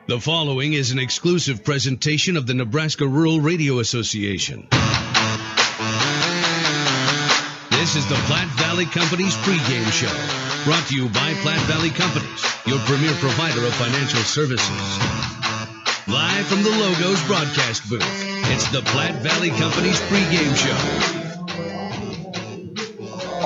The following is an exclusive presentation of the Nebraska Rural Radio Association. This is the Platte Valley Company's pregame show, brought to you by Platte Valley Companies, your premier provider of financial services. Live from the Logos broadcast booth, it's the Platte Valley Company's pregame show.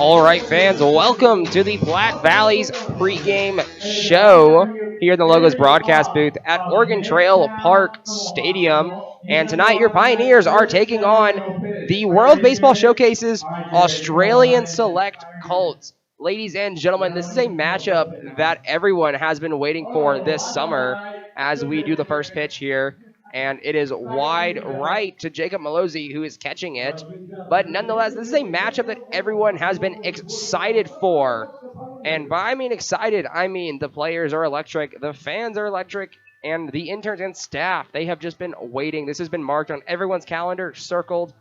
All right, fans, welcome to the Platte Valley's pregame show here in the Logos broadcast booth at Oregon Trail Park Stadium. And tonight, your Pioneers are taking on the World Baseball Showcase's Australian Select Colts. Ladies and gentlemen, this is a matchup that everyone has been waiting for this summer as we do the first pitch here. And it is wide right to Jacob Malozzi, who is catching it. But nonetheless, this is a matchup that everyone has been excited for. And by I mean excited, I mean the players are electric, the fans are electric, and the interns and staff, they have just been waiting. This has been marked on everyone's calendar, circled.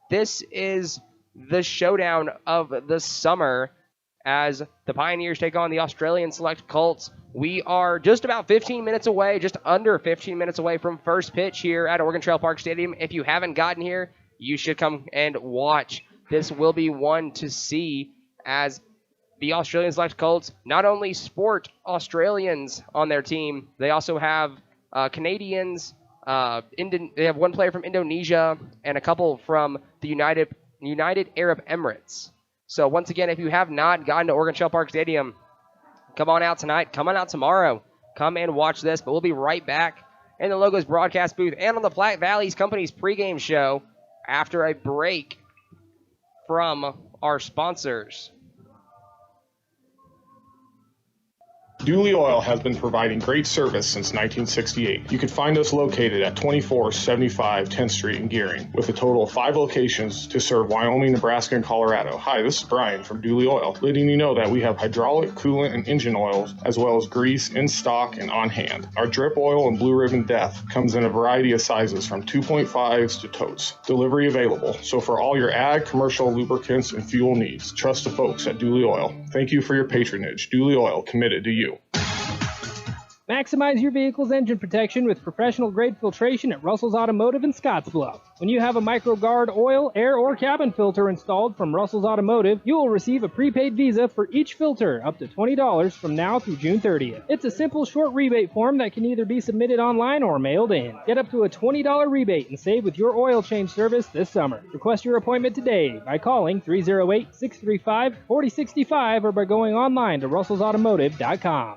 This is the showdown of the summer as the Pioneers take on the Australian Select Colts. We are just about 15 minutes away, just under 15 minutes away from first pitch here at Oregon Trail Park Stadium. If you haven't gotten here, you should come and watch. This will be one to see as the Australian Select Colts not only sport Australians on their team, they also have Canadians. They have one player from Indonesia and a couple from the United Arab Emirates. So once again, if you have not gotten to Oregon Trail Park Stadium, come on out tonight. Come on out tomorrow. Come and watch this. But we'll be right back in the Logos broadcast booth and on the Platte Valley's Company's pregame show after a break from our sponsors. Dooley Oil has been providing great service since 1968. You can find us located at 2475 10th Street in Gearing, with a total of 5 locations to serve Wyoming, Nebraska, and Colorado. Hi, this is Brian from Dooley Oil, letting you know that we have hydraulic, coolant, and engine oils, as well as grease in stock and on hand. Our drip oil and blue ribbon depth comes in a variety of sizes from 2.5s to totes. Delivery available. So for all your ag, commercial, lubricants, and fuel needs, trust the folks at Dooley Oil. Thank you for your patronage. Dooley Oil, committed to you. Maximize your vehicle's engine protection with professional-grade filtration at Russell's Automotive in Scottsbluff. When you have a MicroGuard oil, air, or cabin filter installed from Russell's Automotive, you will receive a prepaid Visa for each filter, up to $20 from now through June 30th. It's a simple, short rebate form that can either be submitted online or mailed in. Get up to a $20 rebate and save with your oil change service this summer. Request your appointment today by calling 308-635-4065 or by going online to russellsautomotive.com.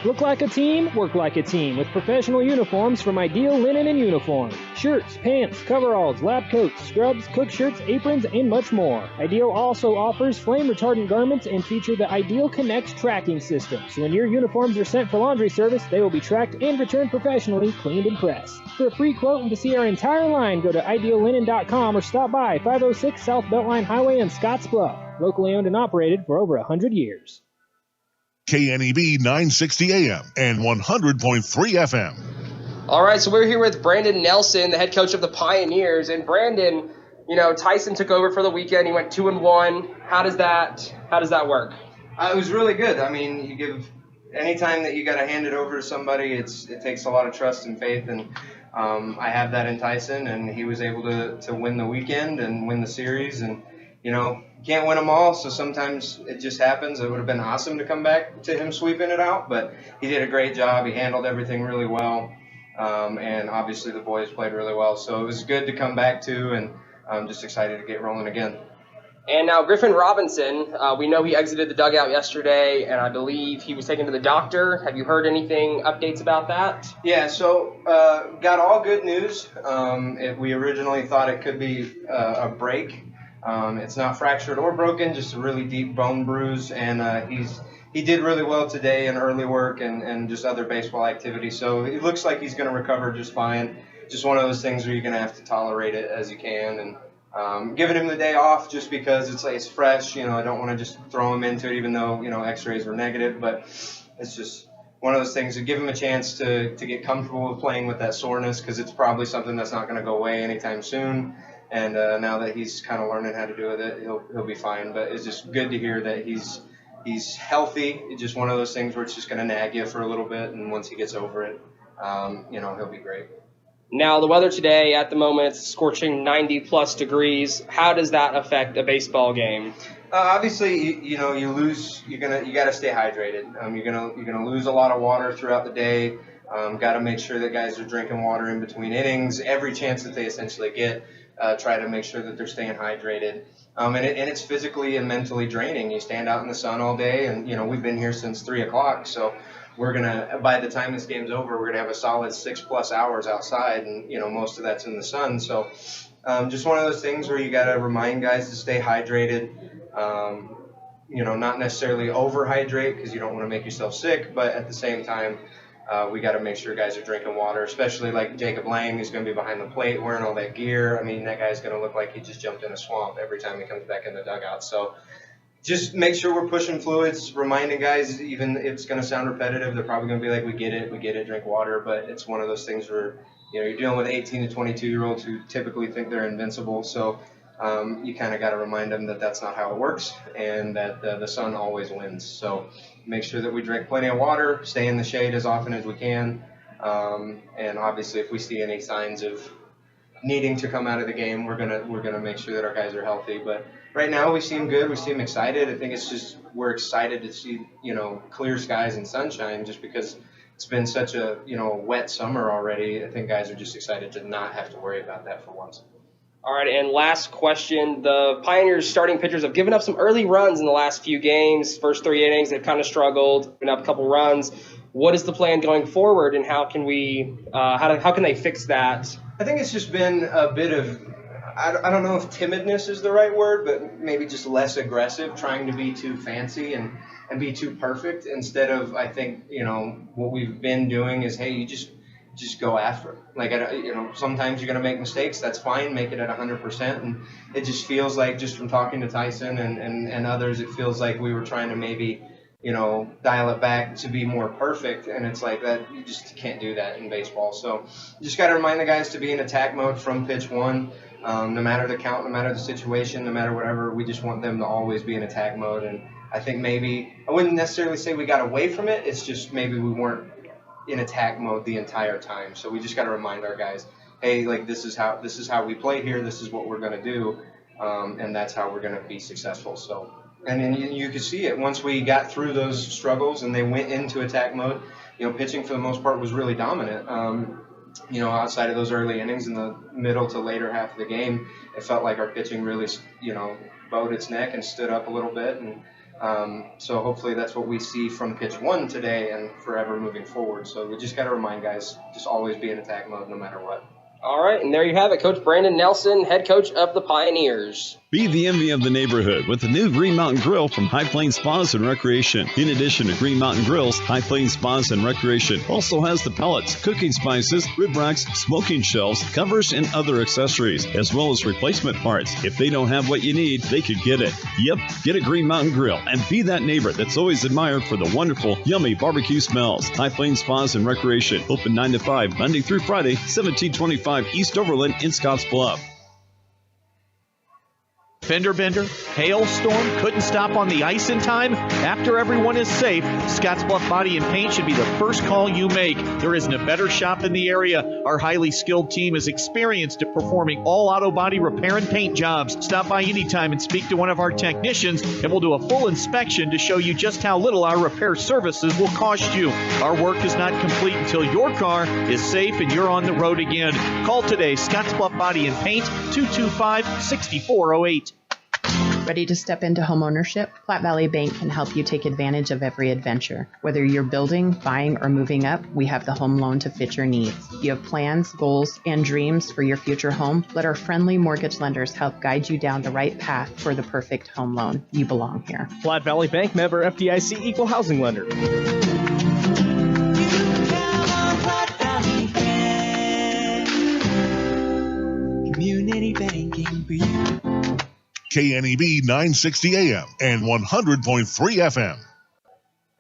Look like a team, work like a team with professional uniforms from Ideal Linen and Uniform. Shirts, pants, coveralls, lab coats, scrubs, cook shirts, aprons, and much more. Ideal also offers flame-retardant garments and feature the Ideal Connect tracking system. So when your uniforms are sent for laundry service, they will be tracked and returned professionally, cleaned and pressed. For a free quote and to see our entire line, go to ideallinen.com or stop by 506 South Beltline Highway in Scottsbluff. Locally owned and operated for over 100 years. KNEB 960 AM and 100.3 FM. All right, so we're here with Brandon Nelson, the head coach of the Pioneers. And Brandon, Tyson took over for the weekend. He went 2-1. How does that work? It was really good. I mean, you give anytime that you got to hand it over to somebody, it takes a lot of trust and faith. And I have that in Tyson, and he was able to win the weekend and win the series. And can't win them all, so sometimes it just happens. It would have been awesome to come back to him sweeping it out, but he did a great job. He handled everything really well, and obviously the boys played really well. So it was good to come back to, and I'm just excited to get rolling again. And now Griffin Robinson, we know he exited the dugout yesterday, and I believe he was taken to the doctor. Have you heard updates about that? Yeah, so got all good news. We originally thought it could be a break. It's not fractured or broken, just a really deep bone bruise, and he did really well today in early work and just other baseball activities. So it looks like he's going to recover just fine. Just one of those things where you're going to have to tolerate it as you can, and giving him the day off just because it's fresh. I don't want to just throw him into it, even though X-rays were negative, but it's just one of those things to give him a chance to get comfortable with playing with that soreness, because it's probably something that's not going to go away anytime soon. And now that he's kind of learning how to do with it, he'll be fine. But it's just good to hear that he's He's healthy. It's just one of those things where it's just going to nag you for a little bit, and once he gets over it, he'll be great. Now, the weather today, at the moment, it's scorching 90-plus degrees. How does that affect a baseball game? Obviously, you lose. You got to stay hydrated. You're gonna lose a lot of water throughout the day. Got to make sure that guys are drinking water in between innings. Every chance that they essentially get, try to make sure that they're staying hydrated. And it's physically and mentally draining. You stand out in the sun all day, and we've been here since 3 o'clock, so we're gonna, by the time this game's over, we're gonna have a solid 6+ hours outside, and most of that's in the sun. So just one of those things where you got to remind guys to stay hydrated. Not necessarily overhydrate because you don't want to make yourself sick, but at the same time, we got to make sure guys are drinking water, especially like Jacob Lang, who's going to be behind the plate wearing all that gear. I mean, that guy's going to look like he just jumped in a swamp every time he comes back in the dugout. So just make sure we're pushing fluids, reminding guys, even if it's going to sound repetitive, they're probably going to be like, we get it, drink water. But it's one of those things where, you're dealing with 18 to 22-year-olds who typically think they're invincible. So you kind of got to remind them that that's not how it works, and that the sun always wins. So make sure that we drink plenty of water, stay in the shade as often as we can, and obviously if we see any signs of needing to come out of the game, we're gonna make sure that our guys are healthy. But right now we seem good, we seem excited. I think it's just we're excited to see clear skies and sunshine, just because it's been such a wet summer already. I think guys are just excited to not have to worry about that for once. All right, and last question. The Pioneers starting pitchers have given up some early runs in the last few games. First 3 innings, they've kind of struggled, given up a couple runs. What is the plan going forward, and how can how can they fix that? I think it's just been a bit of, I don't know if timidness is the right word, but maybe just less aggressive, trying to be too fancy and be too perfect, instead of, I think, what we've been doing is, hey, you just go after it. Like, sometimes you're going to make mistakes. That's fine. Make it at 100%. And it just feels like, just from talking to Tyson and others, it feels like we were trying to maybe, dial it back to be more perfect. And it's like that. You just can't do that in baseball. So you just got to remind the guys to be in attack mode from pitch one. No matter the count, no matter the situation, no matter whatever, we just want them to always be in attack mode. And I think maybe, I wouldn't necessarily say we got away from it. It's just maybe we weren't in attack mode the entire time. So we just got to remind our guys, hey, like, this is how we play here. This is what we're going to do, and that's how we're going to be successful. So, and then you could see it once we got through those struggles and they went into attack mode. Pitching for the most part was really dominant. Outside of those early innings in the middle to later half of the game, it felt like our pitching really, bowed its neck and stood up a little bit. And so hopefully that's what we see from pitch one today and forever moving forward. So we just got to remind guys, just always be in attack mode no matter what. All right, and there you have it, Coach Brandon Nelson, head coach of the Pioneers. Be the envy of the neighborhood with the new Green Mountain Grill from High Plains Spas and Recreation. In addition to Green Mountain Grills, High Plains Spas and Recreation also has the pellets, cooking spices, rib racks, smoking shelves, covers, and other accessories, as well as replacement parts. If they don't have what you need, they could get it. Yep, get a Green Mountain Grill and be that neighbor that's always admired for the wonderful, yummy barbecue smells. High Plains Spas and Recreation, open 9 to 5, Monday through Friday, 1725 East Overland in Scottsbluff. Fender bender, hailstorm, couldn't stop on the ice in time? After everyone is safe, Scottsbluff Body and Paint should be the first call you make. There isn't a better shop in the area. Our highly skilled team is experienced at performing all auto body repair and paint jobs. Stop by anytime and speak to one of our technicians, and we'll do a full inspection to show you just how little our repair services will cost you. Our work is not complete until your car is safe and you're on the road again. Call today, Scottsbluff Body and Paint, 225-6408. Ready to step into homeownership? Platte Valley Bank can help you take advantage of every adventure. Whether you're building, buying, or moving up, we have the home loan to fit your needs. You have plans, goals, and dreams for your future home? Let our friendly mortgage lenders help guide you down the right path for the perfect home loan. You belong here. Platte Valley Bank, member FDIC, equal housing lender. Community banking for you. KNEB 960 AM and 100.3 FM.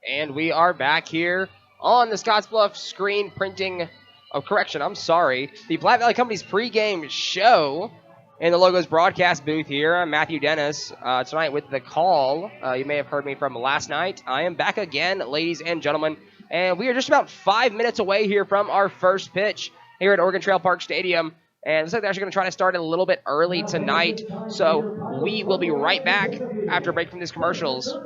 And we are back here on the Scottsbluff screen printing. Oh, correction, I'm sorry. The Platte Valley Company's pregame show. In the Logos broadcast booth here, I'm Matthew Dennis. Tonight with the call, you may have heard me from last night. I am back again, ladies and gentlemen, and we are just about 5 minutes away here from our first pitch here at Oregon Trail Park Stadium. And it looks like they're actually going to try to start it a little bit early tonight. So we will be right back after a break from these commercials.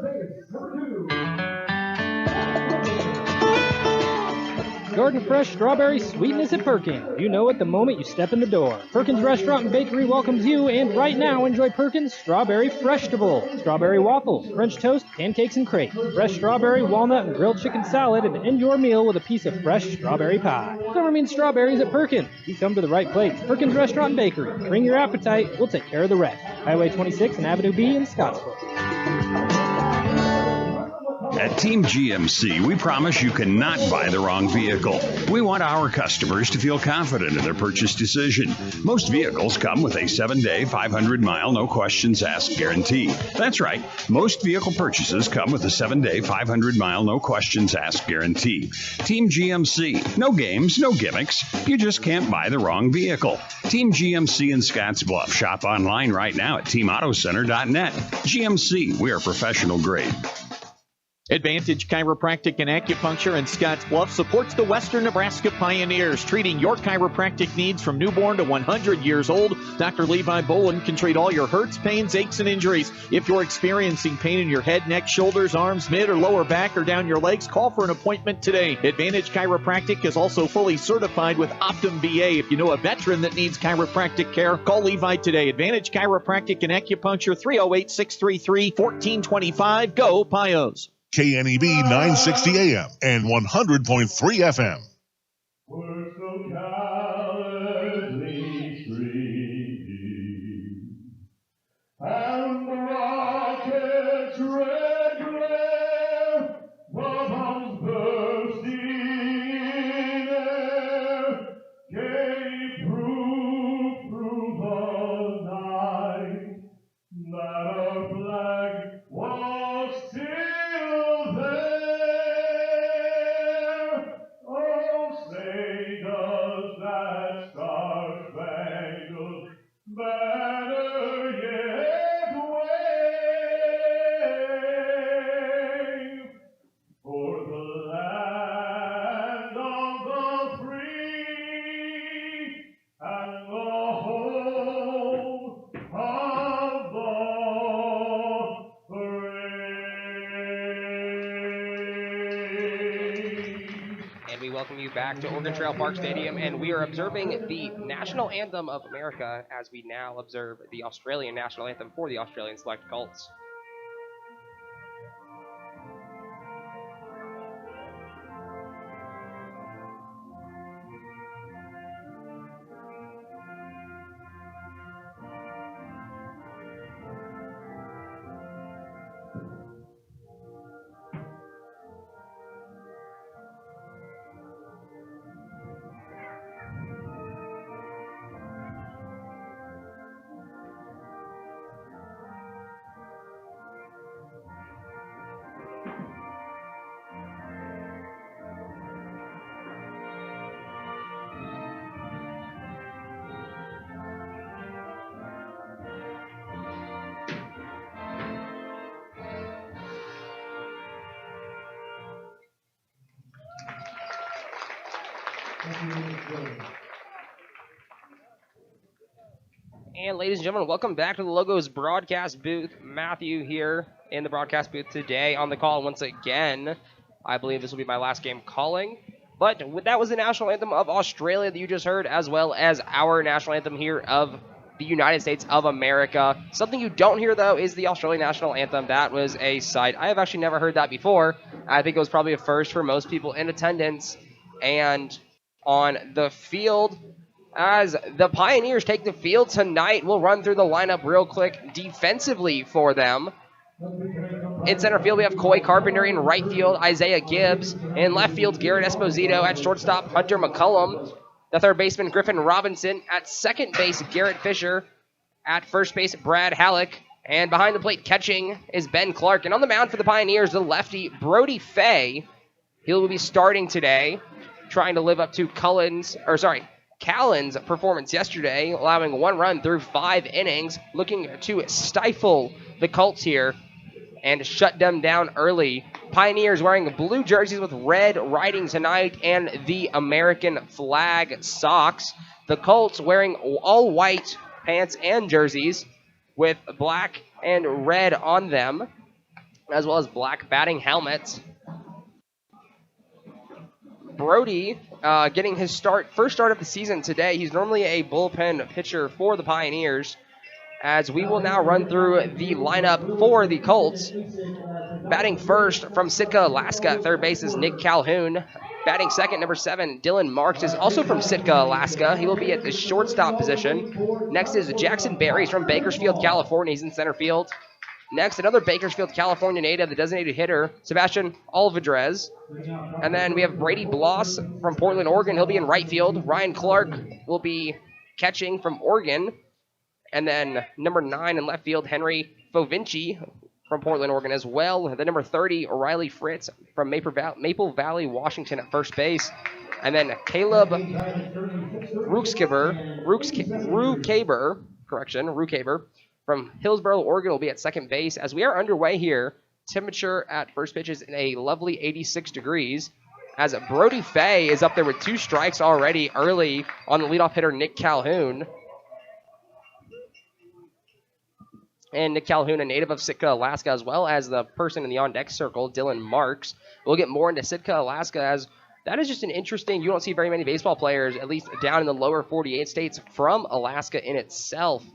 Garden Fresh strawberry sweetness at Perkins. You know it the moment you step in the door. Perkins Restaurant and Bakery welcomes you, and right now enjoy Perkins Strawberry Freshtable. Strawberry waffles, French toast, pancakes, and crepe. Fresh strawberry, walnut, and grilled chicken salad, and end your meal with a piece of fresh strawberry pie. Summer means strawberries at Perkins. You come to the right place. Perkins Restaurant and Bakery. Bring your appetite. We'll take care of the rest. Highway 26 and Avenue B in Scottsville. At Team GMC, we promise you cannot buy the wrong vehicle. We want our customers to feel confident in their purchase decision. Most vehicles come with a 7-day, 500-mile, no questions asked guarantee. That's right. Most vehicle purchases come with a 7-day, 500-mile, no questions asked guarantee. Team GMC. No games, no gimmicks. You just can't buy the wrong vehicle. Team GMC in Scottsbluff. Shop online right now at teamautocenter.net. GMC. We are professional grade. Advantage Chiropractic and Acupuncture in Scottsbluff supports the Western Nebraska Pioneers, treating your chiropractic needs from newborn to 100 years old. Dr. Levi Bolin can treat all your hurts, pains, aches, and injuries. If you're experiencing pain in your head, neck, shoulders, arms, mid, or lower back, or down your legs, call for an appointment today. Advantage Chiropractic is also fully certified with Optum VA. If you know a veteran that needs chiropractic care, call Levi today. Advantage Chiropractic and Acupuncture, 308-633-1425. Go Pios. KNEB 960 AM and 100.3 FM. We're so callously streaming, and the rocket's red glare, the bombs bursting in air, gave proof through the night that our flag was still back to Oregon Trail Park Stadium, and we are observing the national anthem of America as we now observe the Australian national anthem for the Australian Select Colts. And ladies and gentlemen, welcome back to the Logos broadcast booth. Matthew here in the broadcast booth today on the call once again. I believe this will be my last game calling. But that was the national anthem of Australia that you just heard, as well as our national anthem here of the United States of America. Something you don't hear, though, is the Australian national anthem. That was a sight. I have actually never heard that before. I think it was probably a first for most people in attendance. And on the field, as the Pioneers take the field tonight, we'll run through the lineup real quick defensively for them. In center field, we have Coy Carpenter. In right field, Isaiah Gibbs. In left field, Garrett Esposito. At shortstop, Hunter McCullum. The third baseman, Griffin Robinson. At second base, Garrett Fisher. At first base, Brad Halleck. And behind the plate catching is Ben Clark. And on the mound for the Pioneers, the lefty, Brody Fay. He will be starting today, trying to live up to Callan's performance yesterday, allowing 1 run through 5 innings, looking to stifle the Colts here and shut them down early. Pioneers wearing blue jerseys with red writing tonight and the American flag socks. The Colts wearing all white pants and jerseys with black and red on them, as well as black batting helmets. Brody getting his first start of the season today. He's normally a bullpen pitcher for the Pioneers, as we will now run through the lineup for the Colts. Batting first from Sitka, Alaska at third base is Nick Calhoun. Batting second, number 7, Dylan Marks is also from Sitka, Alaska. He will be at the shortstop position. Next is Jackson Berry. He's from Bakersfield, California. He's in center field. Next, another Bakersfield, California native, the designated hitter, Sebastian Alvarez. And then we have Brady Bloss from Portland, Oregon. He'll be in right field. Ryan Clark will be catching from Oregon. And then number 9 in left field, Henry Fovinci from Portland, Oregon as well. The number 30, O'Reilly Fritz from Maple Valley, Washington at first base. And then Caleb Rukaber from Hillsboro, Oregon will be at second base. As we are underway here, temperature at first pitch is in a lovely 86 degrees. As Brody Fay is up there with 2 strikes already early on the leadoff hitter, Nick Calhoun. And Nick Calhoun, a native of Sitka, Alaska, as well as the person in the on-deck circle, Dylan Marks. We'll get more into Sitka, Alaska, as that is just an interesting, you don't see very many baseball players, at least down in the lower 48 states, from Alaska in itself.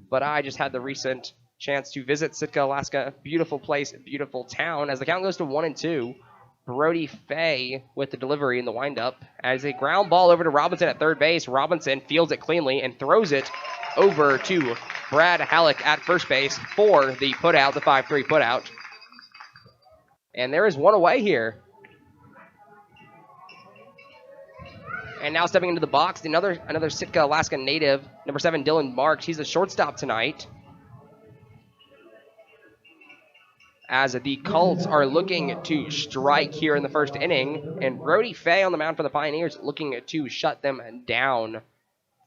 But I just had the recent chance to visit Sitka, Alaska. Beautiful place, beautiful town. As the count goes to 1-2, Brody Fay with the delivery in the windup. As a ground ball over to Robinson at third base, Robinson fields it cleanly and throws it over to Brad Halleck at first base for the putout, the 5-3 putout. And there is one away here. And now stepping into the box, another Sitka, Alaska native, number 7, Dylan Marks. He's a shortstop tonight. As the Colts are looking to strike here in the first inning. And Brody Fay on the mound for the Pioneers looking to shut them down.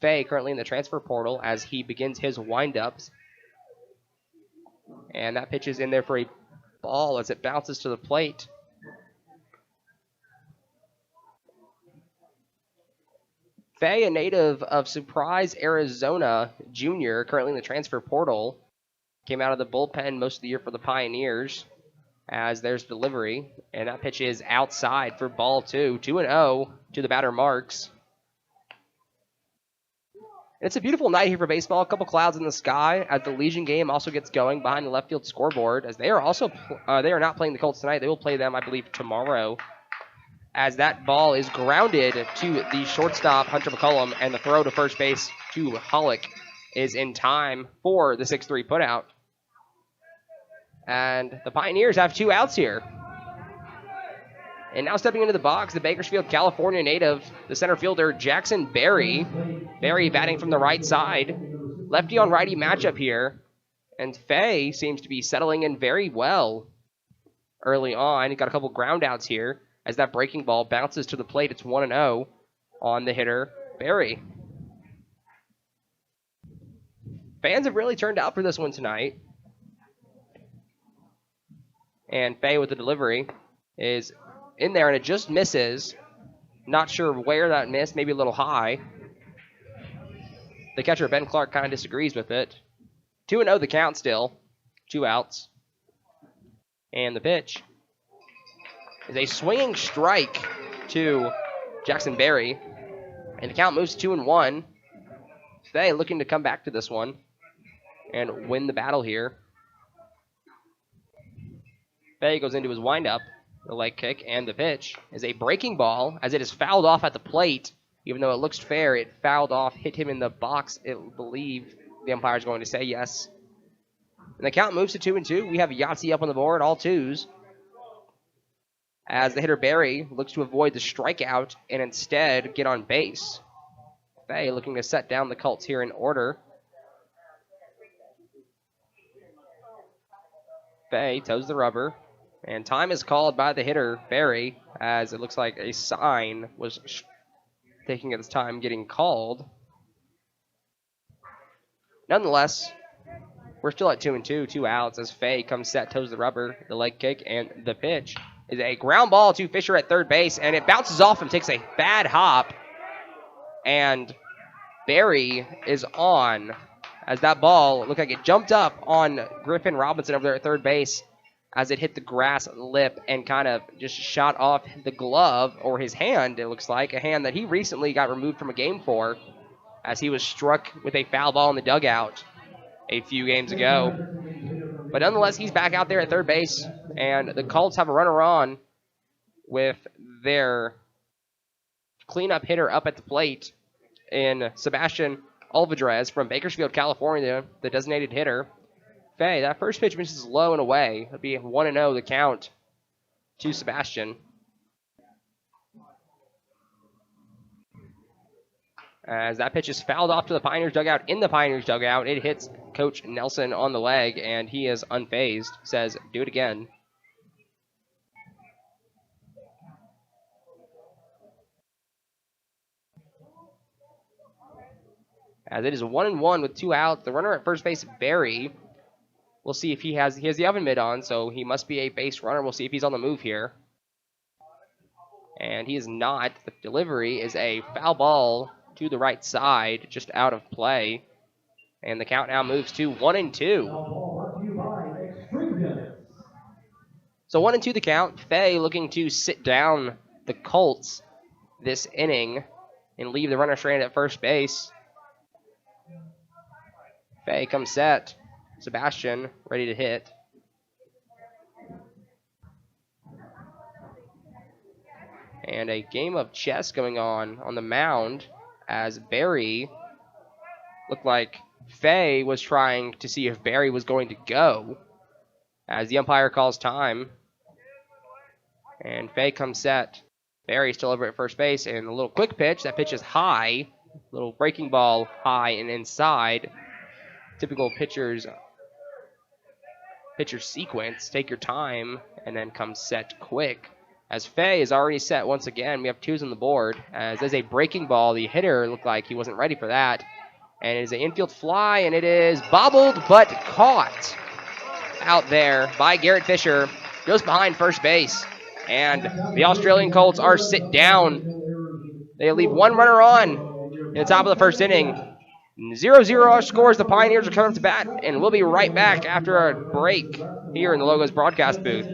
Fay currently in the transfer portal as he begins his windups. And that pitch is in there for a ball as it bounces to the plate. Fay, a native of Surprise, Arizona, junior, currently in the transfer portal. Came out of the bullpen most of the year for the Pioneers. As there's delivery. And that pitch is outside for ball 2. 2-0 to the batter Marks. It's a beautiful night here for baseball. A couple clouds in the sky as the Legion game also gets going behind the left field scoreboard. As they are also they are not playing the Colts tonight. They will play them, I believe, tomorrow. As that ball is grounded to the shortstop, Hunter McCullum, and the throw to first base to Hollick is in time for the 6-3 putout. And the Pioneers have 2 outs here. And now stepping into the box, the Bakersfield, California native, the center fielder, Jackson Berry. Berry batting from the right side. Lefty on righty matchup here. And Fay seems to be settling in very well early on. He got a couple ground outs here. As that breaking ball bounces to the plate, it's 1-0 on the hitter, Berry. Fans have really turned out for this one tonight. And Fay with the delivery is in there, and it just misses. Not sure where that missed, maybe a little high. The catcher, Ben Clark, kind of disagrees with it. 2-0 the count still. 2 outs. And the pitch is a swinging strike to Jackson Berry. And the count moves to 2-1. Fay looking to come back to this one and win the battle here. Fay goes into his windup. The leg kick and the pitch is a breaking ball as it is fouled off at the plate. Even though it looks fair, it fouled off, hit him in the box. I believe the umpire is going to say yes. And the count moves to 2-2. We have Yahtzee up on the board, all 2s. As the hitter Berry looks to avoid the strikeout and instead get on base. Fay looking to set down the Colts here in order. Fay toes the rubber. And time is called by the hitter, Berry, as it looks like a sign was taking its time getting called. Nonetheless, we're still at 2-2, 2 outs as Faye comes set, toes the rubber, the leg kick, and the pitch is a ground ball to Fisher at third base, and it bounces off and takes a bad hop. And Barry is on as that ball looked like it jumped up on Griffin Robinson over there at third base as it hit the grass lip and kind of just shot off the glove or his hand, it looks like, a hand that he recently got removed from a game for as he was struck with a foul ball in the dugout a few games ago. But nonetheless, he's back out there at third base, and the Colts have a runner on with their cleanup hitter up at the plate in Sebastian Alvarez from Bakersfield, California, the designated hitter. Faye, that first pitch misses low and away. It'll be 1-0 the count to Sebastian. As that pitch is fouled off to the Pioneers dugout. In the Pioneers dugout, it hits Coach Nelson on the leg, and he is unfazed. Says, do it again. As it is 1-1 with 2 outs. The runner at first base, Barry. We'll see if he has the oven mitt on, so he must be a base runner. We'll see if he's on the move here. And he is not. The delivery is a foul ball to the right side, just out of play. And the count now moves to 1-2. So 1-2 the count. Faye looking to sit down the Colts this inning and leave the runner stranded at first base. Faye comes set. Sebastian ready to hit. And a game of chess going on the mound as Barry looked like Faye was trying to see if Barry was going to go as the umpire calls time. And Faye comes set. Barry still over at first base, and a little quick pitch. That pitch is high. Little breaking ball high and inside. Typical pitcher sequence. Take your time and then come set quick. As Faye is already set once again, we have 2s on the board. As there's a breaking ball, the hitter looked like he wasn't ready for that. And it is an infield fly, and it is bobbled but caught out there by Garrett Fisher. Goes behind first base. And the Australian Colts are sit down. They leave one runner on in the top of the first inning. 0-0 our scores. The Pioneers are coming up to bat, and we'll be right back after a break here in the Logos broadcast booth.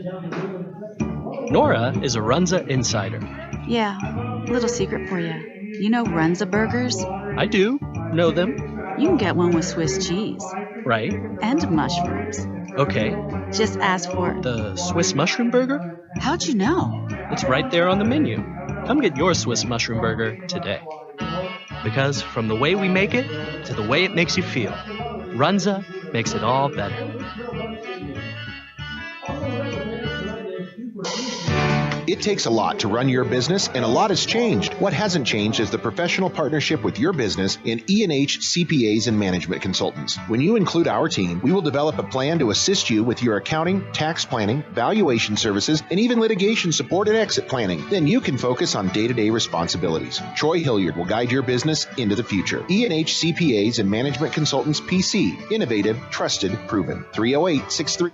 Nora is a Runza insider. Yeah, little secret for you. You know Runza burgers? I do know them. You can get one with Swiss cheese. Right. And mushrooms. Okay. Just ask for the Swiss mushroom burger? How'd you know? It's right there on the menu. Come get your Swiss mushroom burger today. Because from the way we make it to the way it makes you feel, Runza makes it all better. It takes a lot to run your business, and a lot has changed. What hasn't changed is the professional partnership with your business in E&H CPAs and Management Consultants. When you include our team, we will develop a plan to assist you with your accounting, tax planning, valuation services, and even litigation support and exit planning. Then you can focus on day-to-day responsibilities. Troy Hilliard will guide your business into the future. E&H CPAs and Management Consultants PC. Innovative, trusted, proven. 308-63...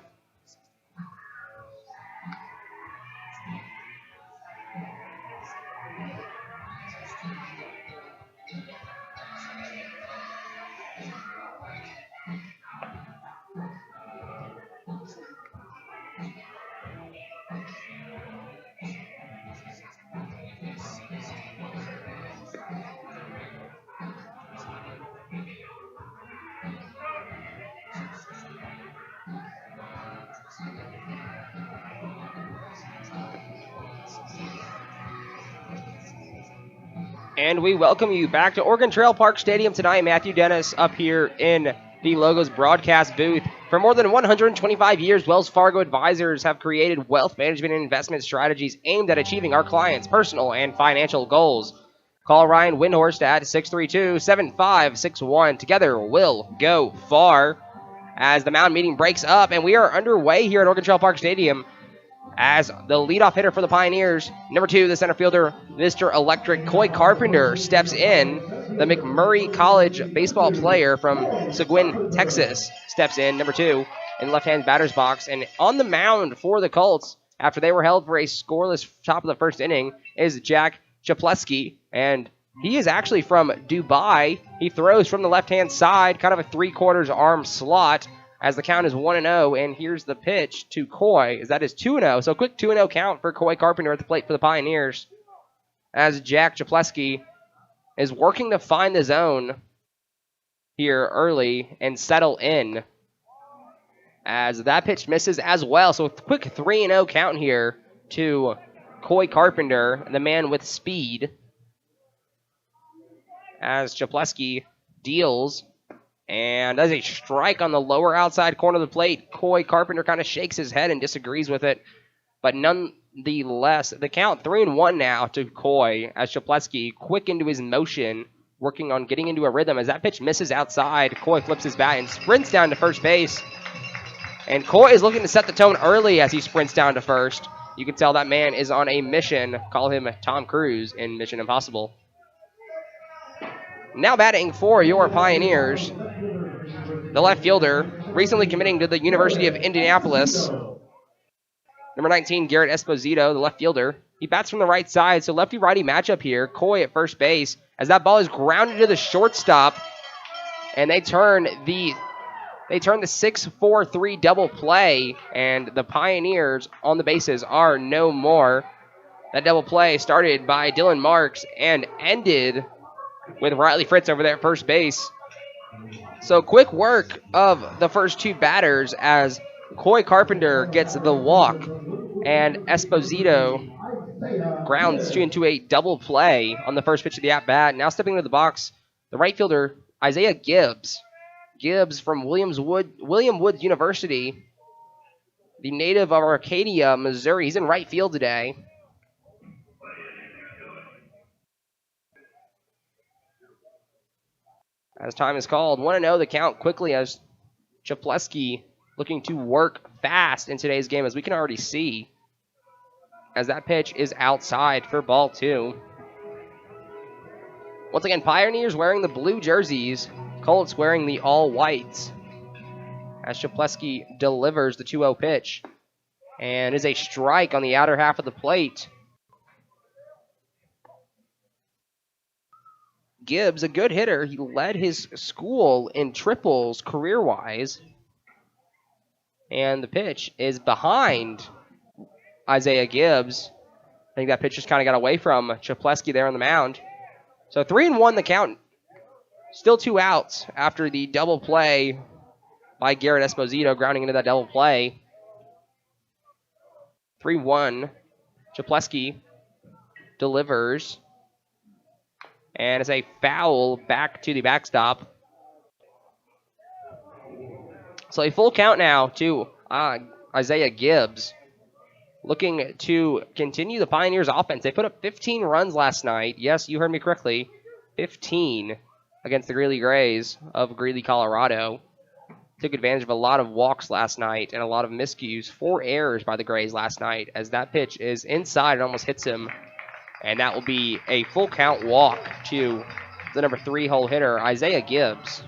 And we welcome you back to Oregon Trail Park Stadium tonight. Matthew Dennis up here in the Logos broadcast booth. For more than 125 years, Wells Fargo Advisors have created wealth management and investment strategies aimed at achieving our clients' personal and financial goals. Call Ryan Windhorst at 632-7561. Together we'll go far. As the mound meeting breaks up, and we are underway here at Oregon Trail Park Stadium. as the leadoff hitter for the Pioneers, number 2, the center fielder, Mr. Electric Coy Carpenter, steps in. The McMurray College baseball player from Seguin, Texas, steps in, number 2, in the left-hand batter's box. And on the mound for the Colts, after they were held for a scoreless top of the first inning, is Jack Chapleski. And he is actually from Dubai. He throws from the left-hand side, kind of a 3/4 arm slot, as the count is 1-0, and here's the pitch to Coy, as that is 2-0. So a quick 2-0 count for Coy Carpenter at the plate for the Pioneers, as Jack Chapleski is working to find the zone here early and settle in, as that pitch misses as well. So a quick 3-0 count here to Coy Carpenter, the man with speed, as Chapleski deals. And there's a strike on the lower outside corner of the plate. Coy Carpenter kind of shakes his head and disagrees with it. But nonetheless, the count 3-1 now to Coy, as Chapleski quick into his motion, working on getting into a rhythm. As that pitch misses outside, Coy flips his bat and sprints down to first base. And Coy is looking to set the tone early as he sprints down to first. You can tell that man is on a mission. Call him Tom Cruise in Mission Impossible. Now batting for your Pioneers, the left fielder, recently committing to the University of Indianapolis, number 19, Garrett Esposito, the left fielder. He bats from the right side, so lefty-righty matchup here. Coy at first base, as that ball is grounded to the shortstop, and they turn the 6-4-3 double play, and the Pioneers on the bases are no more. That double play started by Dylan Marks and ended with Riley Fritz over there at first base. So quick work of the first two batters, as Coy Carpenter gets the walk and Esposito grounds into a double play on the first pitch of the at-bat. Now stepping into the box, the right fielder, Isaiah Gibbs. Gibbs from William Woods University, the native of Arcadia, Missouri. He's in right field today. As time is called, 1-0 the count quickly, as Chapleski looking to work fast in today's game, as we can already see, as that pitch is outside for ball 2. Once again, Pioneers wearing the blue jerseys, Colts wearing the all-whites, as Chapleski delivers the 2-0 pitch, and is a strike on the outer half of the plate. Gibbs, a good hitter. He led his school in triples career-wise. And the pitch is behind Isaiah Gibbs. I think that pitch just kind of got away from Chapleski there on the mound. So 3-1 the count. Still 2 outs after the double play by Garrett Esposito, grounding into that double play. 3-1. Chapleski delivers. And it's a foul back to the backstop. So a full count now to Isaiah Gibbs, looking to continue the Pioneers' offense. They put up 15 runs last night. Yes, you heard me correctly. 15 against the Greeley Grays of Greeley, Colorado. Took advantage of a lot of walks last night and a lot of miscues. 4 errors by the Grays last night, as that pitch is inside and almost hits him. And that will be a full count walk to the number 3 hole hitter, Isaiah Gibbs.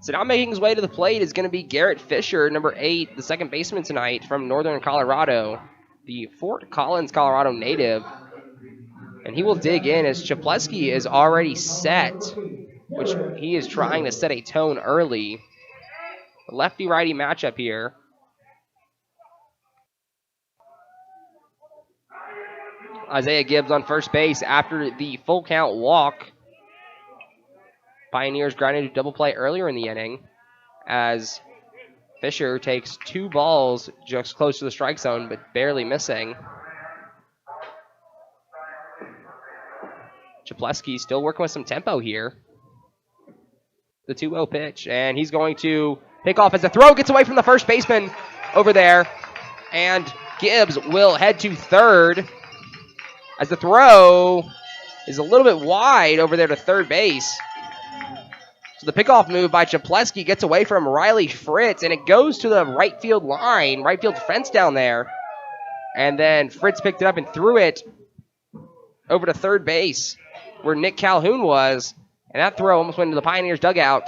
So now making his way to the plate is going to be Garrett Fisher, number 8, the second baseman tonight from Northern Colorado, the Fort Collins, Colorado native. And he will dig in, as Chapleski is already set, which he is trying to set a tone early. Lefty-righty matchup here. Isaiah Gibbs on first base after the full count walk. Pioneers grounded to double play earlier in the inning, as Fisher takes 2 balls just close to the strike zone, but barely missing. Chapleski still working with some tempo here. The 2-0 pitch, and he's going to pick off as the throw gets away from the first baseman over there, and Gibbs will head to third, as the throw is a little bit wide over there to third base. So the pickoff move by Chapleski gets away from Riley Fritz, and it goes to the right field line, right field fence down there. And then Fritz picked it up and threw it over to third base where Nick Calhoun was. And that throw almost went into the Pioneers dugout.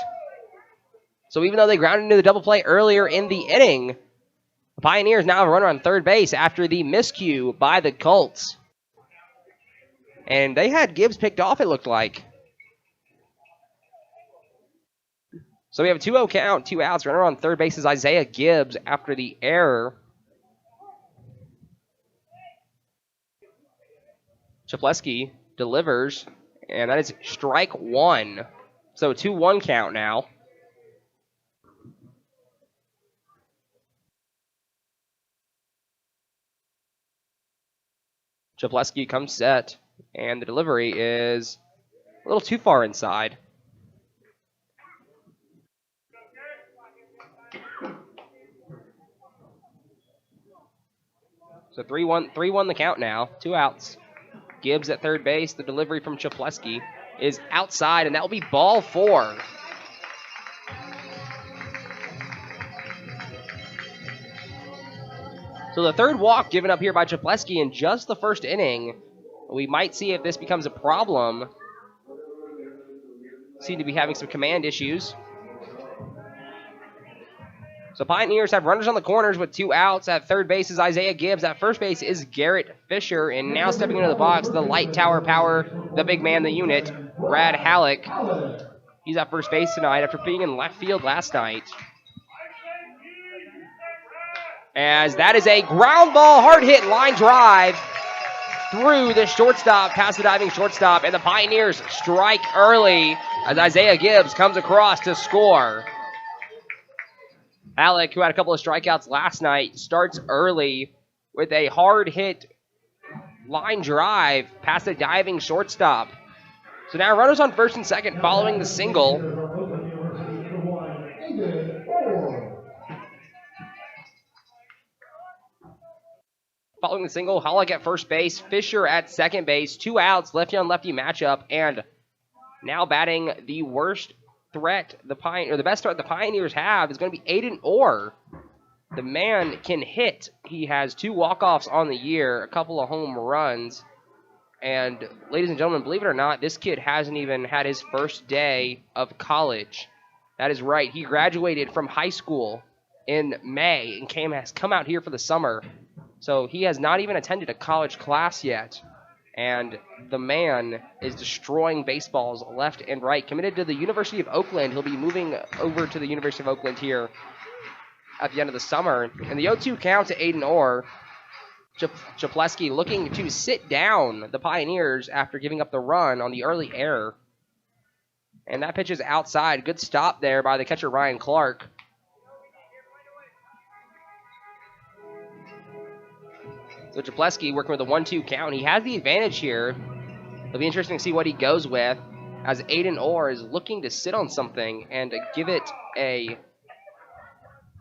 So even though they grounded into the double play earlier in the inning, the Pioneers now have a runner on third base after the miscue by the Colts. And they had Gibbs picked off, it looked like. So we have a 2-0 count, 2 outs. Runner on third base is Isaiah Gibbs after the error. Chapleski delivers, and that is strike one. So 2-1 count now. Chapleski comes set, and the delivery is a little too far inside. So 3-1 the count now. 2 outs. Gibbs at third base. The delivery from Chapleski is outside, and that will be ball 4. So the third walk given up here by Chapleski in just the first inning. We might see if this becomes a problem. Seem to be having some command issues. So Pioneers have runners on the corners with 2 outs. At third base is Isaiah Gibbs. At first base is Garrett Fisher. And now stepping into the box, the light tower power, the big man in the unit, Brad Halleck. He's at first base tonight after being in left field last night. As that is a ground ball, hard hit line drive through the shortstop, past the diving shortstop. And the Pioneers strike early as Isaiah Gibbs comes across to score. Alec, who had a couple of strikeouts last night, starts early with a hard hit line drive past the diving shortstop. So now runners on first and second following the single. Following the single, Halleck at first base, Fisher at second base, 2 outs, lefty on lefty matchup, and now batting the worst threat the best threat the Pioneers have is going to be Aiden Orr. The man can hit. He has 2 walk-offs on the year, a couple of home runs. And ladies and gentlemen, believe it or not, this kid hasn't even had his first day of college. That is right. He graduated from high school in May and has come out here for the summer. So he has not even attended a college class yet. And the man is destroying baseballs left and right. Committed to the University of Oakland. He'll be moving over to the University of Oakland here at the end of the summer. And the 0-2 count to Aiden Orr. Chapleski looking to sit down the Pioneers after giving up the run on the early error. And that pitch is outside. Good stop there by the catcher Ryan Clark. So Chapleski working with a 1-2 count. He has the advantage here. It'll be interesting to see what he goes with as Aiden Orr is looking to sit on something and give it a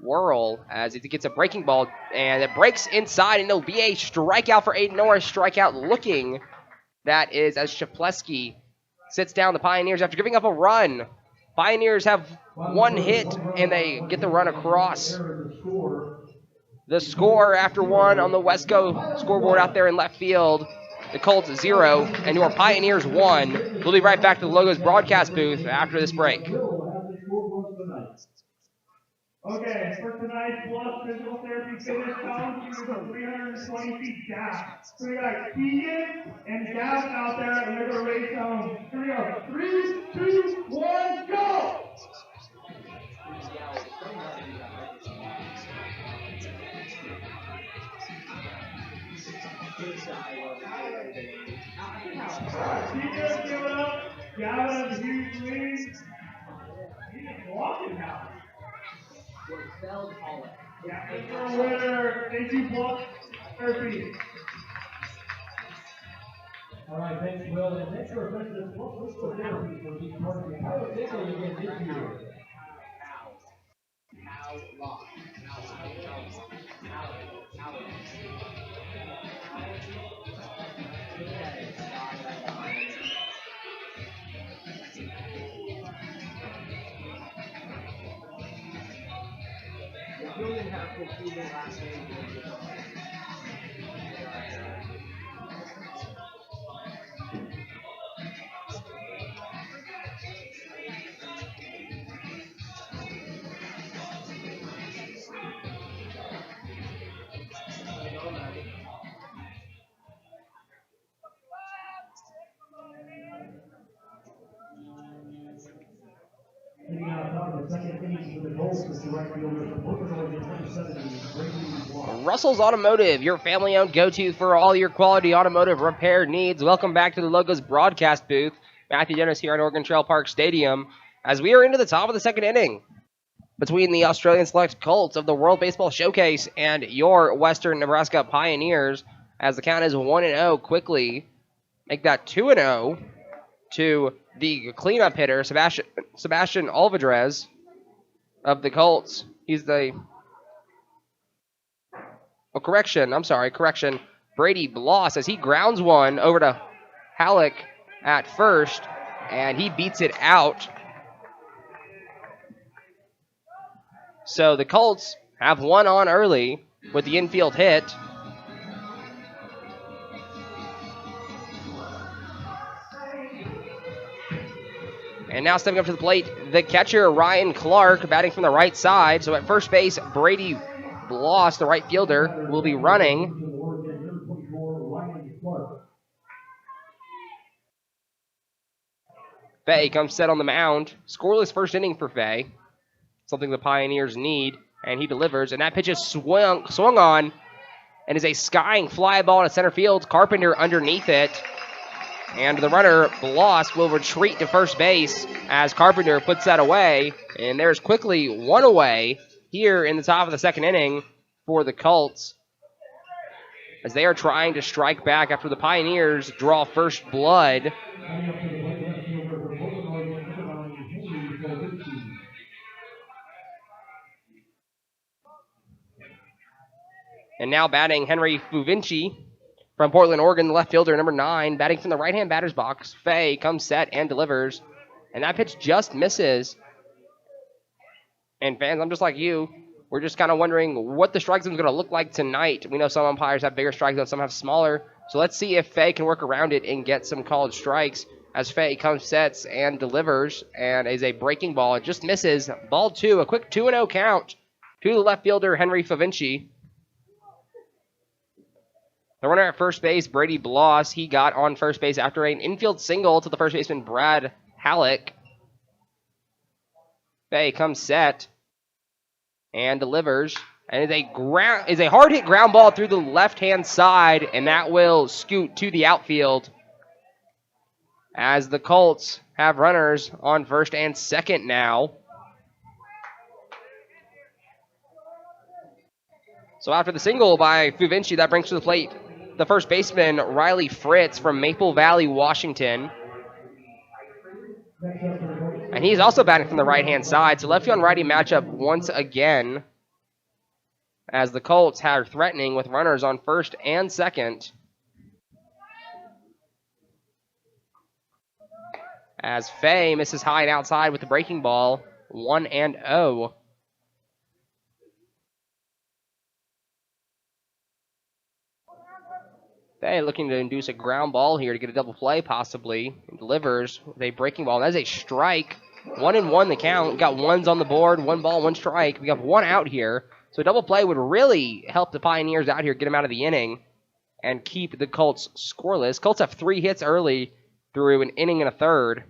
whirl as it gets a breaking ball. And it breaks inside, and it'll be a strikeout for Aiden Orr. Strikeout looking. That is as Chapleski sits down the Pioneers after giving up a run. Pioneers have 1 hit, and they get the run across. The score after 1 on the Wesco scoreboard out there in left field. The Colts 0 and your Pioneers 1. We'll be right back to the Logos broadcast booth after this break. Okay, for tonight's plus physical therapy fitness challenge, you go 320 feet down. So we got Keegan and Gavin out there, and they're going to race home. Here we go. 3, 2, 1, go! Keegan, give it up. Gavin has a huge lead. He's walking now. Yeah, it's your winner. Thank you, plus therapy. All right, thanks, Will. And next for President, what's the therapy for these parties? How are they going to get this year? Hitting out top of the second inning for the Colts is the right fielder from Portland, Oregon, number 70, Brady Block. Russell's Automotive, your family-owned go-to for all your quality automotive repair needs. Welcome back to the Logos broadcast booth. Matthew Dennis here at Oregon Trail Park Stadium as we are into the top of the second inning between the Australian Select Colts of the World Baseball Showcase and your Western Nebraska Pioneers as the count is 1-0 quickly. Make that 2-0 to the cleanup hitter, Sebastian Alvarez of the Colts. He's the... Oh, correction. Brady Bloss as he grounds one over to Halleck at first, and he beats it out. So the Colts have one on early with the infield hit. And now stepping up to the plate, the catcher, Ryan Clark, batting from the right side. So at first base, Brady Bloss, the right fielder, will be running. Fay comes set on the mound. Scoreless first inning for Fay. Something the Pioneers need, and he delivers. And that pitch is swung on and is a skying fly ball to center field. Carpenter underneath it. And the runner, Bloss, will retreat to first base as Carpenter puts that away. And there's quickly one away here in the top of the second inning for the Colts as they are trying to strike back after the Pioneers draw first blood. And now batting Henry Fuvinci from Portland, Oregon, the left fielder, number 9, batting from the right-hand batter's box. Fay comes set and delivers. And that pitch just misses. And fans, I'm just like you. We're just kind of wondering what the strike zone is going to look like tonight. We know some umpires have bigger strike zones, some have smaller. So let's see if Fay can work around it and get some called strikes as Fay comes, sets, and delivers. And is a breaking ball. It just misses. Ball 2, a quick 2-0 count to the left fielder, Henry Fuvinci. The runner at first base, Brady Bloss, he got on first base after an infield single to the first baseman, Brad Halleck. Fay comes set and delivers. And is a hard hit ground ball through the left-hand side, and that will scoot to the outfield as the Colts have runners on first and second now. So after the single by Fuvinci, that brings to the plate the first baseman, Riley Fritz from Maple Valley, Washington. And he's also batting from the right-hand side, so lefty-on-righty matchup once again as the Colts are threatening with runners on first and second. As Fay misses high and outside with the breaking ball, 1-0. Fay looking to induce a ground ball here to get a double play, possibly. And delivers with a breaking ball. That is a strike. 1-1 the count. We got ones on the board. 1 ball, 1 strike. We have 1 out here. So a double play would really help the Pioneers out here, get them out of the inning, and keep the Colts scoreless. Colts have 3 hits early through an inning and a third.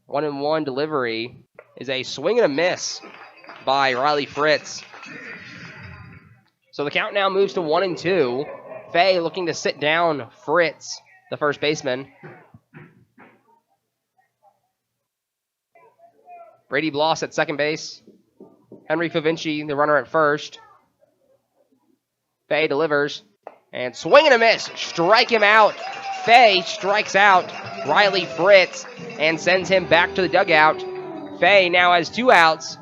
1-1 delivery is a swing and a miss by Riley Fritz. So the count now moves to 1-2. Fay looking to sit down Fritz, the first baseman. Brady Bloss at second base. Henry Fuvinci, the runner at first. Fay delivers. And swing and a miss. Strike him out. Fay strikes out Riley Fritz and sends him back to the dugout. Fay now has 2 outs.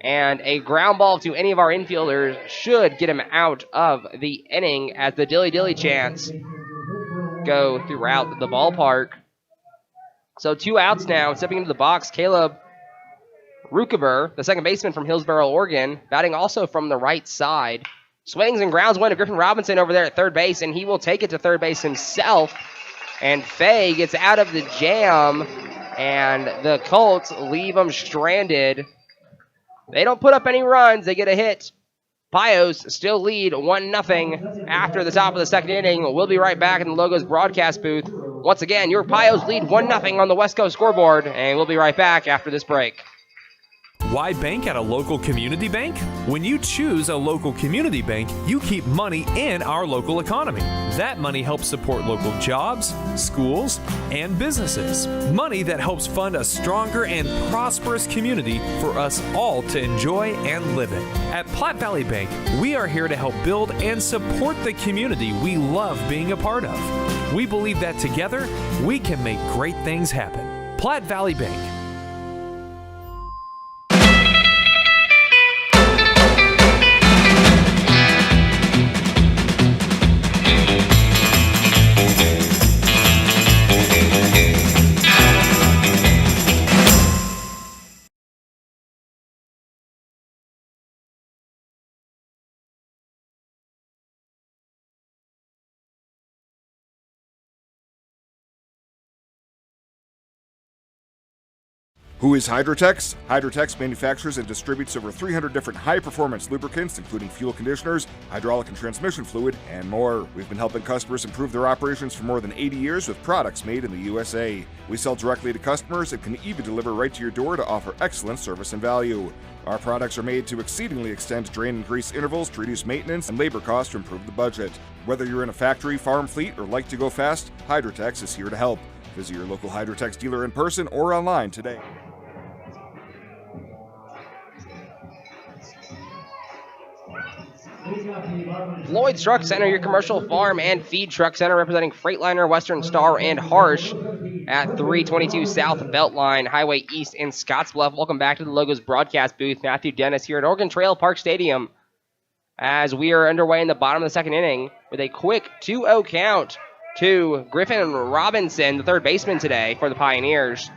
And a ground ball to any of our infielders should get him out of the inning as the dilly-dilly chants go throughout the ballpark. So 2 outs now. Stepping into the box, Caleb Rukaber, the second baseman from Hillsboro, Oregon, batting also from the right side. Swings and grounds one to Griffin Robinson over there at third base, and he will take it to third base himself. And Fay gets out of the jam, and the Colts leave them stranded. They don't put up any runs. They get a hit. Pios still lead 1-0 after the top of the second inning. We'll be right back in the Logos broadcast booth. Once again, your Pios lead 1-0 on the West Coast scoreboard, and we'll be right back after this break. Why bank at a local community bank? When you choose a local community bank, you keep money in our local economy. That money helps support local jobs, schools, and businesses. Money that helps fund a stronger and prosperous community for us all to enjoy and live in. At Platte Valley Bank, we are here to help build and support the community we love being a part of. We believe that together, we can make great things happen. Platte Valley Bank. Who is Hydrotex? Hydrotex manufactures and distributes over 300 different high-performance lubricants, including fuel conditioners, hydraulic and transmission fluid, and more. We've been helping customers improve their operations for more than 80 years with products made in the USA. We sell directly to customers and can even deliver right to your door to offer excellent service and value. Our products are made to exceedingly extend drain and grease intervals to reduce maintenance and labor costs to improve the budget. Whether you're in a factory, farm fleet, or like to go fast, Hydrotex is here to help. Visit your local Hydrotex dealer in person or online today. Lloyd's Truck Center, your commercial farm and feed truck center, representing Freightliner, Western Star, and Harsh at 322 South Beltline, Highway East in Scottsbluff. Welcome back to the Logos broadcast booth. Matthew Dennis here at Oregon Trail Park Stadium as we are underway in the bottom of the second inning with a quick 2-0 count to Griffin Robinson, the third baseman today for the Pioneers.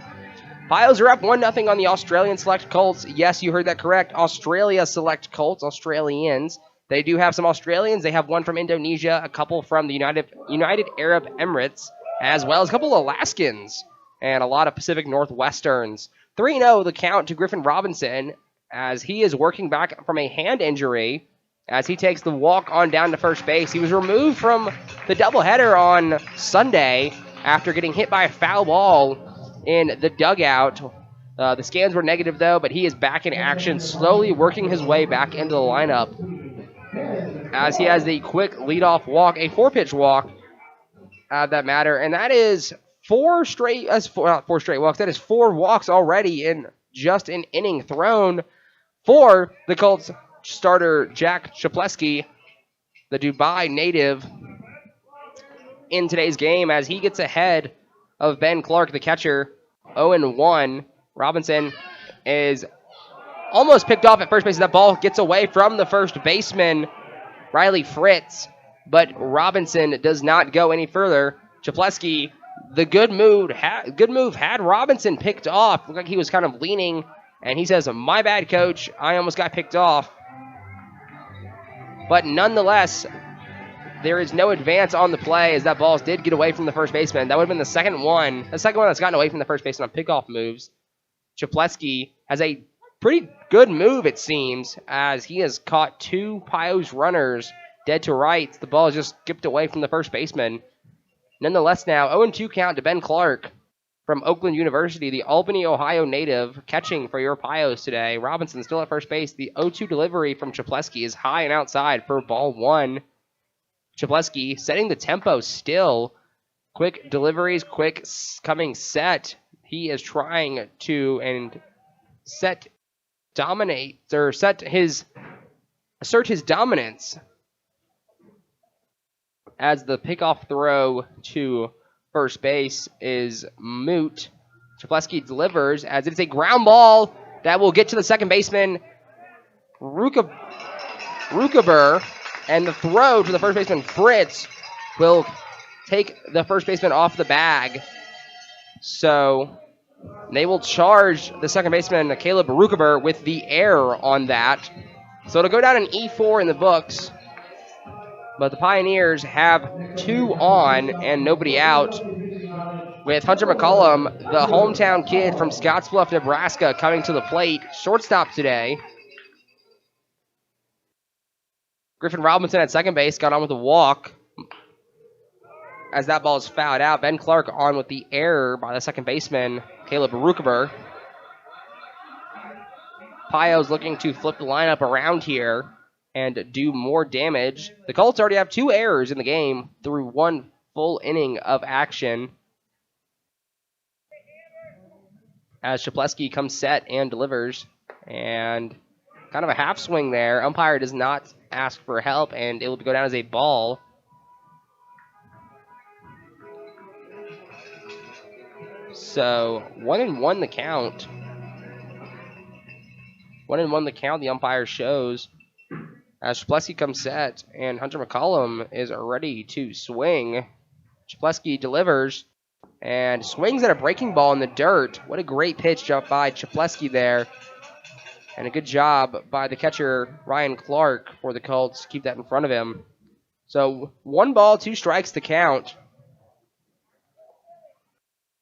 Pios are up 1-0 on the Australian Select Colts. Yes, you heard that correct. Australia Select Colts, Australians. They do have some Australians. They have one from Indonesia, a couple from the United Arab Emirates, as well as a couple of Alaskans, and a lot of Pacific Northwesterns. 3-0 the count to Griffin Robinson as he is working back from a hand injury as he takes the walk on down to first base. He was removed from the doubleheader on Sunday after getting hit by a foul ball in the dugout. The scans were negative, though, but he is back in action, slowly working his way back into the lineup as he has the quick leadoff walk, a 4-pitch walk, that matter, and that is four walks. That is 4 walks already in just an inning thrown for the Colts starter Jack Chapleski, the Dubai native, in today's game as he gets ahead of Ben Clark, the catcher, 0-1. Robinson is almost picked off at first base. That ball gets away from the first baseman, Riley Fritz, but Robinson does not go any further. Chapleski, the good move had Robinson picked off. Looked like he was kind of leaning, and he says, "My bad, coach. I almost got picked off." But nonetheless, there is no advance on the play as that ball did get away from the first baseman. That would have been the second one that's gotten away from the first baseman on pickoff moves. Chapleski has a pretty good move, it seems, as he has caught 2 Pios runners dead to rights. The ball is just skipped away from the first baseman. Nonetheless, now 0-2 count to Ben Clark from Oakland University, the Albany, Ohio native, catching for your Pios today. Robinson still at first base. The 0-2 delivery from Chapleski is high and outside for ball 1. Chapleski setting the tempo still. Quick deliveries, quick coming set. He is trying to assert his dominance as the pickoff throw to first base is moot. Chapleski delivers as it's a ground ball that will get to the second baseman, Rukaber, and the throw to the first baseman, Fritz, will take the first baseman off the bag. So They will charge the second baseman, Caleb Rukaber, with the error on that. So it'll go down an E4 in the books. But the Pioneers have 2 on and nobody out, with Hunter McCollum, the hometown kid from Scottsbluff, Nebraska, coming to the plate. Shortstop today. Griffin Robinson at second base got on with a walk as that ball is fouled out. Ben Clark on with the error by the second baseman, Caleb Rukaber. Pio's looking to flip the lineup around here and do more damage. The Colts already have 2 errors in the game through 1 full inning of action. As Shapleski comes set and delivers, and kind of a half swing there. Umpire does not ask for help, and it will go down as a ball. So 1-1 the count. 1-1 the count the umpire shows. As Shapleski comes set, and Hunter McCollum is ready to swing. Shapleski delivers and swings at a breaking ball in the dirt. What a great pitch up by Shapleski there. And a good job by the catcher, Ryan Clark, for the Colts to keep that in front of him. So 1 ball, 2 strikes to count.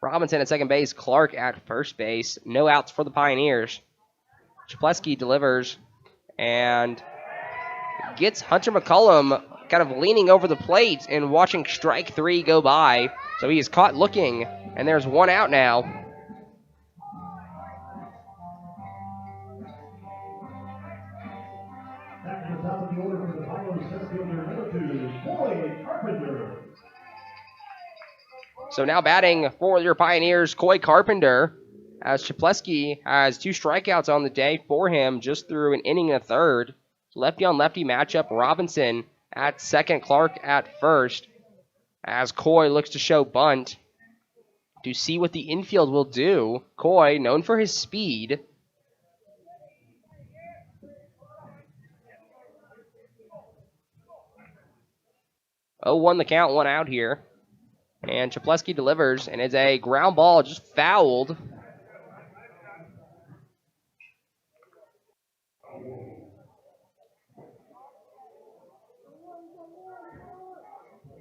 Robinson at second base, Clark at first base. No outs for the Pioneers. Shapleski delivers and gets Hunter McCollum kind of leaning over the plate and watching strike 3 go by. So he is caught looking, and there's 1 out now. So now batting for your Pioneers, Coy Carpenter, as Shapleski has 2 strikeouts on the day for him, just through an inning and a third. Lefty-on-lefty matchup, Robinson at second, Clark at first, as Coy looks to show bunt to see what the infield will do. Coy, known for his speed. Oh, 1 the count, 1 out here. And Shapleski delivers, and it's a ground ball just fouled.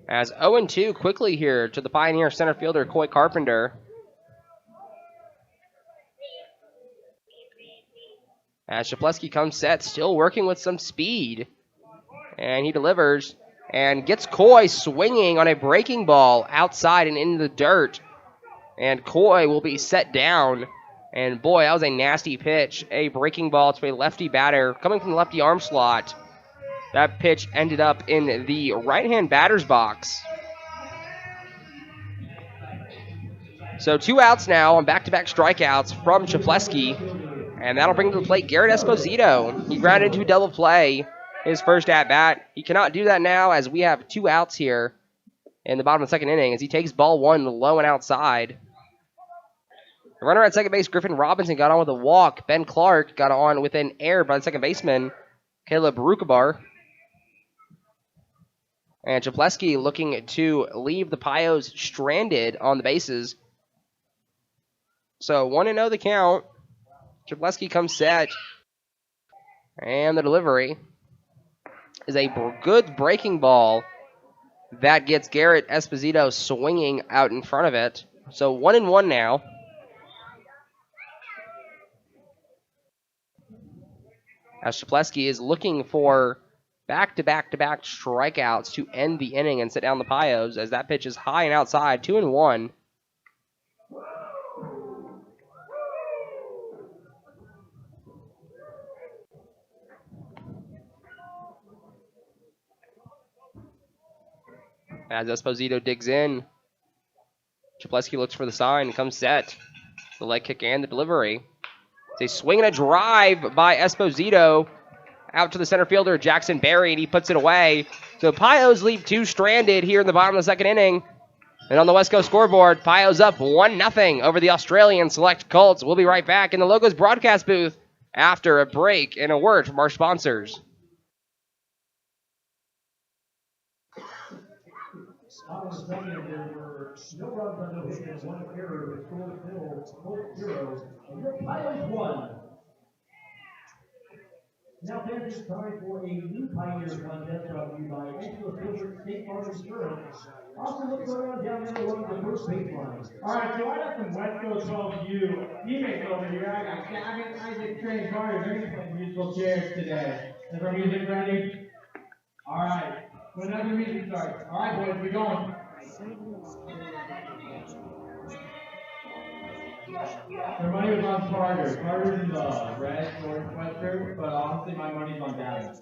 As 0-2 quickly here to the Pioneer center fielder, Coy Carpenter. As Shapleski comes set, still working with some speed. And he delivers and gets Coy swinging on a breaking ball outside and into the dirt. And Coy will be set down. And boy, that was a nasty pitch. A breaking ball to a lefty batter coming from the lefty arm slot. That pitch ended up in the right-hand batter's box. So 2 outs now on back-to-back strikeouts from Shapleski. And that'll bring to the plate Garrett Esposito. He grounded into a double play his first at-bat. He cannot do that now as we have 2 outs here in the bottom of the second inning as he takes ball 1 low and outside. The runner at second base, Griffin Robinson, got on with a walk. Ben Clark got on with an error by the second baseman, Caleb Rukabar. And Shapleski looking to leave the Pios stranded on the bases. So 1-0 the count. Shapleski comes set. And the delivery is a good breaking ball that gets Garrett Esposito swinging out in front of it. So 1-1 now. As Shapleski is looking for back-to-back-to-back strikeouts to end the inning and sit down the Pios, as that pitch is high and outside, 2-1. As Esposito digs in, Shapleski looks for the sign, comes set. The leg kick and the delivery. It's a swing and a drive by Esposito out to the center fielder, Jackson Berry, and he puts it away. So Pios leave 2 stranded here in the bottom of the second inning. And on the West Coast scoreboard, Pios up 1-0 over the Australian Select Colts. We'll be right back in the Logos broadcast booth after a break and a word from our sponsors. On the second, there were no runs on no hits and one error. The score still Colts 0 and your Pilots 1. Now, parents, it's time for a new Pioneer contest brought to you by Angela Silver State Farm Insurance. Also, what's going on down there along the first baseline? All right, so I got some West Coast 12U teammates over here. I got Gavin, Isaac, Trey, and Carter. They're going to play musical chairs today. Is our music ready? All right. Whenever the music starts. All right, boys, we're going. Their money was on Carter. Carter's in the red orange sweatshirt, but honestly, my money's on Gavin.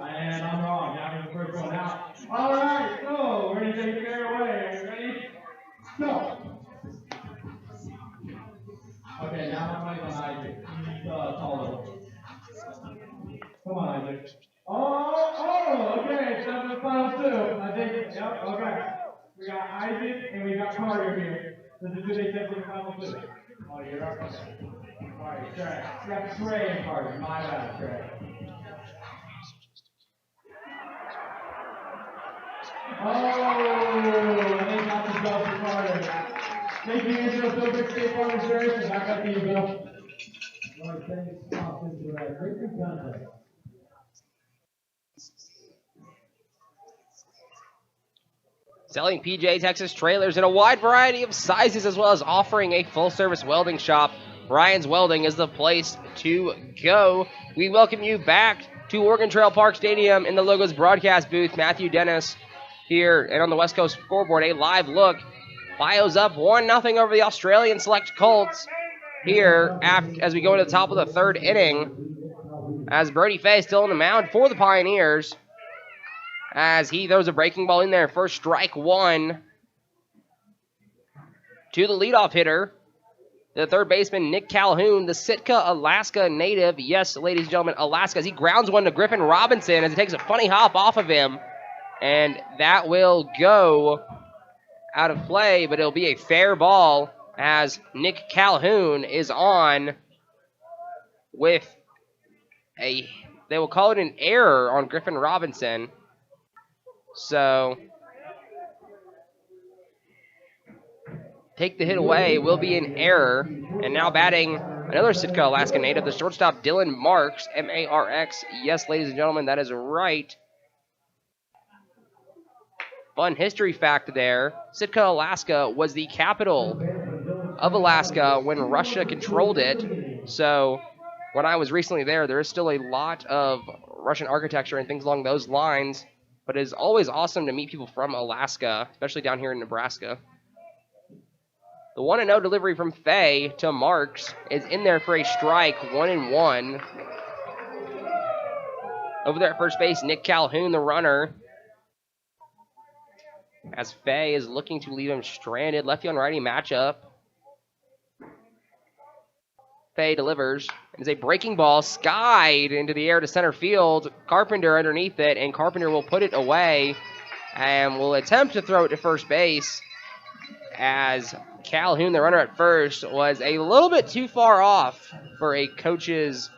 And I'm wrong. Gavin's the first one out. All right, so we're going to take the fair away. Are you ready? Go. Okay, now my money's on Isaac. He's taller. Come on, Isaac. Oh, okay, so that's the final two. I think, yep, okay. We got Isaac and we got Carter here. This is who they said for the final two. Oh, you're up. All right, Trey. We got Trey and Carter. My bad, Trey. Oh, and they got the bell for Carter. Thank you, Angela Silver State Farm Insurance. Back up to you, Bill. All right, thanks, Austin, for that great new contest. Selling PJ Texas trailers in a wide variety of sizes, as well as offering a full-service welding shop. Ryan's Welding is the place to go. We welcome you back to Oregon Trail Park Stadium in the Logos broadcast booth. Matthew Dennis here, and on the West Coast scoreboard, a live look. Bios up 1-0 over the Australian Select Colts here as we go into the top of the third inning. As Brody Fay still on the mound for the Pioneers, as he throws a breaking ball in there for strike one to the leadoff hitter, the third baseman, Nick Calhoun, the Sitka, Alaska native. Yes, ladies and gentlemen, Alaska, as he grounds one to Griffin Robinson as he takes a funny hop off of him. And that will go out of play, but it'll be a fair ball as Nick Calhoun is on with they will call it an error on Griffin Robinson. So, take the hit away will be an error. And now batting another Sitka, Alaska native, the shortstop Dylan Marks, M-A-R-X. Yes, ladies and gentlemen, that is right. Fun history fact there. Sitka, Alaska was the capital of Alaska when Russia controlled it. So, when I was recently there is still a lot of Russian architecture and things along those lines. But it is always awesome to meet people from Alaska, especially down here in Nebraska. The 1-0 delivery from Fay to Marks is in there for a strike, 1-1. Over there at first base, Nick Calhoun, the runner. As Fay is looking to leave him stranded. Lefty on righty matchup. Fay delivers. It is a breaking ball, skied into the air to center field. Carpenter underneath it, and Carpenter will put it away and will attempt to throw it to first base as Calhoun, the runner at first, was a little bit too far off for a coach's,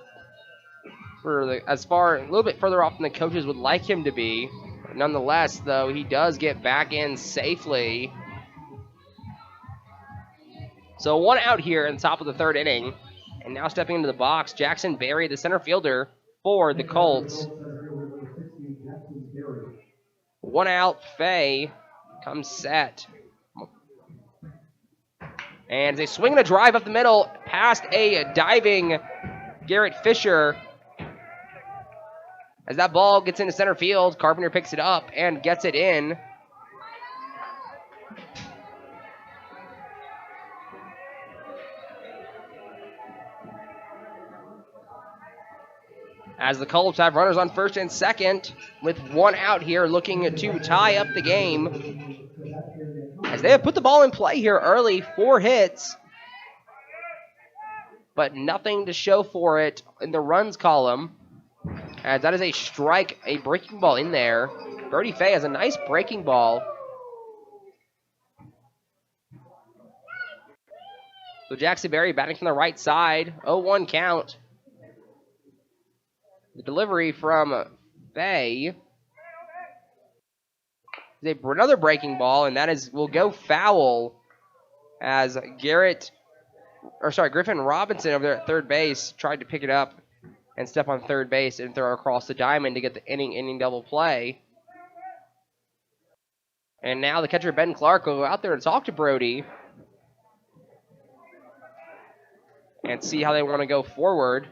a little bit further off than the coaches would like him to be. Nonetheless, though, he does get back in safely. So 1 out here in the top of the third inning. And now stepping into the box, Jackson Berry, the center fielder for the Colts. 1 out, Fay comes set. And they swing and a drive up the middle past a diving Garrett Fisher. As that ball gets into center field, Carpenter picks it up and gets it in. As the Colts have runners on first and second with 1 out here looking to tie up the game. As they have put the ball in play here early, 4 hits, but nothing to show for it in the runs column. As that is a strike, a breaking ball in there. Brody Fay has a nice breaking ball. So Jackson Berry batting from the right side, 0-1 count. The delivery from Fay Another breaking ball, and will go foul as Griffin Robinson over there at third base tried to pick it up and step on third base and throw across the diamond to get the inning double play. And now the catcher, Ben Clark, will go out there and talk to Brody and see how they want to go forward.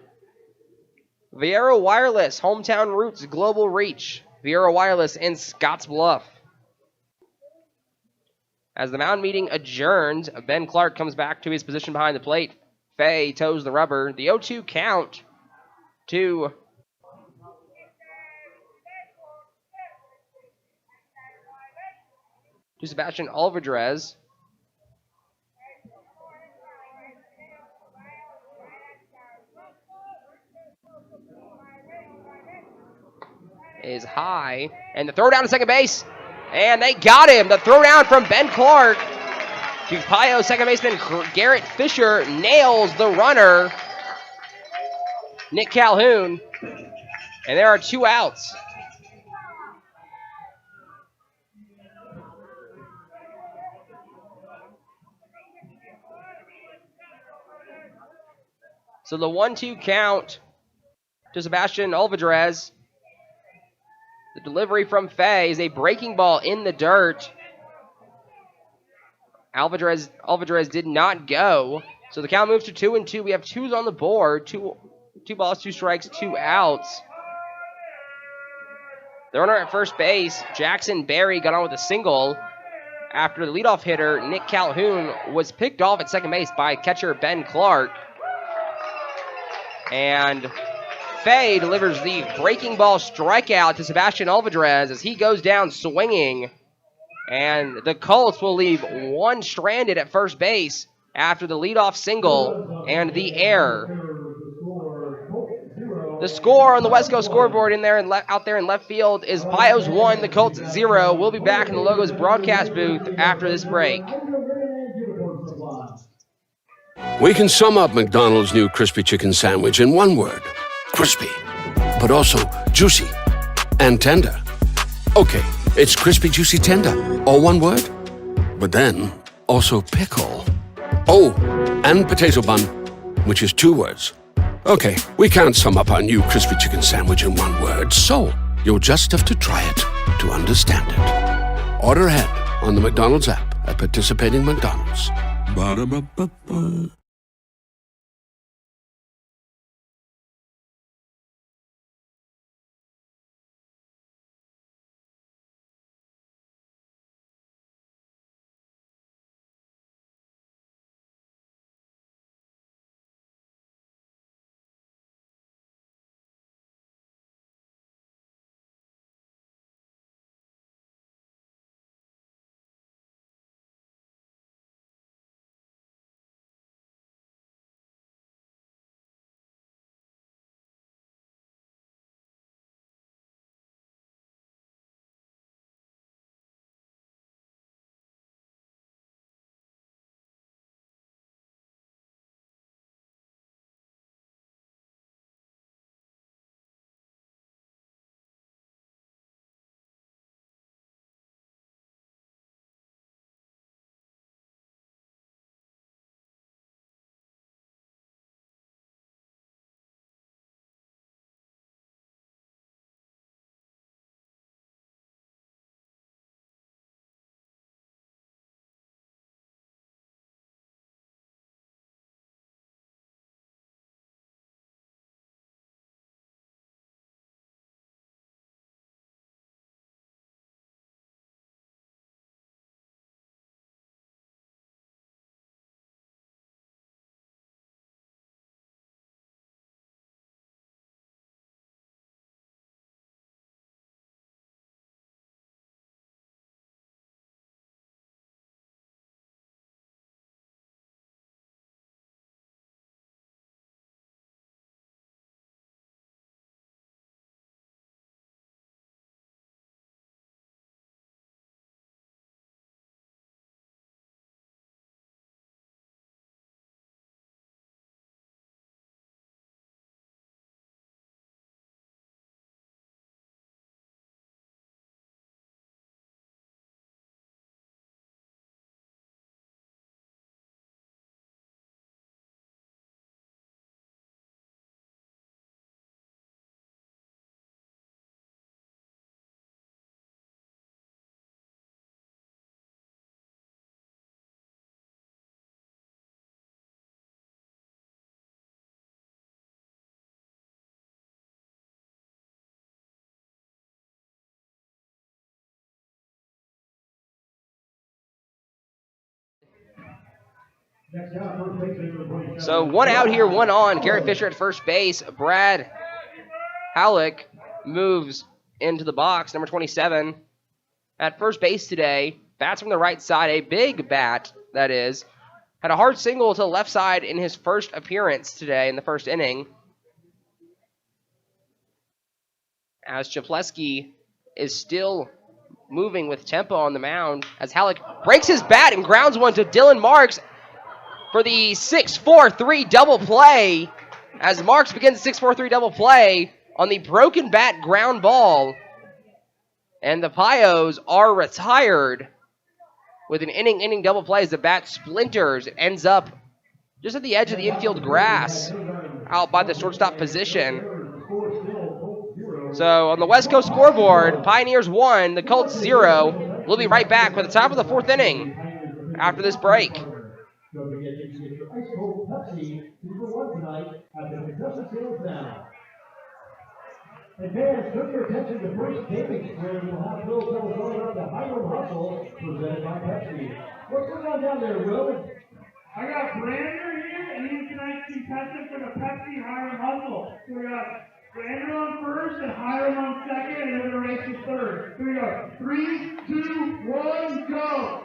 Viera Wireless, hometown roots, global reach. Viera Wireless in Scottsbluff. As the mound meeting adjourns, Ben Clark comes back to his position behind the plate. Fay toes the rubber. The 0-2 count to Sebastian Alvarez. Is high, and the throw down to second base, and they got him. The throw down from Ben Clark to Pio. Second baseman Garrett Fisher nails the runner, Nick Calhoun, and there are 2 outs. So the 1-2 count to Sebastian Alvarez. The delivery from Fay is a breaking ball in the dirt. Alvarez did not go. So the count moves to 2-2. We have 2s on the board. Two balls, 2 strikes, 2 outs. The runner at first base, Jackson Berry, got on with a single after the leadoff hitter, Nick Calhoun, was picked off at second base by catcher Ben Clark. And Fay delivers the breaking ball strikeout to Sebastian Alvarez as he goes down swinging. And the Colts will leave 1 stranded at first base after the leadoff single and the error. The score on the West Coast scoreboard out there in left field is Pios 1, the Colts 0. We'll be back in the Logos broadcast booth after this break. We can sum up McDonald's new crispy chicken sandwich in one word. Crispy. But also juicy and tender. Okay, it's crispy, juicy, tender. All one word. But then, also pickle. Oh, and potato bun, which is 2 words. Okay, we can't sum up our new crispy chicken sandwich in one word, so you'll just have to try it to understand it. Order ahead on the McDonald's app at participating McDonald's. Ba-da-ba-ba-ba. So one out here, one on. Garrett Fisher at first base. Brad Halleck moves into the box, number 27. At first base today, bats from the right side, a big bat, that is. Had a hard single to the left side in his first appearance today in the first inning. As Chapleski is still moving with tempo on the mound, as Halleck breaks his bat and grounds one to Dylan Marks for the 6-4-3 double play. As Marks begins the 6-4-3 double play on the broken bat ground ball. And the Pios are retired with an inning double play as the bat splinters. It ends up just at the edge of the infield grass out by the shortstop position. So on the West Coast scoreboard, Pioneers 1, the Colts 0. We'll be right back with the top of the fourth inning after this break. Don't forget to get your ice cold Pepsi 2-for-1 tonight at the concession sales now. And fans, turn your attention to Postgame, where we'll have Bill tell us all about the Hiram Hustle presented by Pepsi. What's going on down there, Will? I got Brander here, and he's tonight's contestant for the Pepsi Hiram Hustle. So we got Brander on first, and Hiram on second, and then the race is third. Here we go. 3, 2, 1, go!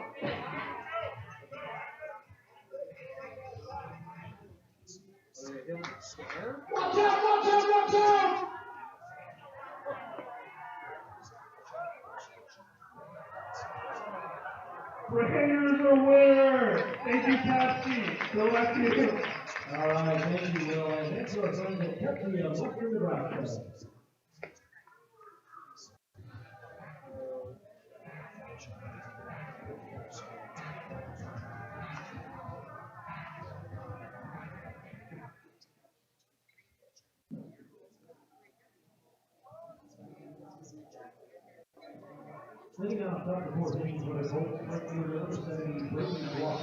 Watch out, watch out, watch out! Brander's a winner! Thank you, Pepsi. Go back to you. All right, thank you, Will. And thanks to our friends at Pepsi of Western Nebraska. Sitting on top of the fourth inning for the Colts, right through the other 70, breaking block.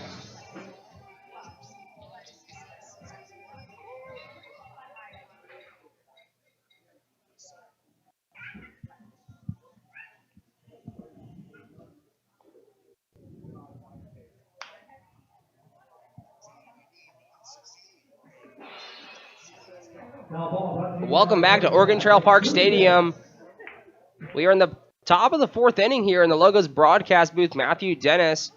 Welcome back to Oregon Trail Park Stadium. We are in the top of the fourth inning here in the Logos broadcast booth. Matthew Dennis,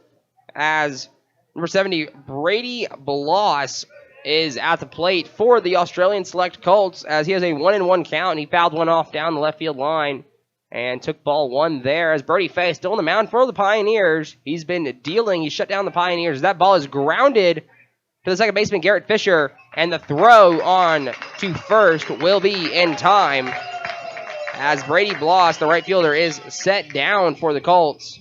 as number 70, Brady Bloss, is at the plate for the Australian Select Colts, as he has a 1-1 count. He fouled one off down the left field line and took ball one there. As Brody Fay still on the mound for the Pioneers. He's been dealing. He shut down the Pioneers. That ball is grounded to the second baseman, Garrett Fisher, and the throw on to first will be in time, as Brady Bloss, the right fielder, is set down for the Colts.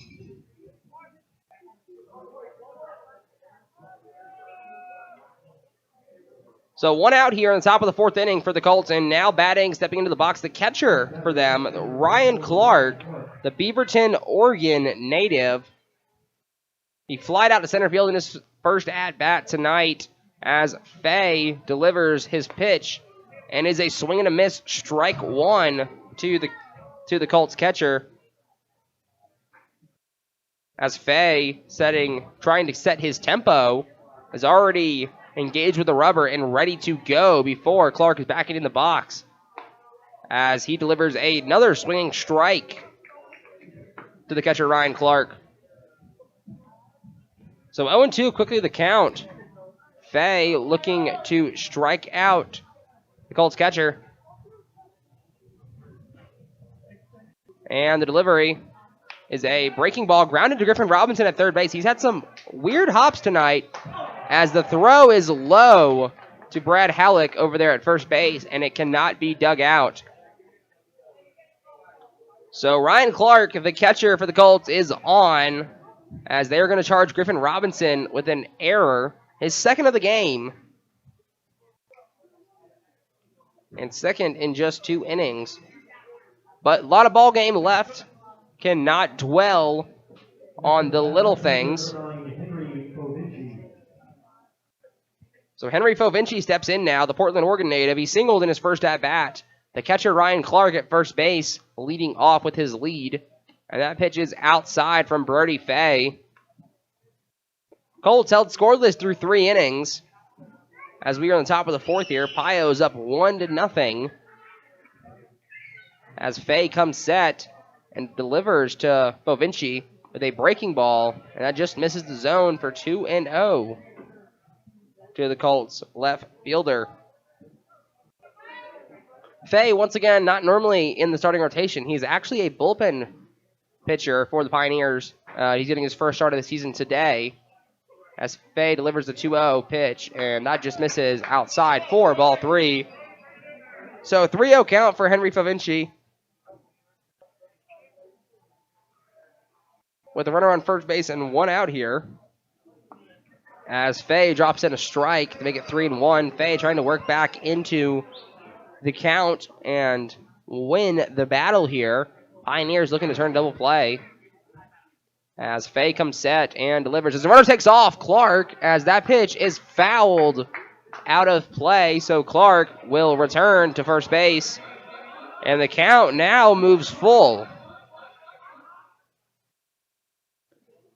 So one out here on the top of the fourth inning for the Colts, and now batting, stepping into the box, the catcher for them, Ryan Clark, the Beaverton, Oregon native. He flied out to center field in his first at-bat tonight, as Fay delivers his pitch and is a swing and a miss, strike one to the Colts catcher. As Fay trying to set his tempo, is already engaged with the rubber and ready to go before Clark is back in the box, as he delivers another swinging strike to the catcher, Ryan Clark. So 0-2 quickly the count. Fay looking to strike out the Colts catcher. And the delivery is a breaking ball grounded to Griffin Robinson at third base. He's had some weird hops tonight, as the throw is low to Brad Halleck over there at first base, and it cannot be dug out. So Ryan Clark, the catcher for the Colts, is on, as they are going to charge Griffin Robinson with an error, his second of the game, and second in just 2 innings. But a lot of ball game left. Cannot dwell on the little things. So Henry Fovinci steps in now, the Portland, Oregon native. He singled in his first at-bat. The catcher, Ryan Clark, at first base, leading off with his lead. And that pitch is outside from Brody Fay. Colts held scoreless through 3 innings. As we are on the top of the 4th here, Pio's up 1-0. As Fay comes set and delivers to Bovinci with a breaking ball, and that just misses the zone for 2-0 to the Colts left fielder. Fay, once again, not normally in the starting rotation. He's actually a bullpen pitcher for the Pioneers. He's getting his first start of the season today. As Fay delivers the 2-0 pitch, and that just misses outside for ball 3. So 3-0 count for Henry Favinci. With a runner on first base and 1 out here. As Fay drops in a strike to make it 3-1. Fay trying to work back into the count and win the battle here. Pioneers looking to turn double play. As Fay comes set and delivers. As the runner takes off, Clark, as that pitch is fouled out of play. So Clark will return to first base. And the count now moves full.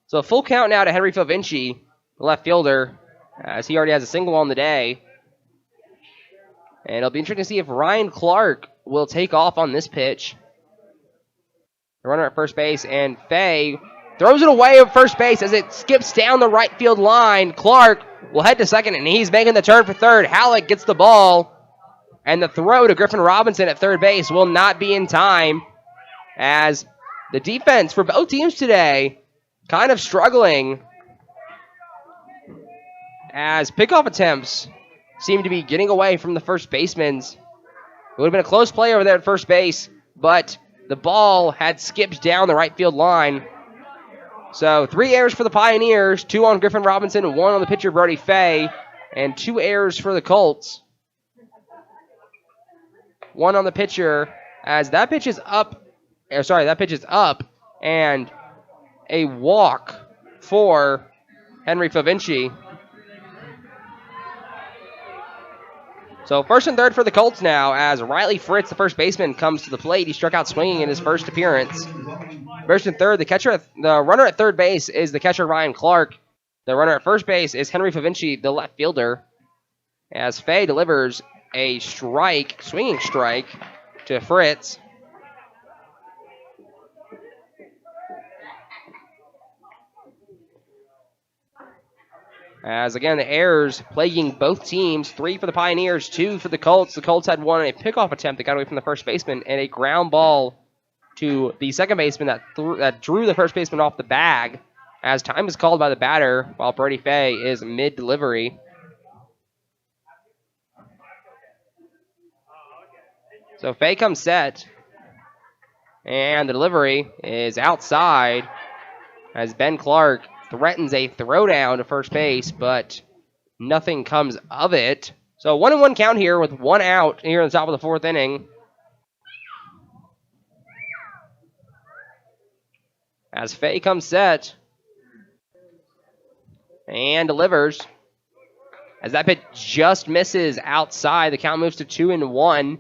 So full count now to Henry Favinci, the left fielder, as he already has a single on the day. And it'll be interesting to see if Ryan Clark will take off on this pitch. The runner at first base, and Fay throws it away at first base as it skips down the right field line. Clark will head to second, and he's making the turn for third. Halleck gets the ball, and the throw to Griffin Robinson at third base will not be in time, as the defense for both teams today kind of struggling, as pickoff attempts seem to be getting away from the first basemans. It would have been a close play over there at first base, but the ball had skipped down the right field line. So 3 errors for the Pioneers, 2 on Griffin Robinson, 1 on the pitcher Brody Fay, and 2 errors for the Colts. 1 on the pitcher, as that pitch is up, and a walk for Henry Favinci. So first and third for the Colts now, as Riley Fritz, the first baseman, comes to the plate. He struck out swinging in his first appearance. First and third, the runner at third base is the catcher Ryan Clark. The runner at first base is Henry Favinci, the left fielder. As Fay delivers a swinging strike to Fritz. As again, the errors plaguing both teams. 3 for the Pioneers, 2 for the Colts. The Colts had 1 on a pickoff attempt that got away from the first baseman, and a ground ball to the second baseman that drew the first baseman off the bag. As time is called by the batter, while Brody Fay is mid-delivery. So Fay comes set, and the delivery is outside, as Ben Clark threatens a throwdown to first base, but nothing comes of it. So 1-1 count here with 1 out here in the top of the 4th inning. As Fay comes set and delivers. As that pitch just misses outside, the count moves to 2-1.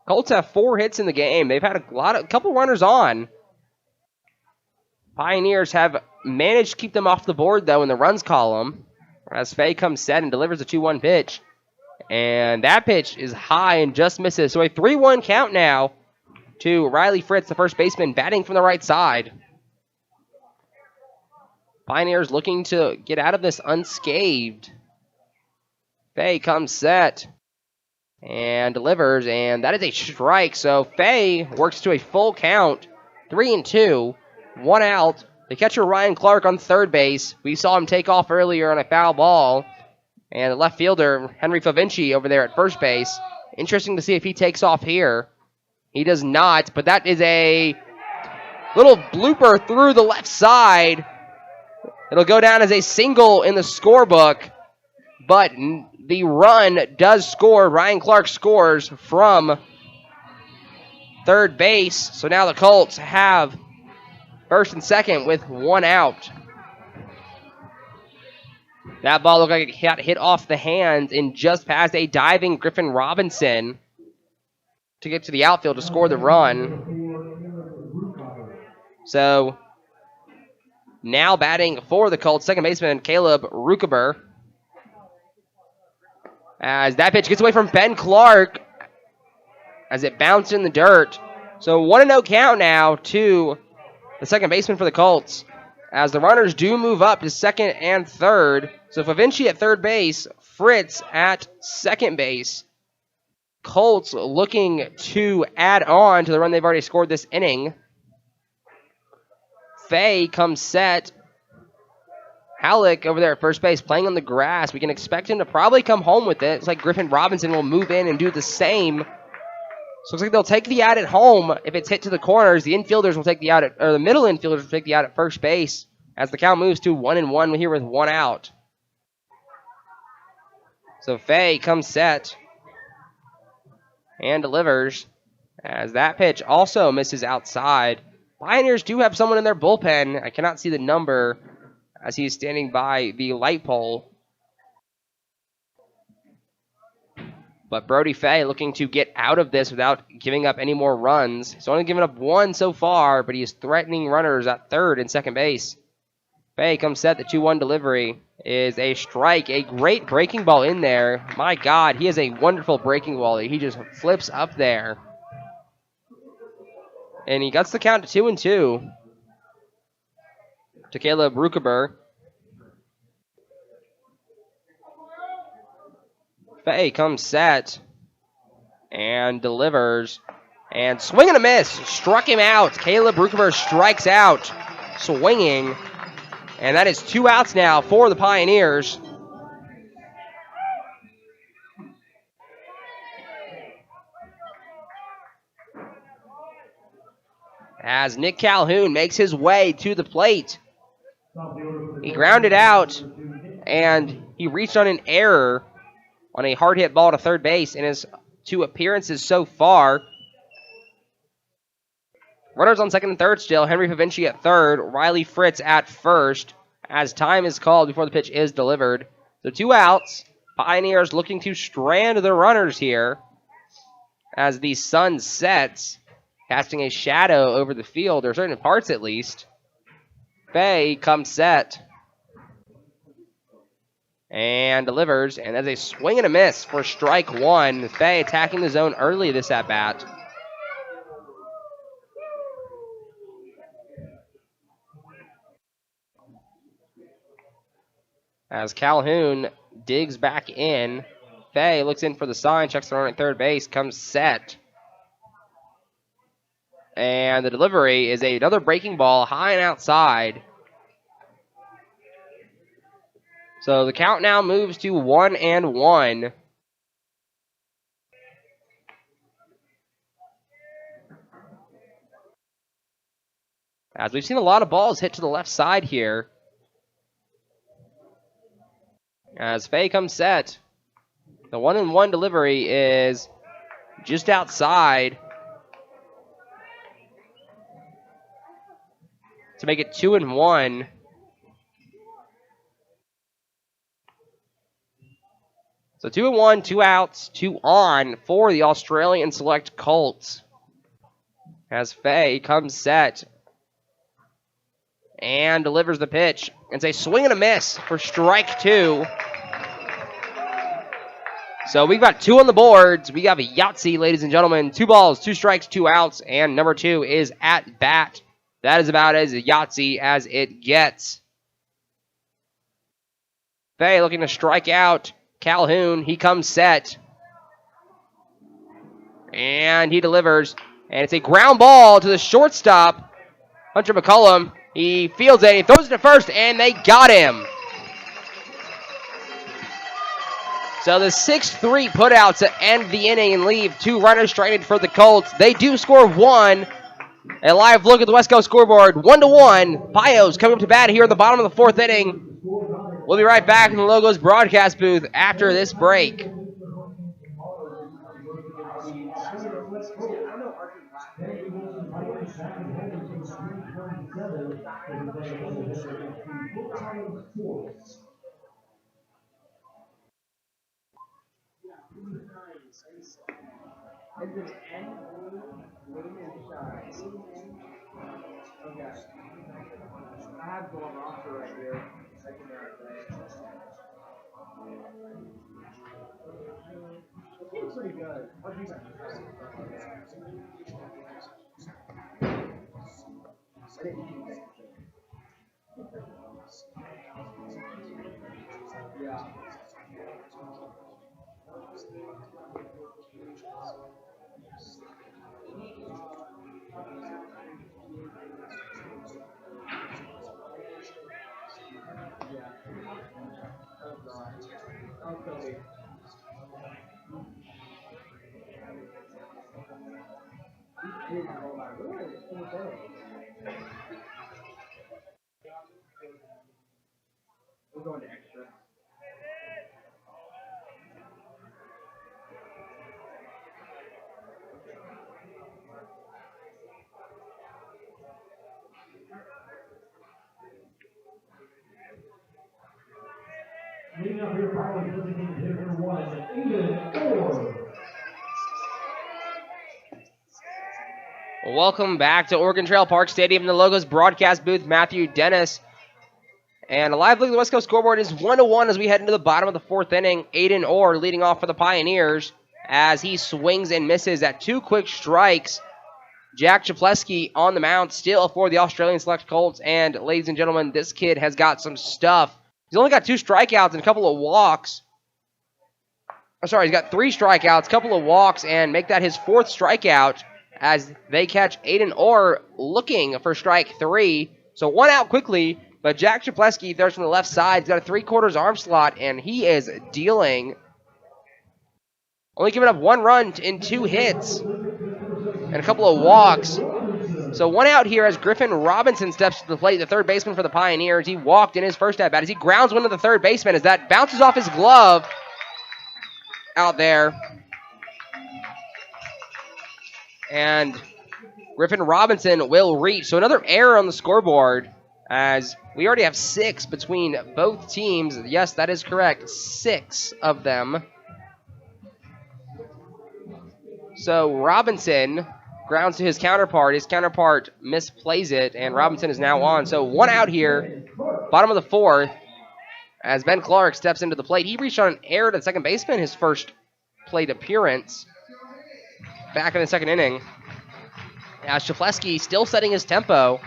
Colts have 4 hits in the game. They've had a couple runners on. Pioneers have managed to keep them off the board, though, in the runs column. As Fay comes set and delivers a 2-1 pitch. And that pitch is high and just misses. So a 3-1 count now to Riley Fritz, the first baseman, batting from the right side. Pioneers looking to get out of this unscathed. Fay comes set and delivers, and that is a strike. So Fay works to a full count, 3-2. 1 out. The catcher Ryan Clark on third base. We saw him take off earlier on a foul ball. And the left fielder, Henry Favinci, over there at first base. Interesting to see if he takes off here. He does not, but that is a little blooper through the left side. It'll go down as a single in the scorebook. But the run does score. Ryan Clark scores from third base. So now the Colts have first and second with 1 out. That ball looked like it got hit off the hands and just past a diving Griffin Robinson to get to the outfield to score the run. So Now batting for the Colts, second baseman Caleb Rukeber. As that pitch gets away from Ben Clark as it bounced in the dirt. So 1-0 count now to the second baseman for the Colts. As the runners do move up to second and third. So Favinci at third base, Fritz at second base. Colts looking to add on to the run they've already scored this inning. Fay comes set. Halleck over there at first base playing on the grass. We can expect him to probably come home with it. It's like Griffin Robinson will move in and do the same. So looks like they'll take the out at home. If it's hit to the corners, the infielders will take the out or the middle infielders will take the out at first base as the count moves to 1-1 here with 1 out. So Fay comes set and delivers as that pitch also misses outside. Pioneers do have someone in their bullpen. I cannot see the number as he is standing by the light pole. But Brody Fay looking to get out of this without giving up any more runs. He's only given up 1 so far, but he is threatening runners at third and second base. Fay comes set. The 2-1 delivery is a strike. A great breaking ball in there. My God, he has a wonderful breaking ball. He just flips up there. And he gets the count to 2-2 to Caleb Rukeber. Fay comes set and delivers. And swing and a miss. Struck him out. Caleb Rukeber strikes out. Swinging. And that is 2 outs now for the Pioneers. As Nick Calhoun makes his way to the plate. He grounded out, and he reached on an error on a hard hit ball to third base in his 2 appearances so far. Runners on second and third still. Henry Favinci at third. Riley Fritz at first as time is called before the pitch is delivered. So 2 outs. Pioneers looking to strand the runners here as the sun sets, casting a shadow over the field, or certain parts at least. Fay comes set and delivers, and that's a swing and a miss for strike 1. Fay attacking the zone early this at-bat. As Calhoun digs back in, Fay looks in for the sign, checks the run at third base, comes set. And the delivery is another breaking ball high and outside. So the count now moves to 1-1. As we've seen a lot of balls hit to the left side here. As Fay comes set, the 1-1 delivery is just outside to make it 2-1. So 2-1, 2 outs, 2 on for the Australian Select Colts. As Fay comes set and delivers the pitch. It's a swing and a miss for strike 2. So we've got 2 on the boards. We have a Yahtzee, ladies and gentlemen. 2 balls, 2 strikes, 2 outs, and number 2 is at bat. That is about as a Yahtzee as it gets. Fay looking to strike out Calhoun. He comes set. And he delivers. And it's a ground ball to the shortstop, Hunter McCullum. He fields it. He throws it to first, and they got him. So the 6-3 putouts to end the inning and leave 2 runners stranded for the Colts. They do score 1. A live look at the West Coast scoreboard. 1-1. Pios coming up to bat here at the bottom of the 4th inning. We'll be right back in the Logos broadcast booth after this break. I have the one roster right here. It's pretty good. What do you think? Yeah. Okay. We're going to extra. Leading up here, Powers designated hitter one, Aiden Orr. Welcome back to Oregon Trail Park Stadium in the Logos broadcast booth. Matthew Dennis. And a live look at the West Coast scoreboard is 1-1 as we head into the bottom of the fourth inning. Aiden Orr leading off for the Pioneers as he swings and misses at 2 quick strikes. Jack Chapleski on the mound still for the Australian Select Colts. And ladies and gentlemen, this kid has got some stuff. He's only got 2 strikeouts and a couple of walks. I'm sorry, he's got 3 strikeouts, a couple of walks, and make that his 4th strikeout as they catch Aiden Orr looking for strike 3. So 1 out quickly, but Jack Chapleski throws from the left side. He's got a 3/4 arm slot, and he is dealing. Only giving up 1 run in 2 hits and a couple of walks. So 1 out here as Griffin Robinson steps to the plate, the third baseman for the Pioneers. He walked in his first at bat as he grounds one to the third baseman as that bounces off his glove out there. And Griffin Robinson will reach. So another error on the scoreboard as we already have 6 between both teams. Yes, that is correct. 6 of them. So Robinson grounds to his counterpart. His counterpart misplays it, and Robinson is now on. So 1 out here, bottom of the 4th, as Ben Clark steps into the plate. He reached on an error to the second baseman, his first plate appearance back in the second inning. As Chapleski still setting his tempo.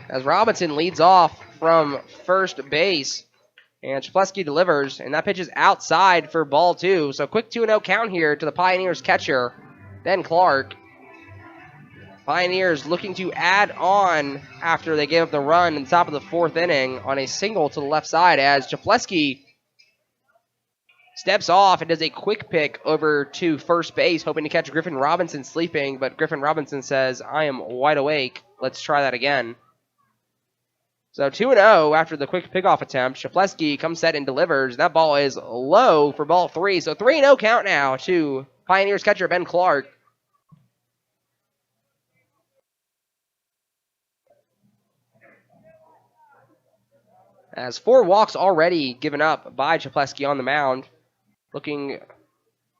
As Robinson leads off from first base. And Chapleski delivers, and that pitch is outside for ball 2. So quick 2-0 count here to the Pioneers catcher, Ben Clark. Pioneers looking to add on after they gave up the run in the top of the 4th inning on a single to the left side as Chapleski steps off and does a quick pick over to first base, hoping to catch Griffin Robinson sleeping, but Griffin Robinson says, I am wide awake. Let's try that again. So 2-0 after the quick pickoff attempt. Chapleski comes set and delivers. That ball is low for ball 3. So 3-0 count now to Pioneers catcher Ben Clark. As 4 walks already given up by Chapleski on the mound. Looking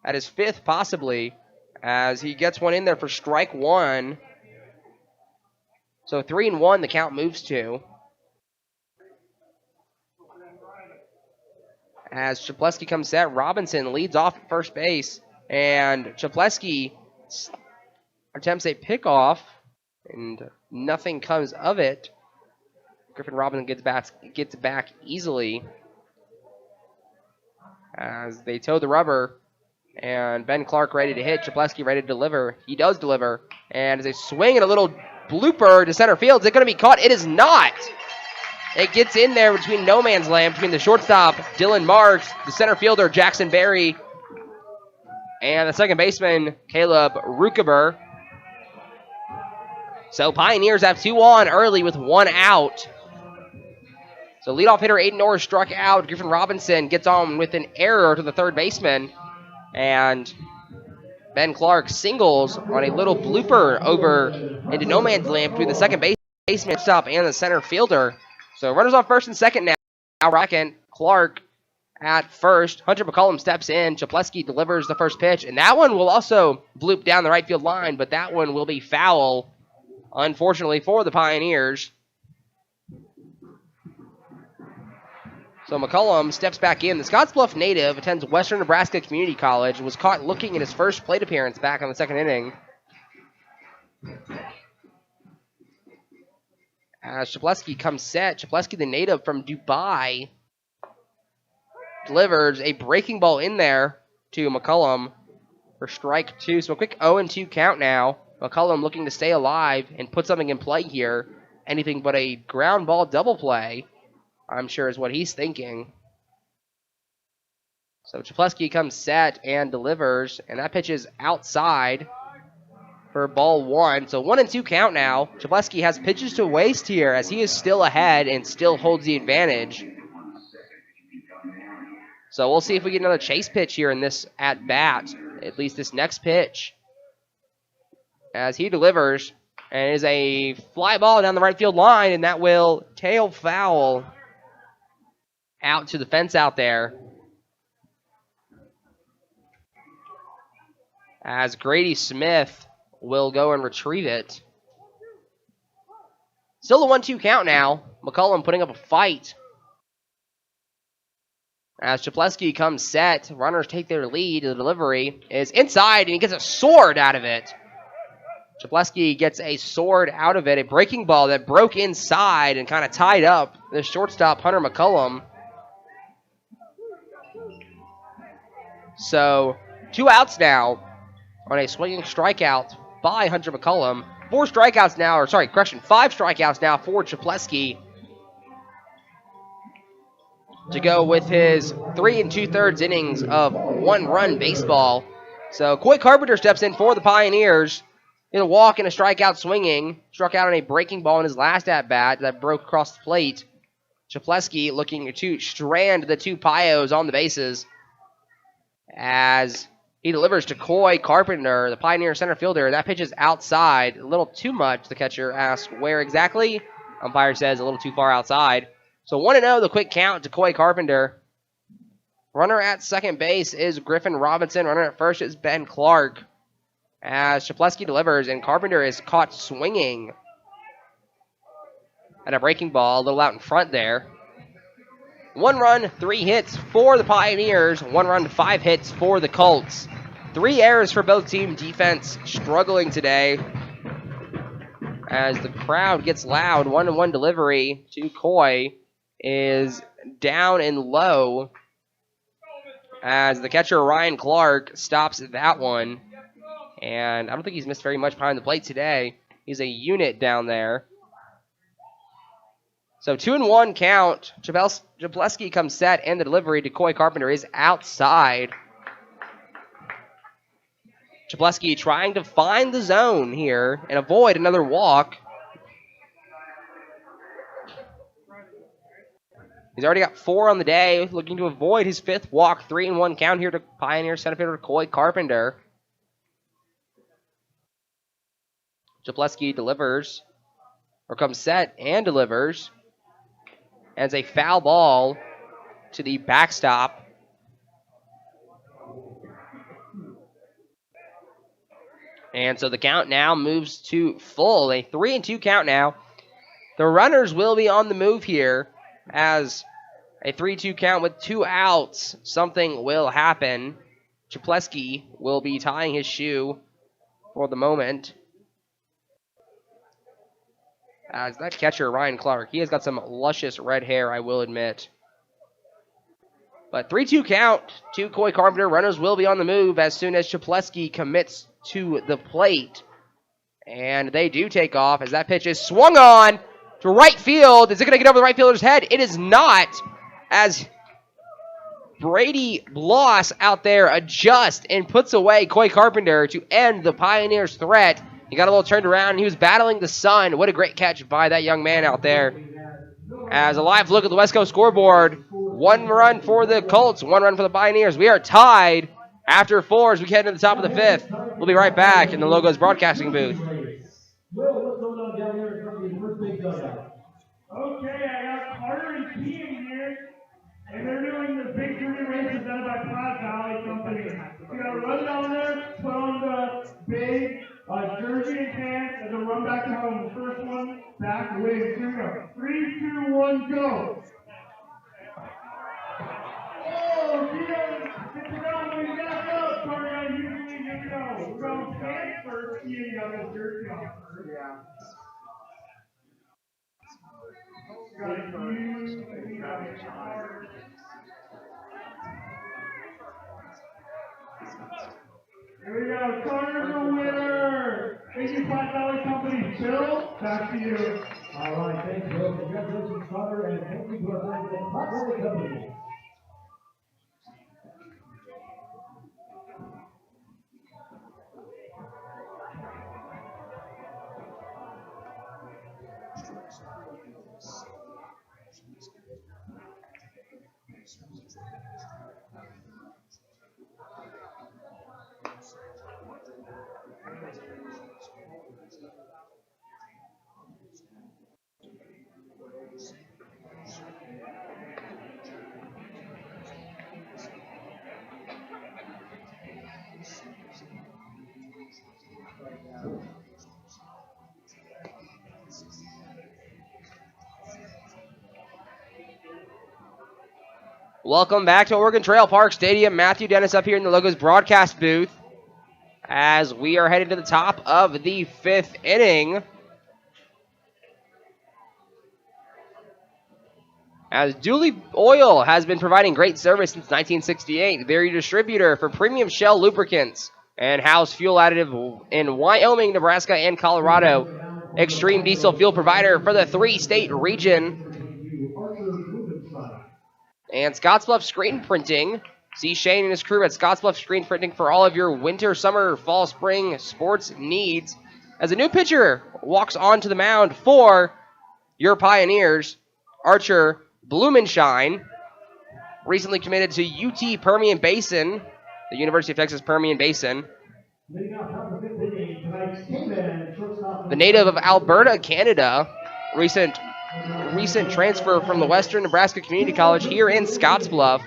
at his 5th possibly as he gets one in there for strike 1. So 3-1 the count moves to. As Chapleski comes set, Robinson leads off at first base, and Chapleski attempts a pickoff, and nothing comes of it. Griffin Robinson gets back easily as they toe the rubber, and Ben Clark ready to hit, Chapleski ready to deliver. He does deliver, and as a swing and a little blooper to center field, is it going to be caught? It is not. It gets in there between no man's land, between the shortstop, Dylan Marks, the center fielder, Jackson Berry, and the second baseman, Caleb Rukeber. So Pioneers have 2 on early with 1 out. So leadoff hitter Aiden Orr struck out. Griffin Robinson gets on with an error to the third baseman. And Ben Clark singles on a little blooper over into no man's land between the second baseman stop and the center fielder. So runners on first and second now. Second, Clark at first. Hunter McCollum steps in. Chapleski delivers the first pitch, and that one will also bloop down the right field line, but that one will be foul, unfortunately, for the Pioneers. So McCollum steps back in. The Scottsbluff native attends Western Nebraska Community College and was caught looking in his first plate appearance back in the second inning. As Chapleski comes set, Chapleski, the native from Dubai, delivers a breaking ball in there to McCollum for strike 2. So a quick 0-2 count now. McCollum looking to stay alive and put something in play here. Anything but a ground ball double play, I'm sure, is what he's thinking. So Chapleski comes set and delivers, and that pitch is outside for ball 1. So 1-2 count now. Chapleski has pitches to waste here as he is still ahead and still holds the advantage. So we'll see if we get another chase pitch here in this at-bat, at least this next pitch, as he delivers, and it is a fly ball down the right field line, and that will tail foul out to the fence out there, as Grady Smith will go and retrieve it. Still a 1-2 count now. McCollum putting up a fight. As Chapleski comes set, runners take their lead. The delivery is inside, and he gets a sword out of it. Chapleski gets a sword out of it, a breaking ball that broke inside and kind of tied up the shortstop, Hunter McCollum. So 2 outs now on a swinging strikeout by Hunter McCollum. 5 strikeouts now for Chapleski to go with his 3 2/3 innings of 1-run baseball. So Coy Carpenter steps in for the Pioneers. In a walk and a strikeout swinging. Struck out on a breaking ball in his last at-bat that broke across the plate. Chapleski looking to strand the 2 Pios on the bases as he delivers to Coy Carpenter, the Pioneer center fielder. That pitch is outside. A little too much, the catcher asks where exactly. Umpire says a little too far outside. So 1-0, the quick count to Coy Carpenter. Runner at second base is Griffin Robinson. Runner at first is Ben Clark. As Chapleski delivers, and Carpenter is caught swinging at a breaking ball, a little out in front there. 1 run, 3 hits for the Pioneers. 1 run, 5 hits for the Colts. 3 errors for both team. Defense struggling today as the crowd gets loud. 1-1 delivery to Coy is down and low as the catcher Ryan Clark stops that one. And I don't think he's missed very much behind the plate today. He's a unit down there. So 2-1 count. Chapleski comes set, and the delivery to Coy Carpenter is outside. Chapleski trying to find the zone here and avoid another walk. He's already got 4 on the day, looking to avoid his 5th walk. 3-1 count here to Pioneer center fielder Coy Carpenter. Chapleski delivers, or comes set and delivers, as a foul ball to the backstop. And so the count now moves to full, a 3-2 count now. The runners will be on the move here as a 3-2 count with 2 outs. Something will happen. Chapleski will be tying his shoe for the moment. As that catcher, Ryan Clark, he has got some luscious red hair, I will admit. But 3-2 count to Coy Carpenter. Runners will be on the move as soon as Chapleski commits to the plate. And they do take off as that pitch is swung on to right field. Is it going to get over the right fielder's head? It is not, as Brady Bloss out there adjusts and puts away Coy Carpenter to end the Pioneers' threat. He got a little turned around, and he was battling the sun. What a great catch by that young man out there. As a live look at the West Coast scoreboard, 1 run for the Colts, 1 run for the Pioneers. We are tied after 4 as we head to the top of the 5th. We'll be right back in the Logos broadcasting booth. Okay, I got Carter and Keaton here, and they're doing the victory Platte Valley Company. You gotta run down there, put on the big jersey and pants, and then run back to home. First one, back away. Here we go. 3, 2, 1, go. Oh, get the ground, we back up. Sorry, usually, here we go. We're going pants first, you got the jersey on first. Yeah. Here we go, Carnival winner! Thank you, Platte Valley Company. Bill, back to you. All right, thanks, Bill. Congratulations, Connor, and thank you to our friends at Platte Valley Company. Welcome back to Oregon Trail Park Stadium. Matthew Dennis up here in the Logos broadcast booth as we are headed to the top of the 5th inning. As Dooley Oil has been providing great service since 1968. They're your distributor for premium Shell lubricants and house fuel additive in Wyoming, Nebraska, and Colorado. Extreme diesel fuel provider for the 3-state region. And Scottsbluff Screen Printing. See Shane and his crew at Scottsbluff Screen Printing for all of your winter, summer, fall, spring sports needs. As a new pitcher walks onto the mound for your Pioneers, Archer Blumenshine, recently committed to UT Permian Basin, the University of Texas Permian Basin. The native of Alberta, Canada, recent transfer from the Western Nebraska Community College here in Scottsbluff.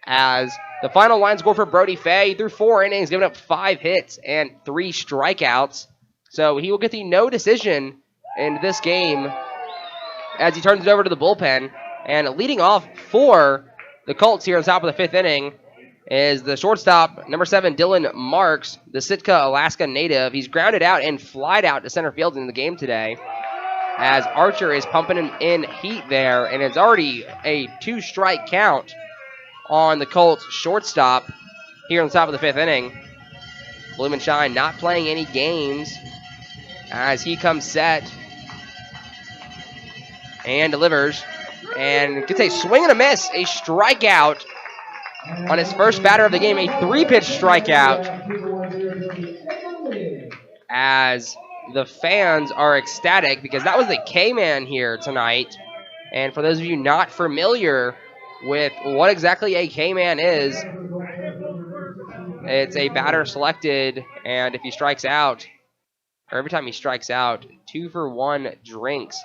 As the final line score for Brody Fay, through 4 innings, giving up 5 hits and 3 strikeouts. So he will get the no decision in this game as he turns it over to the bullpen. And leading off for the Colts here on top of the 5th inning is the shortstop, number 7, Dylan Marks, the Sitka, Alaska native. He's grounded out and flied out to center field in the game today, as Archer is pumping him in heat there, and it's already a 2-strike count on the Colts shortstop here on the top of the 5th inning. Blumenshine not playing any games as he comes set and delivers and gets a swing and a miss, a strikeout on his first batter of the game, a 3-pitch strikeout, as the fans are ecstatic because that was the K-Man here tonight. And for those of you not familiar with what exactly a K-Man is, it's a batter selected, and if he strikes out, or every time he strikes out, 2-for-1 drinks.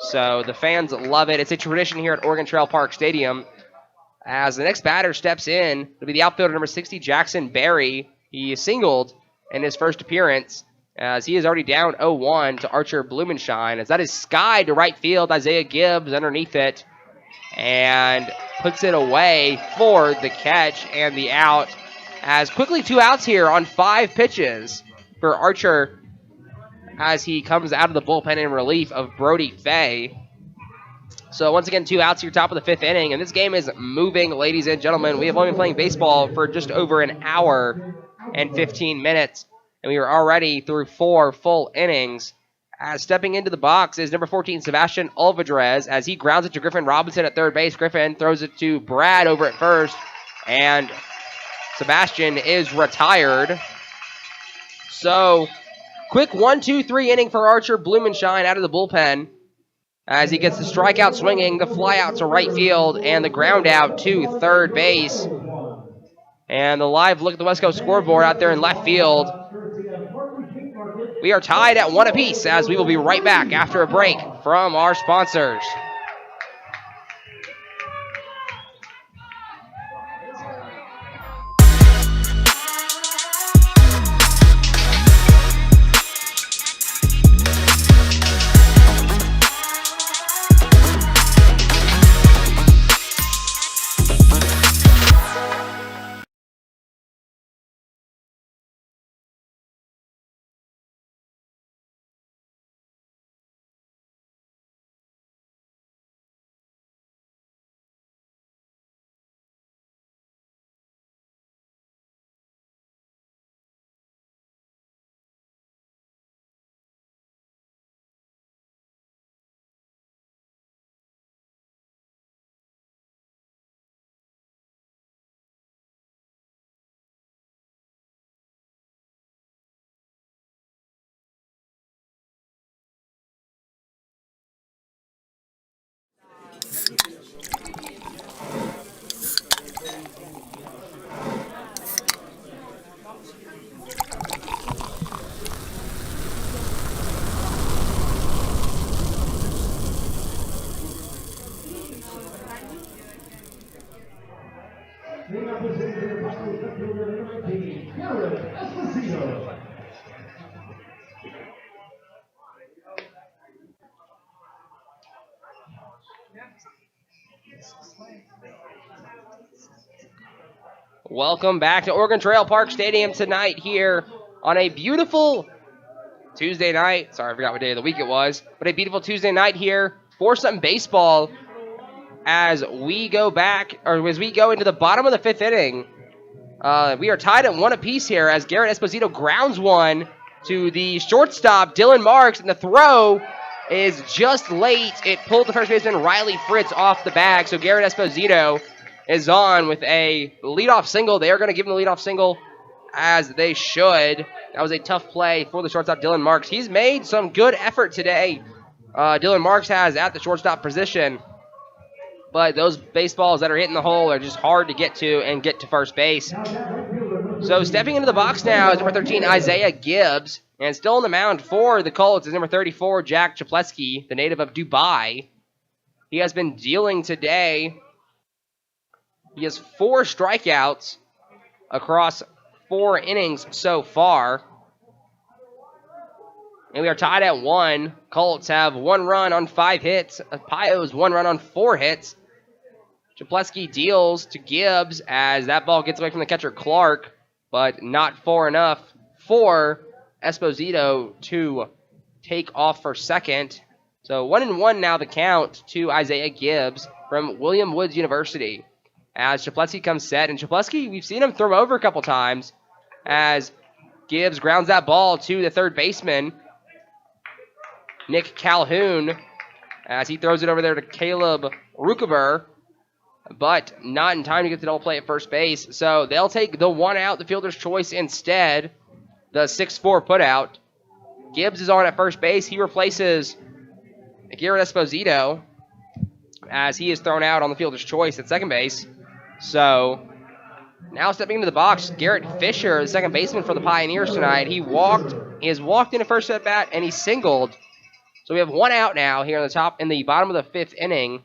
So the fans love it. It's a tradition here at Oregon Trail Park Stadium. As the next batter steps in, it'll be the outfielder number 60, Jackson Berry. He singled in his first appearance, as he is already down 0-1 to Archer Blumenshine. As that is skied to right field, Isaiah Gibbs underneath it, and puts it away for the catch and the out. As quickly 2 outs here on 5 pitches for Archer, as he comes out of the bullpen in relief of Brody Fay. So once again, 2 outs here, top of the 5th inning, and this game is moving, ladies and gentlemen. We have only been playing baseball for just over an hour and 15 minutes, and we are already through 4 full innings. As stepping into the box is number 14, Sebastian Olvadrez, as he grounds it to Griffin Robinson at third base. Griffin throws it to Brad over at first, and Sebastian is retired. So, quick 1-2-3 inning for Archer Blumenshine out of the bullpen, as he gets the strikeout swinging, the fly out to right field, and the ground out to third base. And the live look at the West Coast scoreboard out there in left field. We are tied at 1 apiece, as we will be right back after a break from our sponsors. Taking up position in the box is left fielder number 19, Garrett Esposito. Welcome back to Oregon Trail Park Stadium tonight here on a beautiful Tuesday night. Sorry, I forgot what day of the week it was. But a beautiful Tuesday night here for some baseball as we go into the bottom of the 5th inning. We are tied at 1 apiece here as Garrett Esposito grounds one to the shortstop, Dylan Marks, and the throw is just late. It pulled the first baseman, Riley Fritz, off the bag. So Garrett Esposito is on with a leadoff single. They are going to give him the leadoff single as they should. That was a tough play for the shortstop, Dylan Marks. He's made some good effort today. Dylan Marks has at the shortstop position. But those baseballs that are hitting the hole are just hard to get to and get to first base. So stepping into the box now is number 13, Isaiah Gibbs. And still on the mound for the Colts is number 34, Jack Chapletsky, the native of Dubai. He has been dealing today. He has 4 strikeouts across 4 innings so far. And we are tied at 1. Colts have 1 run on 5 hits. Pio's 1 run on 4 hits. Chapletsky deals to Gibbs as that ball gets away from the catcher Clark, but not far enough for Esposito to take off for second. So 1-1 now the count to Isaiah Gibbs from William Woods University. As Chapletsky comes set, and Chapletsky, we've seen him throw over a couple times as Gibbs grounds that ball to the third baseman, Nick Calhoun, as he throws it over there to Caleb Rukaber, but not in time to get the double play at first base. So they'll take the 1 out, the fielder's choice instead, the 6-4 putout. Gibbs is on at first base. He replaces Garrett Esposito as he is thrown out on the fielder's choice at second base. So now stepping into the box, Garrett Fisher, the second baseman for the Pioneers tonight. He has walked in a first at bat and he singled. So we have 1 out now here in the bottom of the 5th inning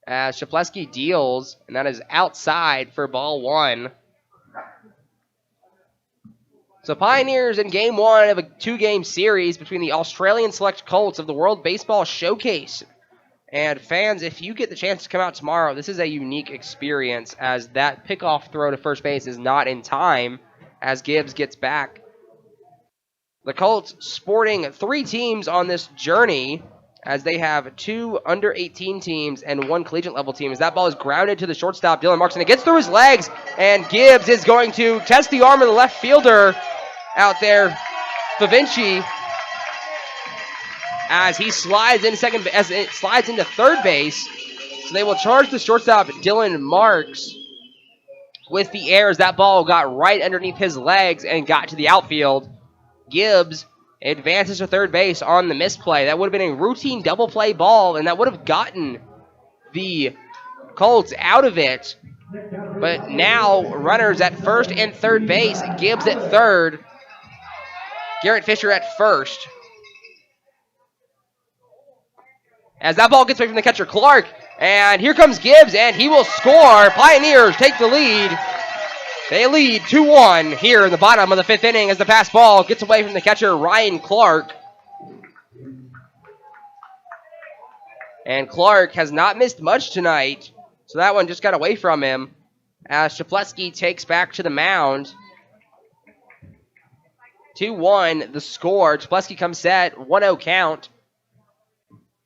as Chapletsky deals, and that is outside for ball 1. So Pioneers in game 1 of a 2-game series between the Australian Select Colts of the World Baseball Showcase. And fans, if you get the chance to come out tomorrow, this is a unique experience as that pickoff throw to first base is not in time as Gibbs gets back. The Colts sporting 3 teams on this journey as they have 2 under-18 teams and 1 collegiate-level team. As that ball is grounded to the shortstop, Dylan Marks, and it gets through his legs, and Gibbs is going to test the arm of the left fielder out there, Favinci, as he slides into third base. So they will charge the shortstop, Dylan Marks, with the air as that ball got right underneath his legs and got to the outfield. Gibbs advances to third base on the misplay. That would have been a routine double play ball, and that would have gotten the Colts out of it. But now runners at first and third base. Gibbs at third. Garrett Fisher at first. As that ball gets away from the catcher Clark, and here comes Gibbs, and he will score. Pioneers take the lead. They lead 2-1 here in the bottom of the 5th inning as the pass ball gets away from the catcher Ryan Clark. And Clark has not missed much tonight, so that one just got away from him as Chapletsky takes back to the mound. 2-1 the score. Chapletsky comes set, 1-0 count.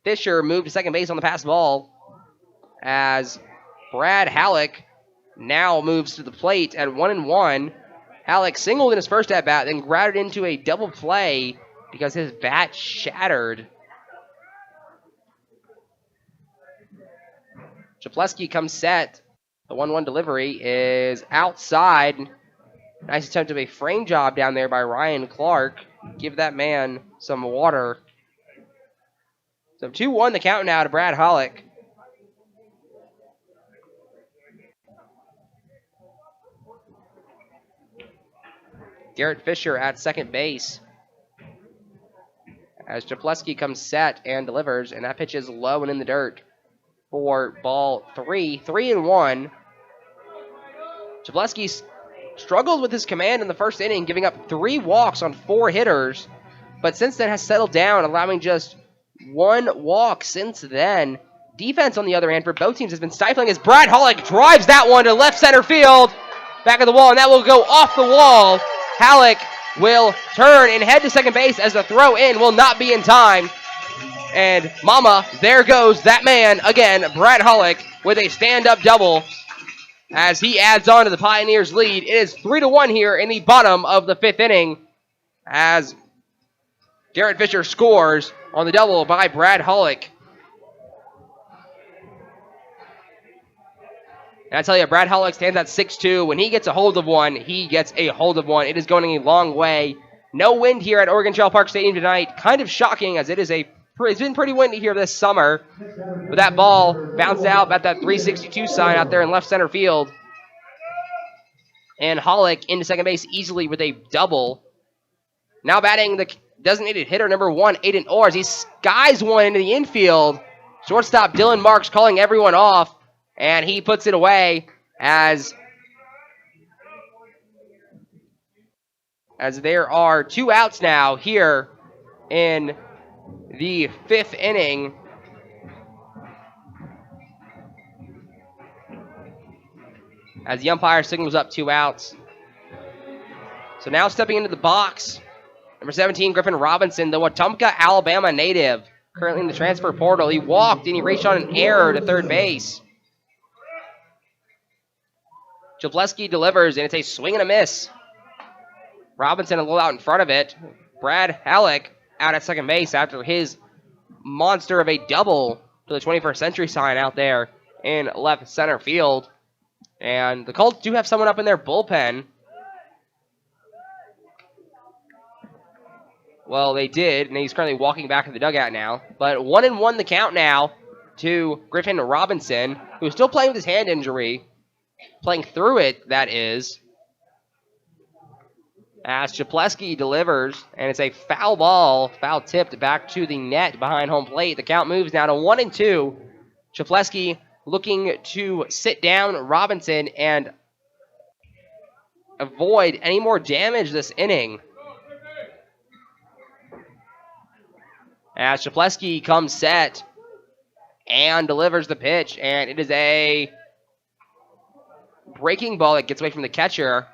Fisher moved to second base on the pass ball as Brad Halleck now moves to the plate at 1-1. Halleck singled in his first at-bat, then grounded into a double play because his bat shattered. Chapletsky comes set. The 1-1 delivery is outside. Nice attempt of a frame job down there by Ryan Clark. Give that man some water. So 2-1 the count now to Brad Halleck. Garrett Fisher at second base as Chapletsky comes set and delivers, and that pitch is low and in the dirt for ball 3. 3-1. Chableski struggled with his command in the first inning, giving up 3 walks on 4 hitters, but since then has settled down, allowing just 1 walk since then. Defense, on the other hand, for both teams has been stifling as Brad Halleck drives that one to left center field, back of the wall, and that will go off the wall. Halleck will turn and head to second base as the throw in will not be in time. And mama, there goes that man again, Brad Halleck, with a stand-up double as he adds on to the Pioneers' lead. It is 3-1 here in the bottom of the 5th inning as Garrett Fisher scores on the double by Brad Halleck. And I tell you, Brad Halleck stands at 6'2". When he gets a hold of one, he gets a hold of one. It is going a long way. No wind here at Oregon Trail Park Stadium tonight. Kind of shocking as it's been pretty windy here this summer. But that ball bounced out at that 362 sign out there in left center field. And Halleck into second base easily with a double. Now batting the designated hitter number 1, Aiden Orr, as he skies one into the infield. Shortstop Dylan Marks calling everyone off. And he puts it away as there are 2 outs now here in the 5th inning. As the umpire signals up 2 outs. So now stepping into the box, number 17, Griffin Robinson, the Wetumpka, Alabama native, currently in the transfer portal. He walked and he reached on an error to third base. Chableski delivers, and it's a swing and a miss. Robinson a little out in front of it. Brad Halleck out at second base after his monster of a double to the 21st Century sign out there in left center field. And the Colts do have someone up in their bullpen. Well, they did, and he's currently walking back to the dugout now. But 1-1 the count now to Griffin Robinson, who's still playing with his hand injury. Playing through it, that is. As Chableski delivers, and it's a foul ball, foul tipped back to the net behind home plate. The count moves now to 1-2. Chableski looking to sit down Robinson and avoid any more damage this inning. As Chableski comes set and delivers the pitch, and it is a breaking ball that gets away from the catcher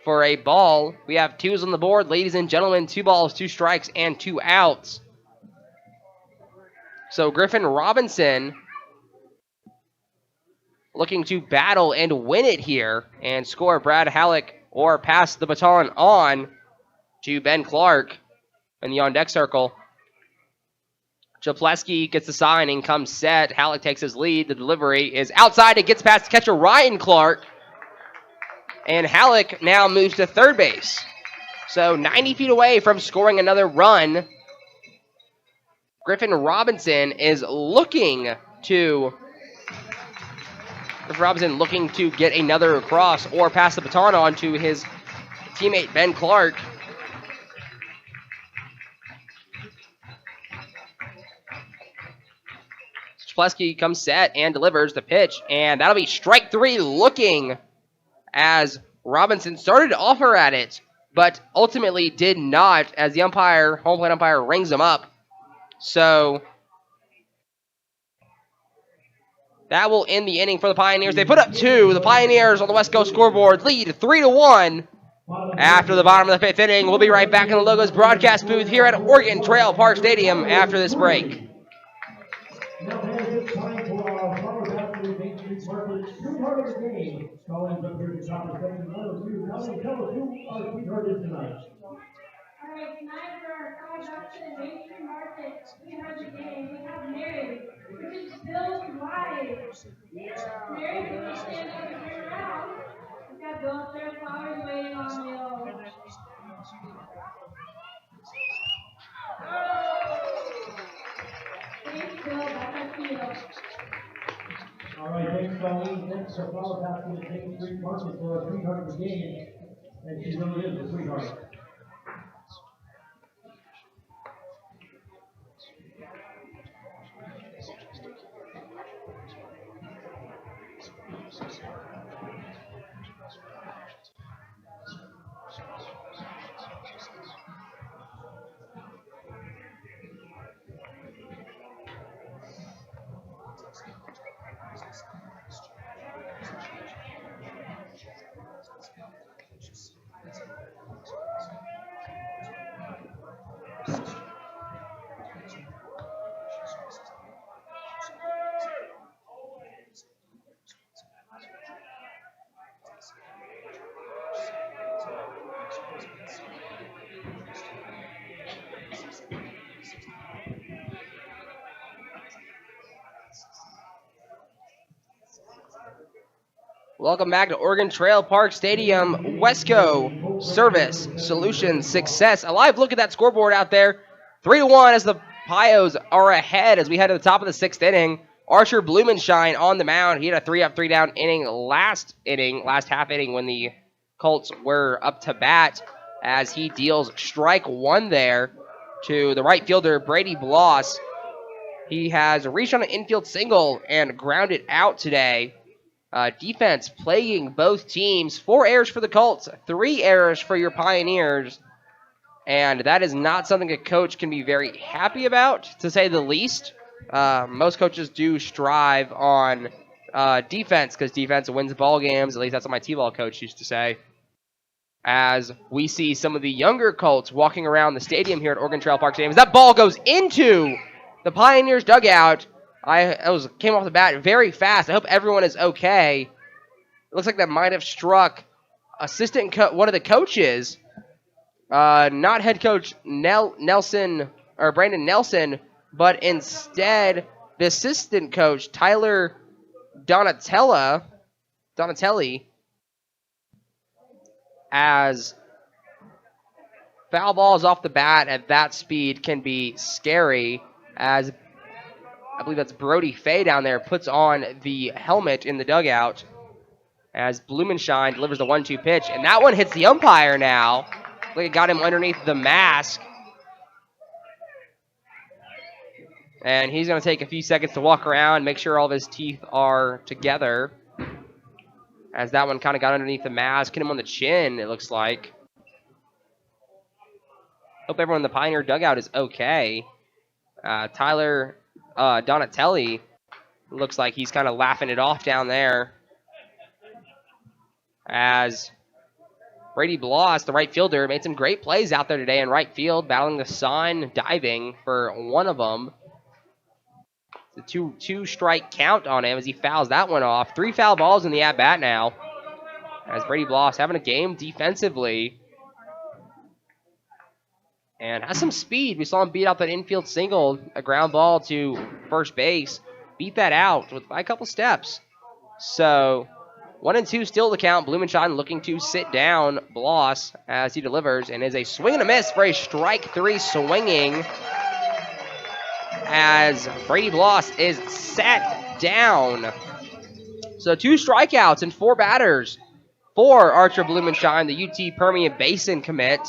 for a ball. We have 2s on the board, ladies and gentlemen. 2 balls, 2 strikes, and 2 outs. So Griffin Robinson looking to battle and win it here and score Brad Halleck or pass the baton on to Ben Clark in the on-deck circle. Chableski gets the signing, comes set. Halleck takes his lead. The delivery is outside. It gets past catcher Ryan Clark. And Halleck now moves to third base. So 90 feet away from scoring another run. Griffin Robinson looking to get another across or pass the baton on to his teammate Ben Clark. Chableski comes set and delivers the pitch, and that'll be strike 3 looking as Robinson started to offer at it, but ultimately did not as the home plate umpire rings him up. So that will end the inning for the Pioneers. They put up 2. The Pioneers on the West Coast scoreboard lead 3-1 after the bottom of the 5th inning. We'll be right back in the Logos broadcast booth here at Oregon Trail Park Stadium after this break. Now, fans, it's time for our Farmers Avenue Main Street Market sweetheart of the game. Call-ins up here to top of section 1 or 2. Come and tell us who our sweetheart is tonight. All right, tonight for our Farmers Avenue Main Street Market sweetheart of the game, we have Mary, which is Bill's wife. Mary, can you stand over here now? We've got Bill and Sarah Flowers waiting on you. Thanks, Bill. Back to you. All right, thanks, Colleen. Thanks for Flower Basket at Main Street Market for our sweetheart of the game. And she really is a sweetheart. Welcome back to Oregon Trail Park Stadium. Wesco Service Solutions Success. A live look at that scoreboard out there. 3-1 as the Pios are ahead as we head to the top of the 6th inning. Archer Blumenshine on the mound. He had a 3-up, 3-down inning last half inning when the Colts were up to bat as he deals strike 1 there to the right fielder, Brady Bloss. He has reached on an infield single and grounded out today. Defense plaguing both teams. 4 errors for the Colts, 3 errors for your Pioneers. And that is not something a coach can be very happy about, to say the least. Most coaches do strive on defense because defense wins ball games. At least that's what my T-ball coach used to say. As we see some of the younger Colts walking around the stadium here at Oregon Trail Park Stadium. As that ball goes into the Pioneers dugout, came off the bat very fast. I hope everyone is okay. It looks like that might have struck one of the coaches, not head coach Nelson or Brandon Nelson, but instead the assistant coach Tyler Donatelli. As foul balls off the bat at that speed can be scary, as I believe that's Brody Fay down there puts on the helmet in the dugout as Blumenshine delivers the 1-2 pitch, and that one hits the umpire now. Like it got him underneath the mask. And he's going to take a few seconds to walk around, make sure all of his teeth are together. As that one kind of got underneath the mask, hit him on the chin, it looks like. Hope everyone in the Pioneer dugout is okay. Tyler Donatelli looks like he's kind of laughing it off down there. As Brady Bloss, the right fielder, made some great plays out there today in right field, battling the sun, diving for one of them. It's a two-strike count on him as he fouls that one off. 3 foul balls in the at-bat now. As Brady Bloss having a game defensively. And has some speed. We saw him beat out that infield single, a ground ball to first base. Beat that out by a couple steps. So 1-2 still the count. Blumenshine looking to sit down Bloss as he delivers, and is a swing and a miss for a strike 3 swinging. As Brady Bloss is sat down. So 2 strikeouts and 4 batters for Archer Blumenshine, the UT Permian Basin commit.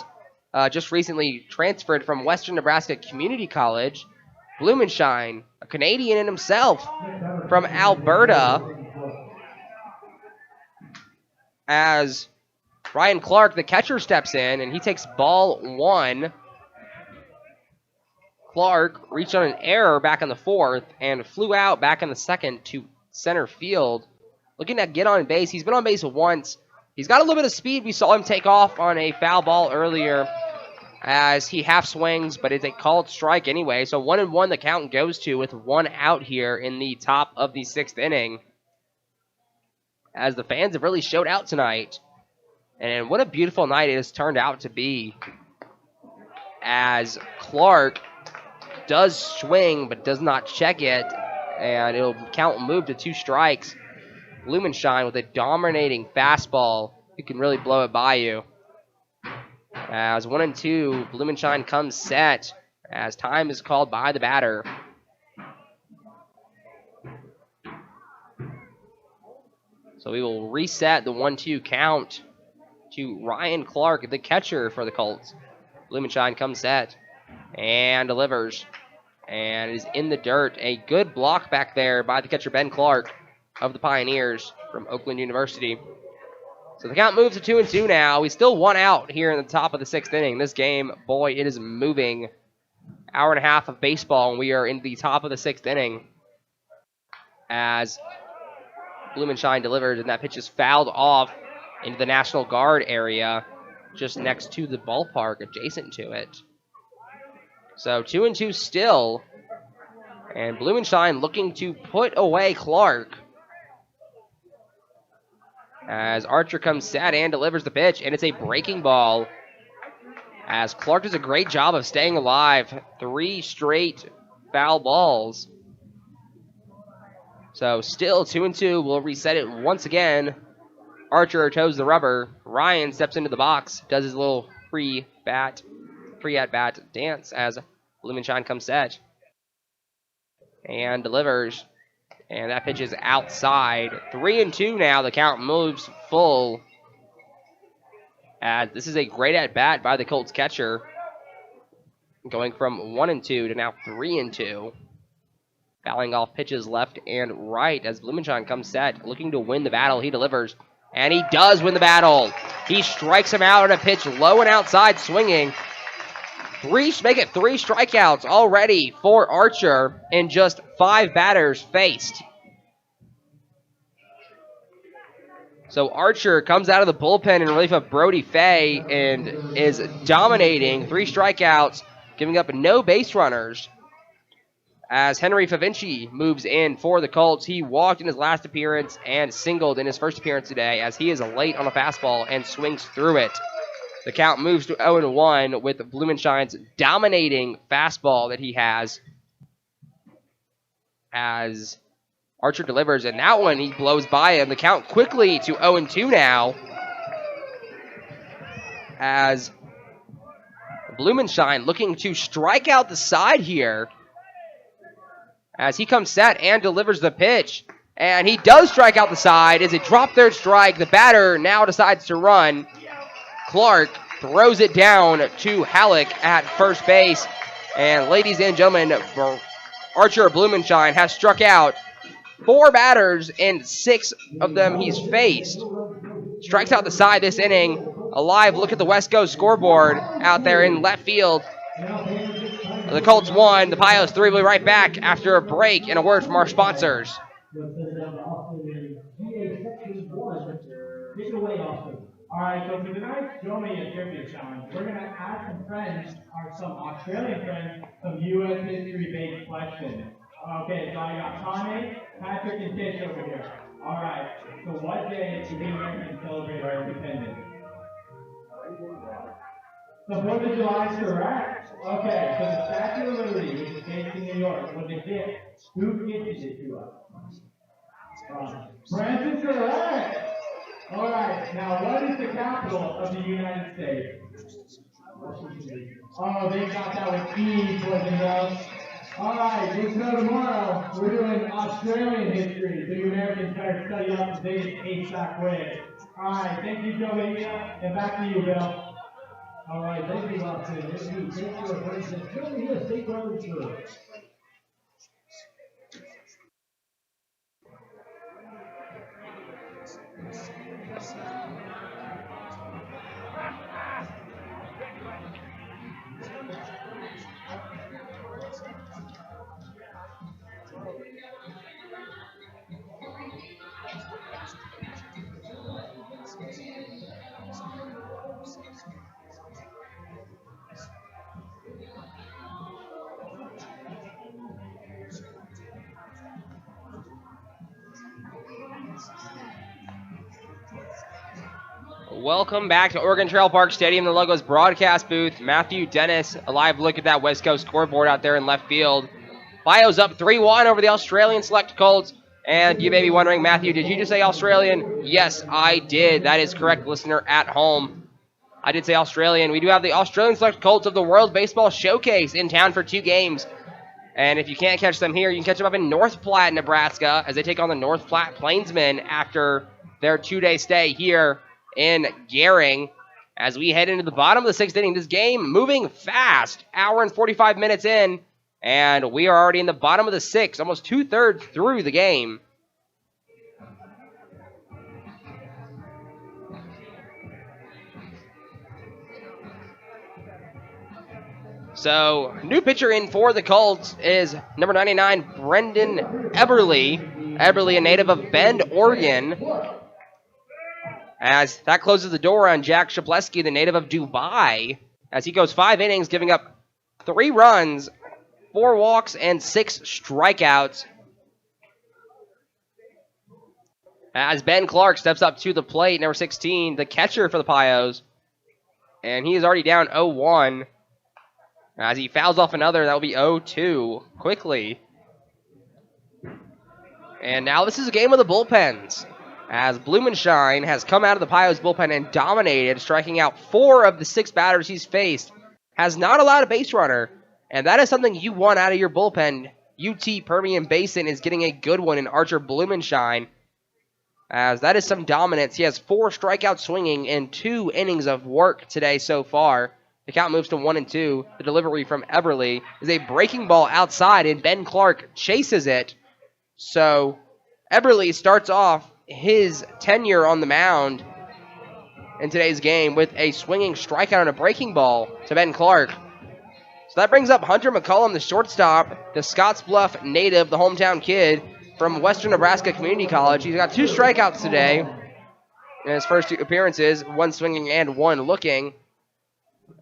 Just recently transferred from Western Nebraska Community College. Blumenshine, a Canadian in himself from Alberta. As Ryan Clark, the catcher, steps in, and he takes ball 1. Clark reached on an error back in the 4th and flew out back in the 2nd to center field. Looking to get on base. He's been on base once. He's got a little bit of speed. We saw him take off on a foul ball earlier as he half swings, but it's a called strike anyway. So 1-1 the count goes to with 1 out here in the top of the 6th inning. As the fans have really showed out tonight. And what a beautiful night it has turned out to be. As Clark does swing but does not check it, and it'll count and move to 2 strikes. Blumenshine with a dominating fastball. You can really blow it by you. As 1-2, Blumenshine comes set as time is called by the batter. So we will reset the 1-2 count to Ryan Clark, the catcher for the Colts. Blumenshine comes set and delivers, and is in the dirt. A good block back there by the catcher, Ben Clark of the Pioneers from Oakland University. So the count moves to 2-2 now. We still 1 out here in the top of the 6th inning. This game, boy, it is moving. Hour and a half of baseball, and we are in the top of the 6th inning. As Blumenshine delivers, and that pitch is fouled off into the National Guard area, just next to the ballpark, adjacent to it. So 2-2 still, and Blumenshine looking to put away Clark. As Archer comes set and delivers the pitch, and it's a breaking ball. As Clark does a great job of staying alive. 3 straight foul balls. So still 2-2. We'll reset it once again Archer toes the rubber. Ryan steps into the box, does his little pre-at-bat dance as Blumenshine comes set. And delivers. And that pitch is outside. 3-2 now. The count moves full. As this is a great at-bat by the Colts catcher. Going from 1-2 to now 3-2. Fouling off pitches left and right as Blumenshine comes set. Looking to win the battle. He delivers. And he does win the battle. He strikes him out on a pitch low and outside swinging. Make it 3 strikeouts already for Archer in just 5 batters faced. So Archer comes out of the bullpen in relief of Brody Fay and is dominating. 3 strikeouts, giving up no base runners. As Henry Favinci moves in for the Colts, he walked in his last appearance and singled in his first appearance today as he is late on a fastball and swings through it. The count moves to 0-1 with Blumenshine's dominating fastball that he has as Archer delivers, and that one he blows by him. The count quickly to 0-2 now as Blumenshine looking to strike out the side here as he comes set and delivers the pitch. And he does strike out the side as it dropped third strike. The batter now decides to run. Clark throws it down to Halleck at first base. And ladies and gentlemen, Archer Blumenshine has struck out 4 batters and 6 of them he's faced. Strikes out the side this inning. A live look at the West Coast scoreboard out there in left field. The Colts won. The Pios 3 will be right back after a break and a word from our sponsors. All right, so for tonight's Show Me a Trivia Challenge, we're going to ask some friends, or some Australian friends, some U.S. history-based questions. Okay, so I got Connie, Patrick, and Tish over here. All right, so what day do we Americans celebrate our independence? The 4th of July is correct. Okay, so the Statue of Liberty, which is based in New York, was a gift. Who gifted it to us? France is correct. All right, now what is the capital of the United States? Oh, they got that with E, boys and girls. All right, so tomorrow we're doing Australian history, so you Americans better study up to date ASAP quick. All right, thank you, Joey, and back to you, Bill. All right, thank you, Austin. Thank you for the question. Show me here, State Brothers first. Welcome back to Oregon Trail Park Stadium, the Logos broadcast booth. Matthew Dennis, a live look at that West Coast scoreboard out there in left field. Bio's up 3-1 over the Australian Select Colts. And you may be wondering, Matthew, did you just say Australian? Yes, I did. That is correct, listener at home. I did say Australian. We do have the Australian Select Colts of the World Baseball Showcase in town for 2 games. And if you can't catch them here, you can catch them up in North Platte, Nebraska, as they take on the North Platte Plainsmen after their 2-day stay here in Gehring. As we head into the bottom of the 6th inning, this game moving fast. Hour and 45 minutes in, and we are already in the bottom of the 6th, almost 2/3 through the game. So, new pitcher in for the Colts is number 99, Brendan Eberly. Eberly, a native of Bend, Oregon. As that closes the door on Jack Shapleski, the native of Dubai, as he goes 5 innings, giving up 3 runs, 4 walks, and 6 strikeouts. As Ben Clark steps up to the plate, number 16, the catcher for the Pios, and he is already down 0-1. As he fouls off another, that will be 0-2 quickly. And now this is a game of the bullpens. as Blumenshine has come out of the Pios bullpen and dominated, striking out 4 of the 6 batters he's faced. Has not allowed a base runner, and that is something you want out of your bullpen. UT Permian Basin is getting a good one in Archer Blumenshine, as that is some dominance. He has 4 strikeouts swinging in 2 innings of work today so far. The count moves to 1-2. The delivery from Everly is a breaking ball outside, and Ben Clark chases it. So Everly starts off his tenure on the mound in today's game with a swinging strikeout and a breaking ball to Ben Clark. So that brings up Hunter McCollum, the shortstop, the Scottsbluff native, the hometown kid from Western Nebraska Community College. He's got 2 strikeouts today in his first 2 appearances, 1 swinging and 1 looking,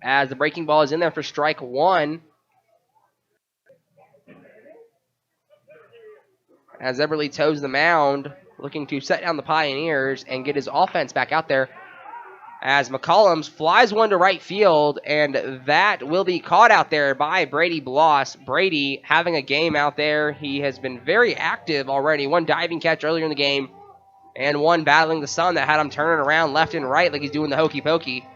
as the breaking ball is in there for strike 1. As Everly toes the mound, looking to set down the Pioneers and get his offense back out there. As McCollums flies one to right field, and that will be caught out there by Brady Bloss. Brady having a game out there. He has been very active already. 1 diving catch earlier in the game, and 1 battling the sun that had him turning around left and right like he's doing the hokey pokey.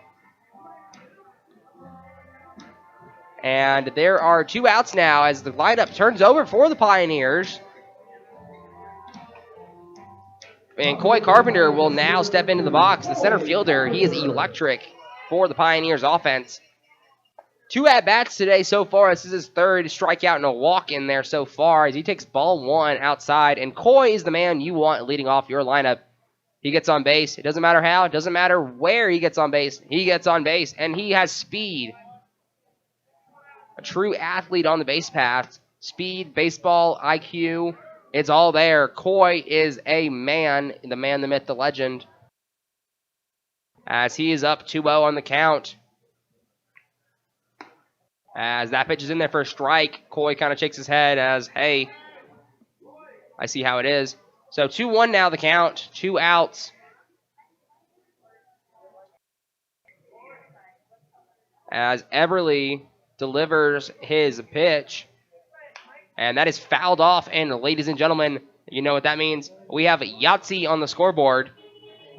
And there are 2 outs now as the lineup turns over for the Pioneers. And Coy Carpenter will now step into the box. The center fielder, he is electric for the Pioneers offense. 2 at-bats today so far. This is his 3rd strikeout and a walk in there so far as he takes ball 1 outside. And Coy is the man you want leading off your lineup. He gets on base. It doesn't matter how. It doesn't matter where he gets on base. He gets on base, and he has speed. A true athlete on the base path. Speed, baseball, IQ. It's all there. Coy is a man, the myth, the legend. As he is up 2-0 on the count. As that pitch is in there for a strike, Coy kind of shakes his head as, hey, I see how it is. So 2-1 now the count. 2 outs. As Everly delivers his pitch. And that is fouled off, and ladies and gentlemen, you know what that means. We have Yahtzee on the scoreboard.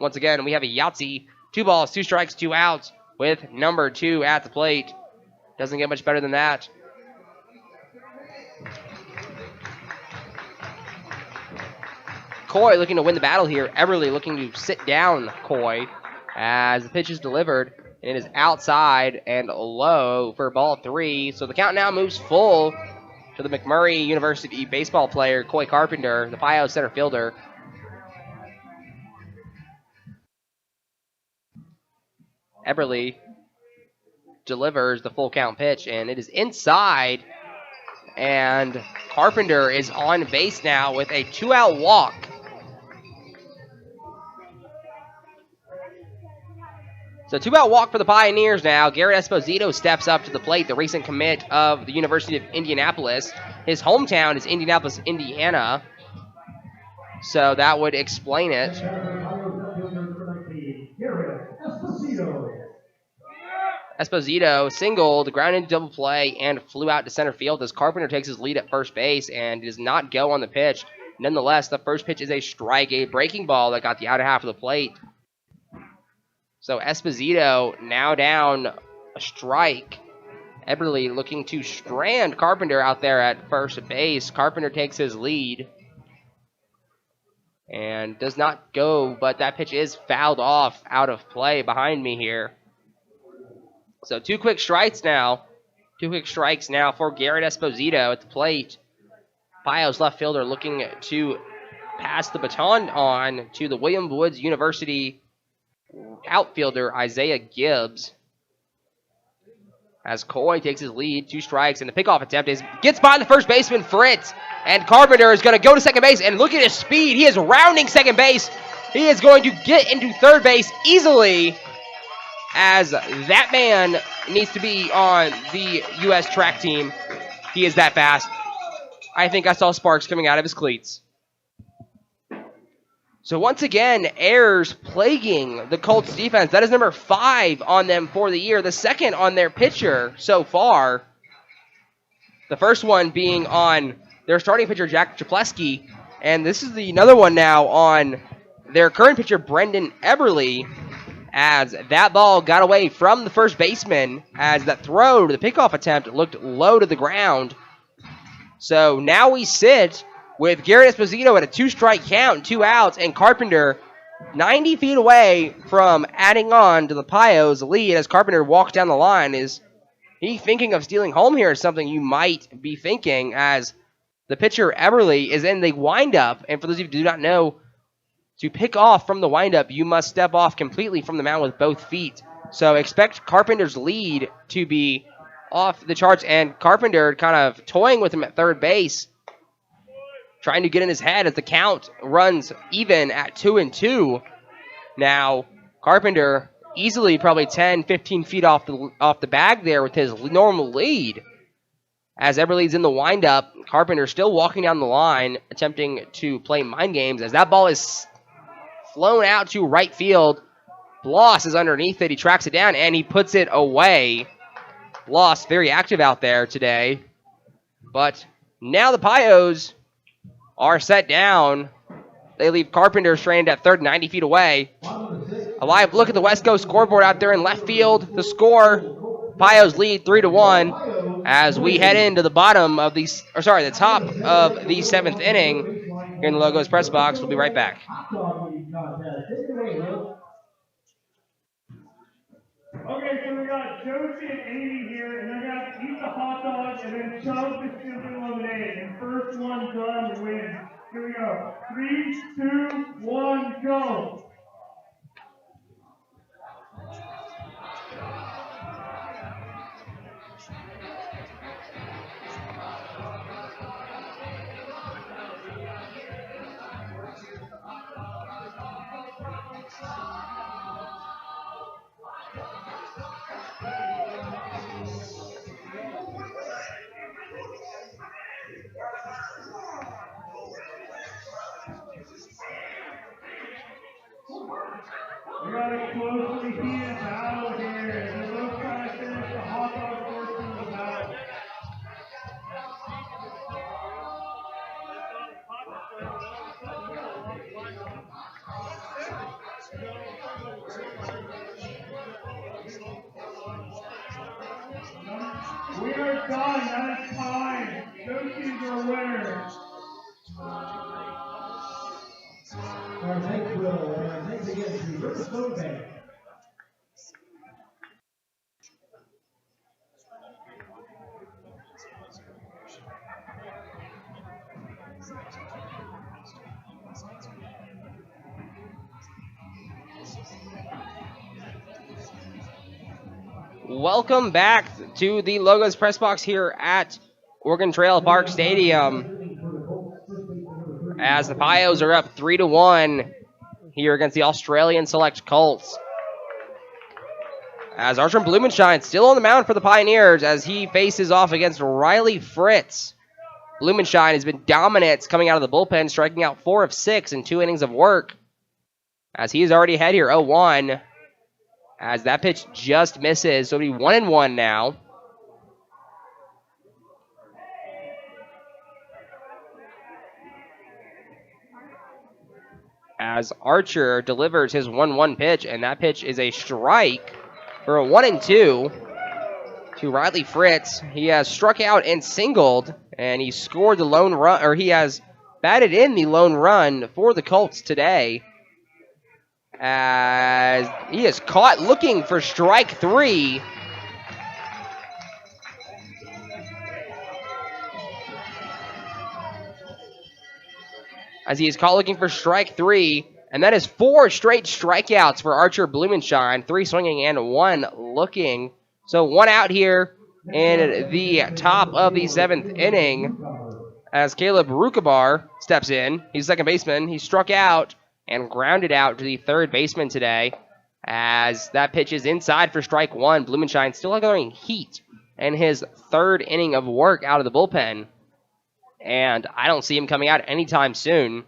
Once again, we have a Yahtzee. 2 balls, 2 strikes, 2 outs with number 2 at the plate. Doesn't get much better than that. Coy looking to win the battle here. Everly looking to sit down Coy as the pitch is delivered. And it is outside and low for ball 3. So the count now moves full to the McMurray University baseball player, Coy Carpenter, the Pio center fielder. Everly delivers the full count pitch, and it is inside. And Carpenter is on base now with a 2-out walk. So 2-out walk for the Pioneers now. Garrett Esposito steps up to the plate, the recent commit of the University of Indianapolis. His hometown is Indianapolis, Indiana. So that would explain it. Esposito singled, grounded into double play, and flew out to center field as Carpenter takes his lead at first base and does not go on the pitch. Nonetheless, the first pitch is a strike, a breaking ball that got the outer half of the plate. So Esposito now down a strike. Everly looking to strand Carpenter out there at first base. Carpenter takes his lead and does not go, but that pitch is fouled off out of play behind me here. So 2 quick strikes now. 2 quick strikes now for Garrett Esposito at the plate. Pio's left fielder looking to pass the baton on to the William Woods University outfielder Isaiah Gibbs. As Coy takes his lead, 2 strikes, and the pickoff attempt gets by the first baseman Fritz, and Carpenter is going to go to second base, and look at his speed. He is rounding second base. He is going to get into third base easily, as that man needs to be on the U.S. track team. He is that fast. I think I saw sparks coming out of his cleats. So once again, errors plaguing the Colts defense. That is number 5 on them for the year. The second on their pitcher so far. The first one being on their starting pitcher, Jack Czapleski. And this is another one now on their current pitcher, Brendan Eberly, as that ball got away from the first baseman, as that throw to the pickoff attempt looked low to the ground. So now we sit with Garrett Esposito at a 2-strike count, 2 outs, and Carpenter 90 feet away from adding on to the Pios lead as Carpenter walks down the line. Is he thinking of stealing home here? Is something you might be thinking, as the pitcher Eberly is in the windup. And for those of you who do not know, to pick off from the windup, you must step off completely from the mound with both feet. So expect Carpenter's lead to be off the charts, and Carpenter kind of toying with him at third base, trying to get in his head as the count runs even at 2-2. Now, Carpenter easily probably 10, 15 feet off the bag there with his normal lead. As Eberly's in the windup, Carpenter still walking down the line, attempting to play mind games, as that ball is flown out to right field. Bloss is underneath it. He tracks it down, and he puts it away. Bloss very active out there today. But now the Pios are set down. They leave Carpenter stranded at third, 90 feet away. A live look at the West Coast scoreboard out there in left field. The score, Pios lead 3-1 as we head into the the top of the 7th inning here in the Logos press box. We'll be right back. Okay, so we got Josie and Amy here, and they're going to eat the hot dog and then chug the simple lemonade. And first one done wins. Here we go. 3, 2, 1, go. We got a closely heated battle here. They're both trying to finish the hot dog portion of the battle. We are done. That is time. Those teams are winners. Our next will, and next against the Postgame. Welcome back to the Logos press box here at Oregon Trail Park Stadium, as the Pios are up 3-1 here against the Australian Select Colts. As Archer Blumenstein still on the mound for the Pioneers as he faces off against Riley Fritz. Blumenstein has been dominant coming out of the bullpen, striking out 4 of 6 in 2 innings of work, as he is already ahead here 0-1. As that pitch just misses, so it'll be 1-1 now. As Archer delivers his 1-1 pitch, and that pitch is a strike for a 1-2 to Riley Fritz. He has struck out and singled, and he scored the lone run, or he has batted in the lone run for the Colts today, as he is caught looking for strike 3. As he is caught looking for strike 3, and that is 4 straight strikeouts for Archer Blumenstein, 3 swinging and 1 looking. So 1 out here in the top of the 7th inning as Caleb Rukabar steps in. He's second baseman. He struck out and grounded out to the third baseman today, as that pitch is inside for strike 1. Blumenstein still going heat in his 3rd inning of work out of the bullpen, and I don't see him coming out anytime soon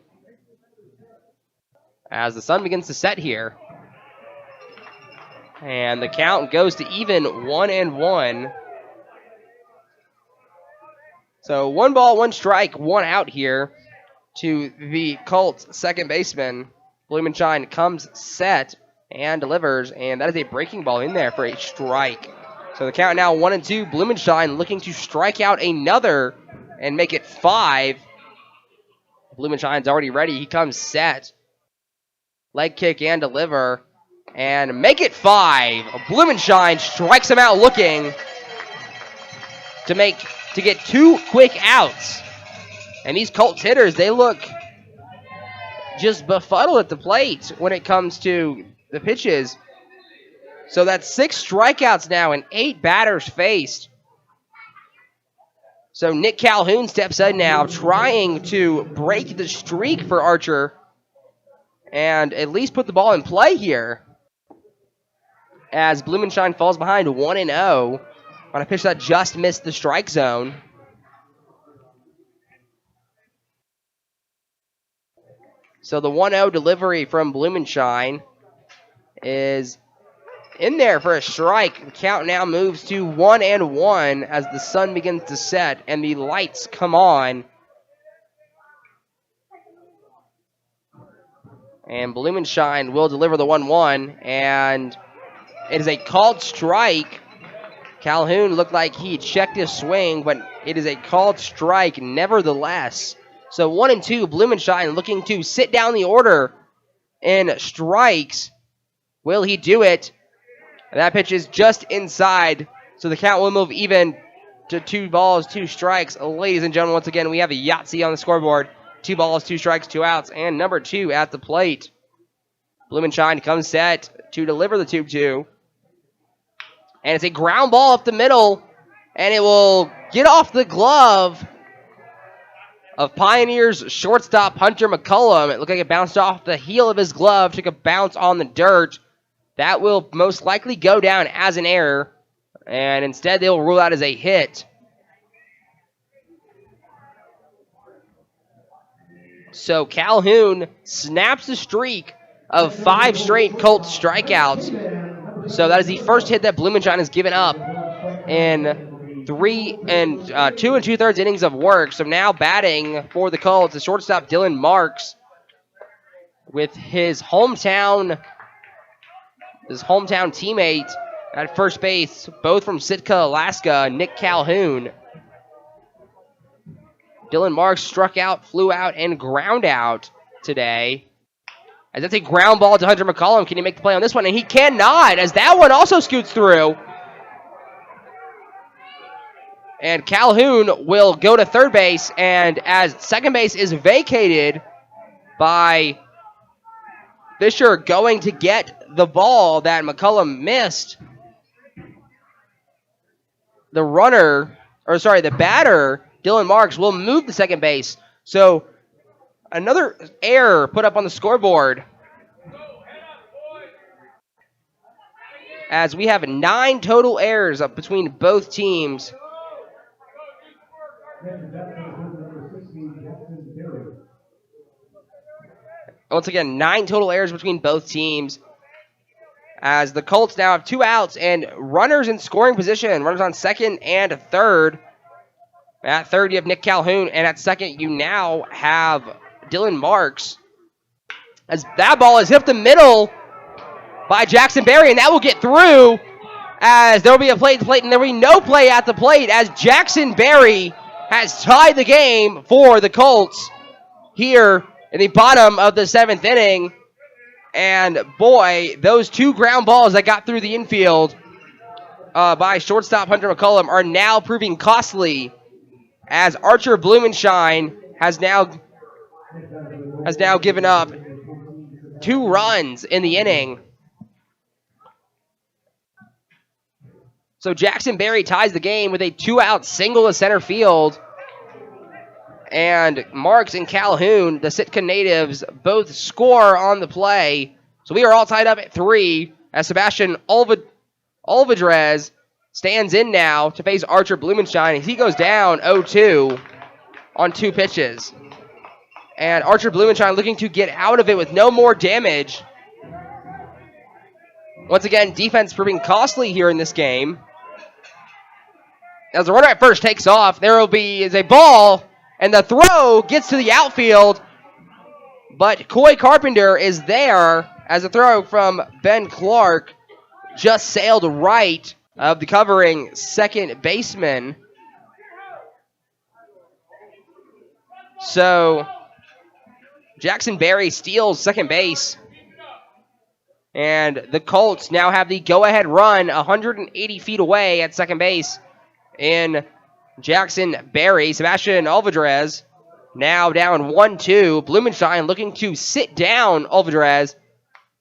as the sun begins to set here. And the count goes to even 1-1. So 1 ball, 1 strike, 1 out here to the Colts second baseman, Blumenshine comes set and delivers, and that is a breaking ball in there for a strike. So the count now 1-2. Blumenshine looking to strike out another and make it 5. Blumenshine's already ready. He comes set. Leg kick and deliver. And make it 5. Blumenshine strikes him out looking to get 2 quick outs. And these Colts hitters, they look just befuddled at the plate when it comes to the pitches. So that's 6 strikeouts now and 8 batters faced. So Nick Calhoun steps in now, trying to break the streak for Archer and at least put the ball in play here. As Blumenshine falls behind 1-0 on a pitch that just missed the strike zone. So the 1-0 delivery from Blumenshine is in there for a strike. The count now moves to 1-1 as the sun begins to set and the lights come on. And Blumenshine will deliver the 1-1, and it is a called strike. Calhoun looked like he checked his swing, but it is a called strike nevertheless. So 1-2, Blumenshine looking to sit down the order in strikes. Will he do it? That pitch is just inside, so the count will move even to 2 balls, 2 strikes. Ladies and gentlemen, once again, we have a Yahtzee on the scoreboard. 2 balls, 2 strikes, 2 outs, and number 2 at the plate. Blumenshine comes set to deliver the 2-2. And it's a ground ball up the middle, and it will get off the glove of Pioneers shortstop Hunter McCullum. It looked like it bounced off the heel of his glove, took a bounce on the dirt. That will most likely go down as an error, and instead they will rule out as a hit. So Calhoun snaps the streak of 5 straight Colts strikeouts. So that is the first hit that Blumenshine has given up in 2 2/3 innings of work. So now batting for the Colts, the shortstop Dylan Marks with his hometown teammate at first base, both from Sitka, Alaska, Nick Calhoun. Dylan Marks struck out, flew out, and ground out today. As that's a ground ball to Hunter McCollum. Can he make the play on this one? And he cannot, as that one also scoots through. And Calhoun will go to third base, and as second base is vacated by Fisher going to get the ball that McCullum missed, the batter, Dylan Marks, will move to second base. So another error put up on the scoreboard, as we have 9 total errors up between both teams. Once again, 9 total errors between both teams, as the Colts now have 2 outs and runners in scoring position. Runners on second and third. At third, you have Nick Calhoun, and at second, you now have Dylan Marks. As that ball is hit up the middle by Jackson Berry, and that will get through, as there will be a play at the plate, and there will be no play at the plate, as Jackson Berry has tied the game for the Colts here in the bottom of the 7th inning. And boy, those 2 ground balls that got through the infield by shortstop Hunter McCullum are now proving costly, as Archer Blumenshine has now given up 2 runs in the inning. So Jackson Berry ties the game with a 2-out single to center field. And Marks and Calhoun, the Sitka natives, both score on the play. So we are all tied up at 3, as Sebastian Olvidrez stands in now to face Archer Blumenshine. He goes down 0-2 on 2 pitches. And Archer Blumenshine looking to get out of it with no more damage. Once again, defense proving costly here in this game. As the runner at first takes off, there will be a ball, and the throw gets to the outfield. But Coy Carpenter is there as a throw from Ben Clark just sailed right of the covering second baseman. So Jackson Berry steals second base. And the Colts now have the go-ahead run 180 feet away at second base in Jackson Berry. Sebastian Alvarez now down 1-2. Blumenstein looking to sit down Alvarez.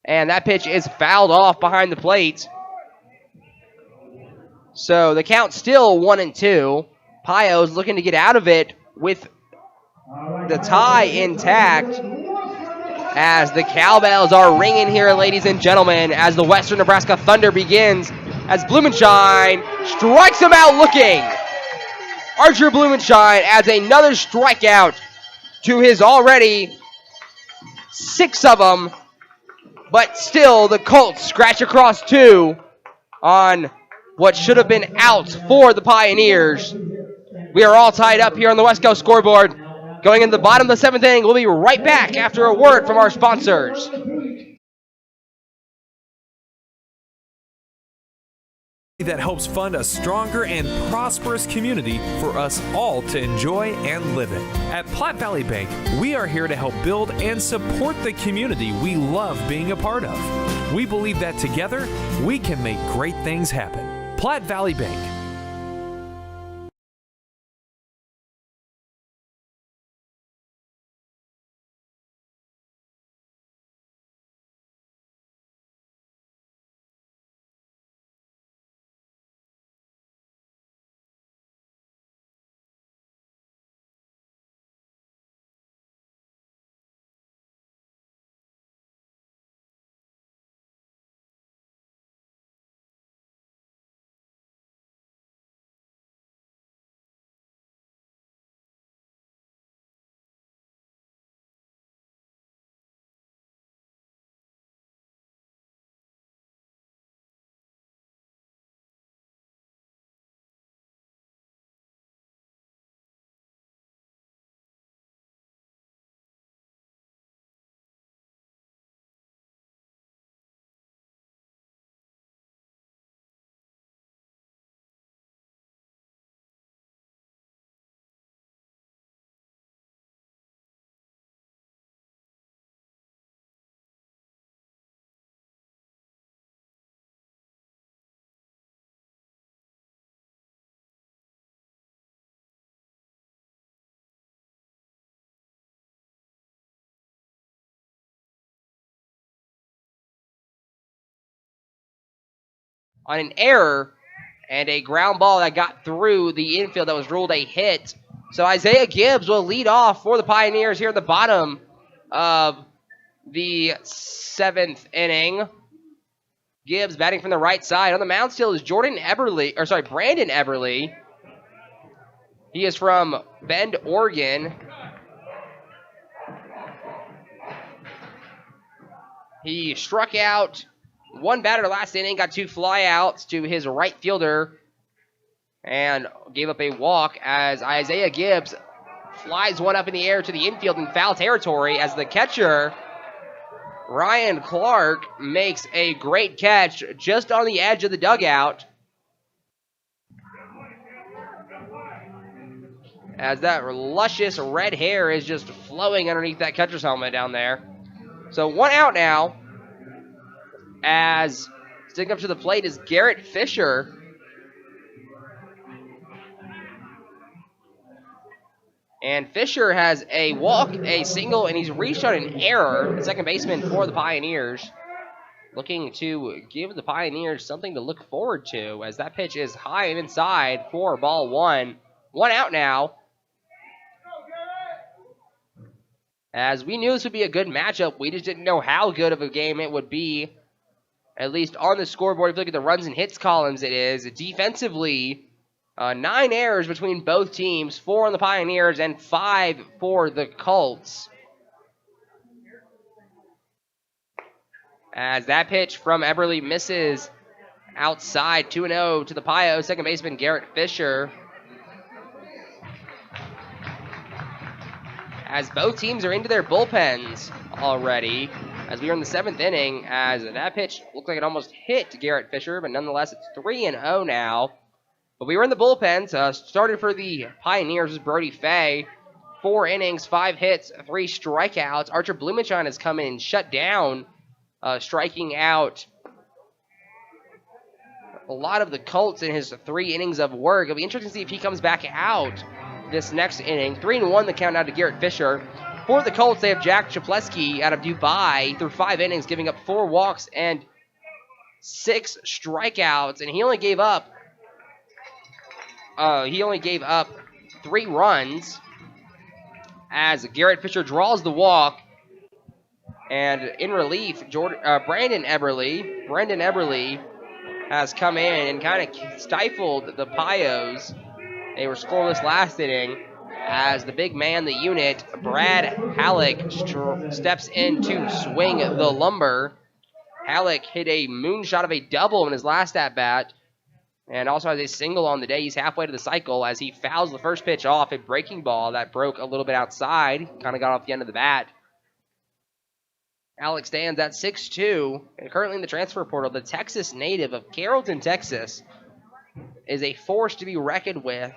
And that pitch is fouled off behind the plate. So the count still 1-2. Pio's looking to get out of it with the tie intact as the cowbells are ringing here, ladies and gentlemen, as the Western Nebraska Thunder begins, as Blumenstein strikes him out looking. Archer Blumenstein adds another strikeout to his already 6 of them, but still the Colts scratch across 2 on what should have been out for the Pioneers. We are all tied up here on the West Coast scoreboard. Going into the bottom of the 7th inning, we'll be right back after a word from our sponsors. That helps fund a stronger and prosperous community for us all to enjoy and live in. At Platte Valley Bank, we are here to help build and support the community we love being a part of. We believe that together, we can make great things happen. Platte Valley Bank. On an error and a ground ball that got through the infield that was ruled a hit. So Isaiah Gibbs will lead off for the Pioneers here at the bottom of the 7th inning. Gibbs batting from the right side. On the mound still is Brandon Eberly. He is from Bend, Oregon. He struck out one batter last inning, got 2 flyouts to his right fielder, and gave up a walk as Isaiah Gibbs flies one up in the air to the infield in foul territory as the catcher, Ryan Clark, makes a great catch just on the edge of the dugout. As that luscious red hair is just flowing underneath that catcher's helmet down there. So 1 out now. As sticking up to the plate is Garrett Fisher. And Fisher has a walk, a single, and he's reached on an error. The second baseman for the Pioneers. Looking to give the Pioneers something to look forward to as that pitch is high and inside for ball 1. 1 out now. As we knew this would be a good matchup, we just didn't know how good of a game it would be. At least on the scoreboard, if you look at the runs and hits columns, it is. Defensively, 9 errors between both teams, 4 on the Pioneers and 5 for the Colts. As that pitch from Eberly misses outside, 2-0 to the Pio. Second baseman Garrett Fisher. as both teams are into their bullpens already, as we are in the 7th inning, as that pitch looked like it almost hit Garrett Fisher, but nonetheless it's 3-0 now. But we were in the bullpens. Started for the Pioneers was Brody Fay. 4 innings, 5 hits, 3 strikeouts. Archer Blumenshine has come in and shut down, striking out a lot of the Colts in his 3 innings of work. It'll be interesting to see if he comes back out this next inning. 3-1 the count now to Garrett Fisher. For the Colts, they have Jack Chapleski out of Dubai through 5 innings, giving up 4 walks and 6 strikeouts, and he only gave up 3 runs as Garrett Fisher draws the walk. And in relief, Brendan Eberly has come in and kind of stifled the Pios. They were scoreless last inning as the big man, the unit, Brad Halleck, steps in to swing the lumber. Halleck hit a moonshot of a double in his last at-bat and also has a single on the day. He's halfway to the cycle as he fouls the first pitch off, a breaking ball that broke a little bit outside, kind of got off the end of the bat. Alex stands at 6'2", and currently in the transfer portal. The Texas native of Carrollton, Texas, is a force to be reckoned with.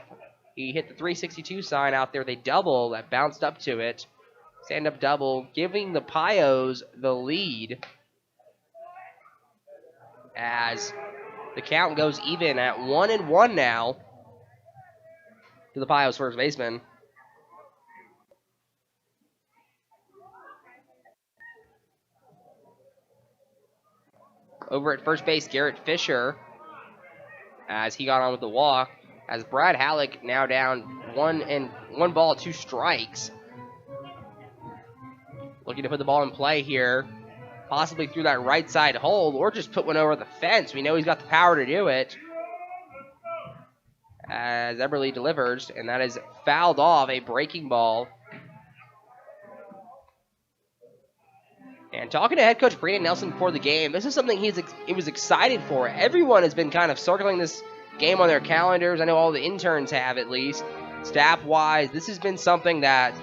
He hit the 362 sign out there with a double that bounced up to it. Stand-up double, giving the Pios the lead as the count goes even at 1-1 now to the Pios first baseman. Over at first base, Garrett Fisher, as he got on with the walk, as Brad Halleck now down 1 ball, 2 strikes. Looking to put the ball in play here, possibly through that right side hole, or just put one over the fence. We know he's got the power to do it. As Eberly delivers, and that is fouled off, a breaking ball. And talking to head coach Brandon Nelson before the game, this is something he was excited for. Everyone has been kind of circling this game on their calendars. I know all the interns have, at least. Staff-wise, this has been something that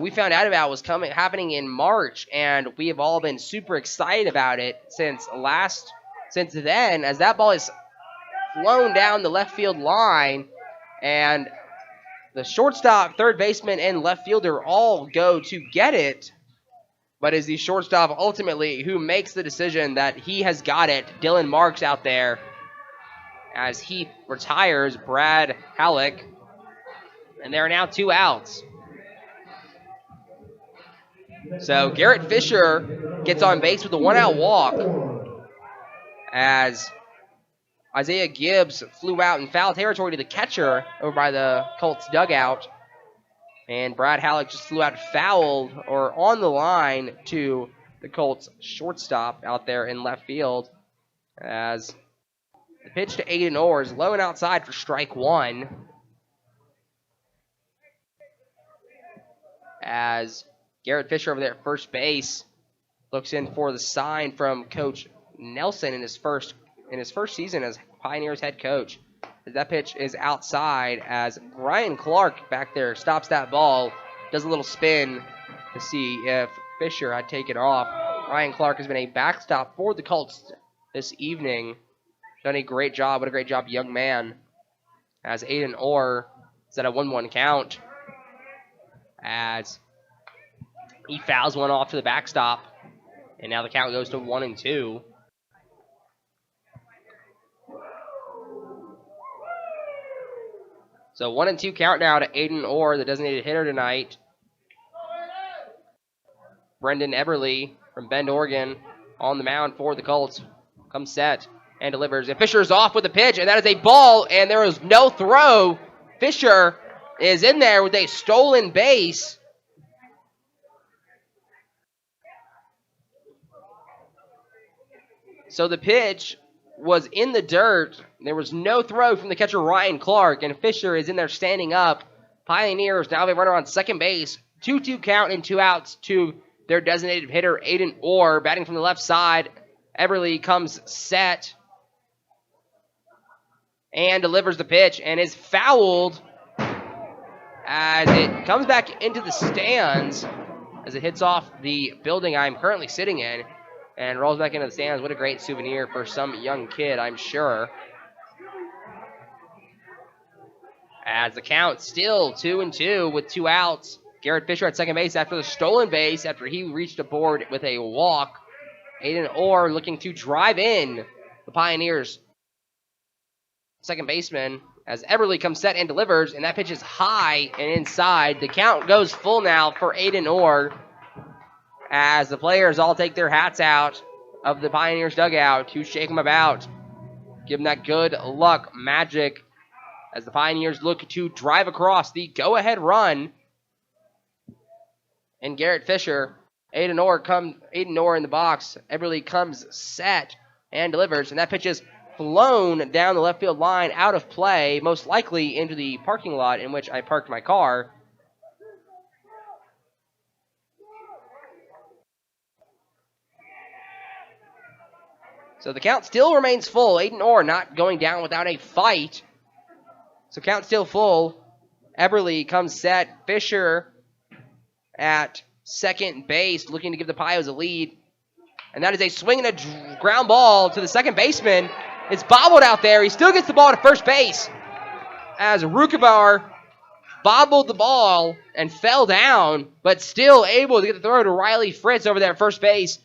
we found out about was happening in March, and we have all been super excited about it since then, as that ball is flown down the left field line, and the shortstop, third baseman, and left fielder all go to get it. But is the shortstop ultimately who makes the decision that he has got it? Dylan Marks out there as he retires Brad Halleck. And there are now 2 outs. So Garrett Fisher gets on base with a 1-out walk as Isaiah Gibbs flew out in foul territory to the catcher over by the Colts dugout. And Brad Halleck just flew out fouled or on the line to the Colts shortstop out there in left field. As the pitch to Aiden Orr is low and outside for strike 1. As Garrett Fisher over there at first base looks in for the sign from Coach Nelson in his first season as Pioneers head coach. That pitch is outside as Ryan Clark back there stops that ball, does a little spin to see if Fisher had taken off. Ryan Clark has been a backstop for the Colts this evening. Done a great job. What a great job, young man. As Aiden Orr is at a 1-1 count. As he fouls one off to the backstop. And now the count goes to 1-2. So 1-2 count now to Aiden Orr, the designated hitter tonight. Brendan Eberly from Bend, Oregon, on the mound for the Colts. Comes set and delivers. And Fisher's off with a pitch, and that is a ball, and there is no throw. Fisher is in there with a stolen base. So the pitch was in the dirt. There was no throw from the catcher Ryan Clark, and Fisher is in there standing up. Pioneers now have a runner on second base. 2-2 count and 2 outs to their designated hitter Aiden Orr, batting from the left side. Eberly comes set and delivers the pitch and is fouled as it comes back into the stands as it hits off the building I'm currently sitting in and rolls back into the stands. What a great souvenir for some young kid, I'm sure. As the count still 2-2 with 2 outs. Garrett Fisher at second base after the stolen base after he reached aboard with a walk. Aiden Orr looking to drive in the Pioneers' second baseman as Eberly comes set and delivers, and that pitch is high and inside. The count goes full now for Aiden Orr as the players all take their hats out of the Pioneers dugout to shake them about. Give them that good luck magic as the Pioneers look to drive across the go-ahead run. And Garrett Fisher, Aiden Orr in the box. Eberly comes set and delivers, and that pitch is flown down the left field line out of play, most likely into the parking lot in which I parked my car. So the count still remains full. Aiden Orr not going down without a fight. So count still full. Eberly comes set. Fisher at second base, looking to give the Pios a lead. And that is a swing and a ground ball to the second baseman. It's bobbled out there. He still gets the ball to first base as Rukabar bobbled the ball and fell down, but still able to get the throw to Riley Fritz over there at first base.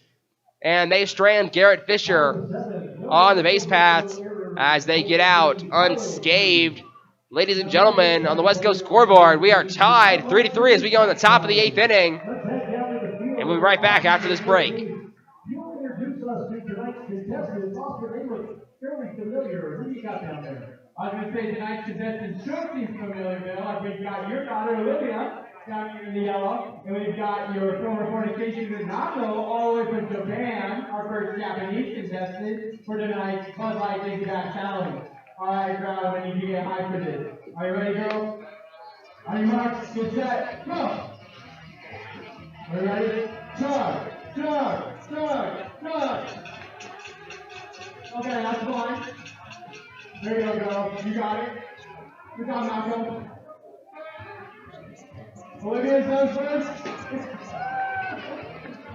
And they strand Garrett Fisher on the base paths as they get out unscathed. Ladies and gentlemen, on the West Coast scoreboard, we are tied 3-3 as we go in the top of the 8th inning. And we'll be right back after this break. You will introduce us to tonight's contestants. Austin, they look fairly familiar. Who do you got down there? I was going to say tonight's contestants should seem familiar, Bill. We've got your daughter, Olivia, down here in the yellow. And we've got your former fornication Renato, all the way from Japan, our first Japanese contestant for tonight's Bud Light Take It Back Challenge. All right, crowd, when you get high for this. Are you ready, girls? On your marks, get set, go! Are you ready? Chug, chug, chug, chug. Okay, that's fine. There you go, you got it. Good job, Malcolm. Olivia's done first.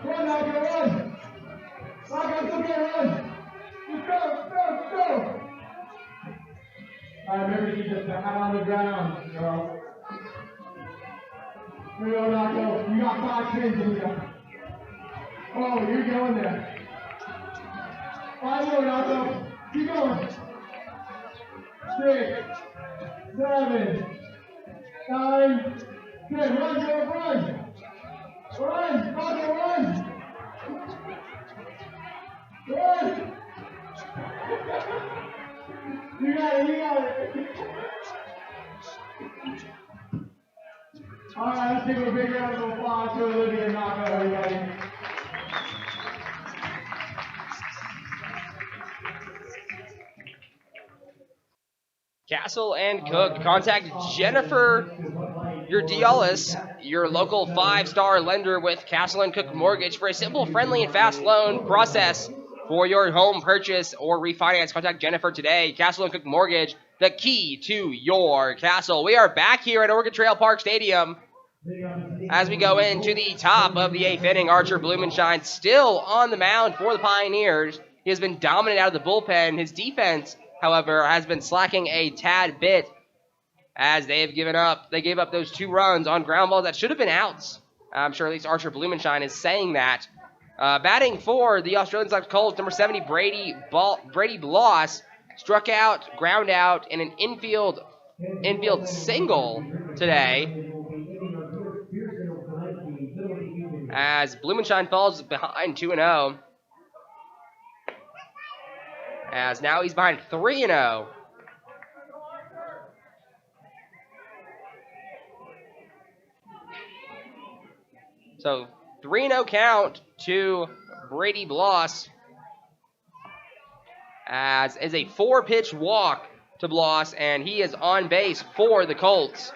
Come on, Malcolm, run. Malcolm, go get a run. Just go. All right, remember to keep the hat on the ground, girl. Here we go, Malcolm. You got 5 pins in you. Oh, you're going there. 5 more, Malcolm. Keep going. 6, 7, 9, 10. Run, girl, run. Run, Malcolm, run. Run. You got it. All right, let's give a big round of applause to Olivia and Malcolm, everybody. Castle and Cook, contact Jennifer Urdialis, your local 5-star lender with Castle and Cook Mortgage for a simple, friendly, and fast loan process for your home purchase or refinance. Contact Jennifer today. Castle and Cook Mortgage, the key to your castle. We are back here at Oregon Trail Park Stadium as we go into the top of the 8th inning. Archer Blumenshine still on the mound for the Pioneers. He has been dominant out of the bullpen. His defense, however, has been slacking a tad bit as they gave up those 2 runs on ground balls that should have been outs. I'm sure at least Archer Blumenshine is saying that. Batting for the Australian Select Colts, number 70, Brady Bloss, struck out, ground out, in an infield single today. As Blumenshine falls behind 2-0. As now he's behind 3-0. So 3-0 count to Brady Bloss. As is a 4-pitch walk to Bloss, and he is on base for the Colts.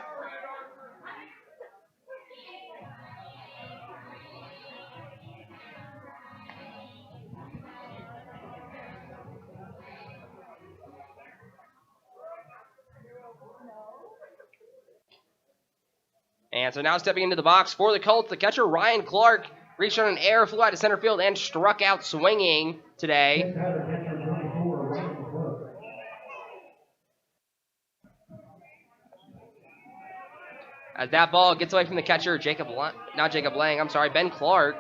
And so now stepping into the box for the Colts, the catcher Ryan Clark reached on an air, flew out to center field, and struck out swinging today. As that ball gets away from the catcher, Ben Clark.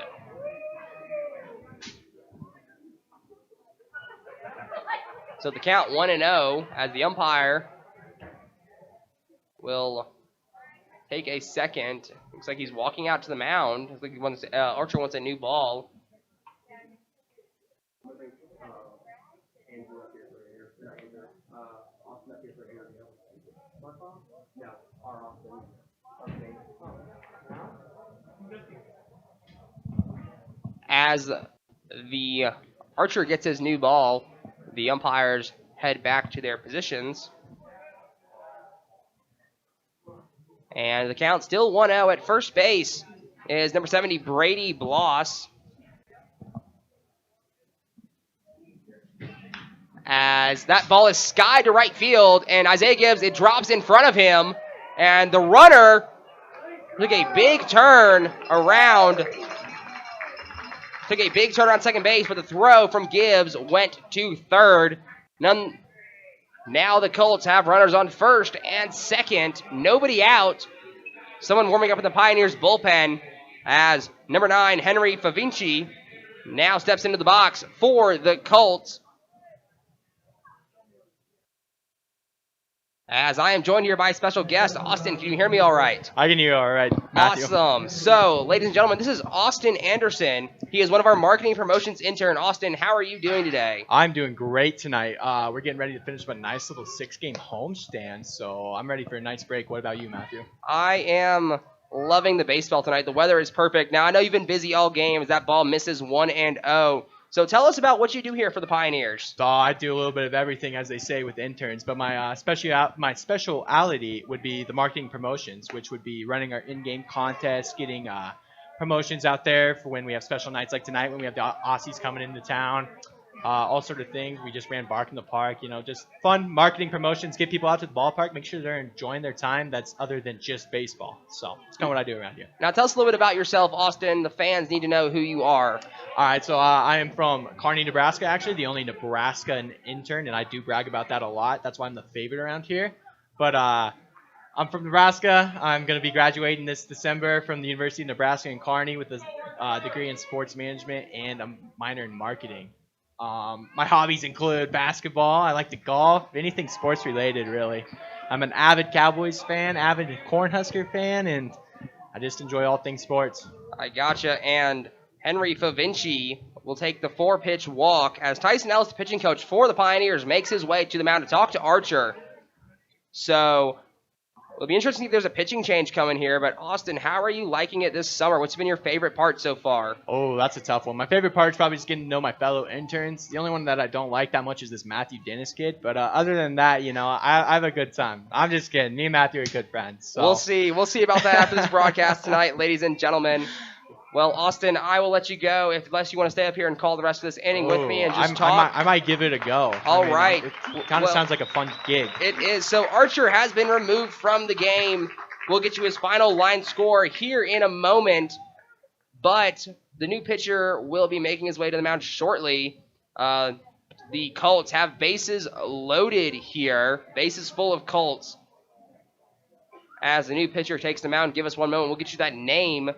So the count 1-0 as the umpire will take a second. Looks like he's walking out to the mound. Looks like Archer wants a new ball. As the Archer gets his new ball, the umpires head back to their positions. And the count still 1-0 at first base is number 70, Brady Bloss. As that ball is skied to right field, and Isaiah Gibbs, it drops in front of him, and the runner took a big turn around second base, but the throw from Gibbs went to third. Now the Colts have runners on first and second. Nobody out. Someone warming up in the Pioneers bullpen as number 9, Henry Favinci, now steps into the box for the Colts. As I am joined here by special guest, Austin. Can you hear me all right? I can hear you all right, Matthew. Awesome. So, ladies and gentlemen, this is Austin Anderson. He is one of our marketing promotions intern. Austin, how are you doing today? I'm doing great tonight. We're getting ready to finish up a nice little 6-game homestand, so I'm ready for a nice break. What about you, Matthew? I am loving the baseball tonight. The weather is perfect. Now, I know you've been busy all game as that ball misses 1-0. So tell us about what you do here for the Pioneers. So I do a little bit of everything, as they say, with interns. But my speciality would be the marketing promotions, which would be running our in-game contests, getting promotions out there for when we have special nights like tonight, when we have the Aussies coming into town, all sort of things. We just ran Bark in the Park, just fun marketing promotions, get people out to the ballpark, make sure they're enjoying their time that's other than just baseball. So that's kind of what I do around here. Now tell us a little bit about yourself, Austin. The fans need to know who you are. All right, so I am from Kearney, Nebraska, actually, the only Nebraskan intern, and I do brag about that a lot. That's why I'm the favorite around here. But I'm from Nebraska. I'm going to be graduating this December from the University of Nebraska in Kearney with a degree in sports management and a minor in marketing. My hobbies include basketball. I like to golf, anything sports related, really. I'm an avid Cowboys fan, avid Cornhusker fan, and I just enjoy all things sports. I gotcha. And Henry Favinci will take the 4-pitch walk as Tyson Ellis, the pitching coach for the Pioneers, makes his way to the mound to talk to Archer. So it'll be interesting if there's a pitching change coming here. But, Austin, how are you liking it this summer? What's been your favorite part so far? Oh, that's a tough one. My favorite part is probably just getting to know my fellow interns. The only one that I don't like that much is this Matthew Dennis kid. But other than that, I have a good time. I'm just kidding. Me and Matthew are good friends. So. We'll see. We'll see about that after this broadcast tonight, ladies and gentlemen. Well, Austin, I will let you go unless you want to stay up here and call the rest of this inning with me and just talk. I might give it a go. All right. It kind of sounds like a fun gig. It is. So Archer has been removed from the game. We'll get you his final line score here in a moment. But the new pitcher will be making his way to the mound shortly. The Colts have bases loaded here. Bases full of Colts. As the new pitcher takes the mound, give us one moment. We'll get you that name.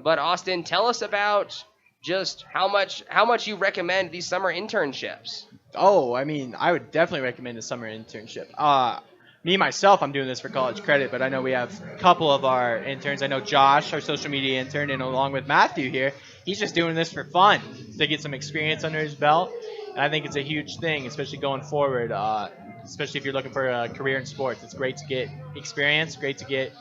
But, Austin, tell us about just how much you recommend these summer internships. Oh, I would definitely recommend a summer internship. Me, myself, I'm doing this for college credit, but I know we have a couple of our interns. I know Josh, our social media intern, and along with Matthew here, he's just doing this for fun to get some experience under his belt. And I think it's a huge thing, especially going forward, especially if you're looking for a career in sports. It's great to get experience, great to get,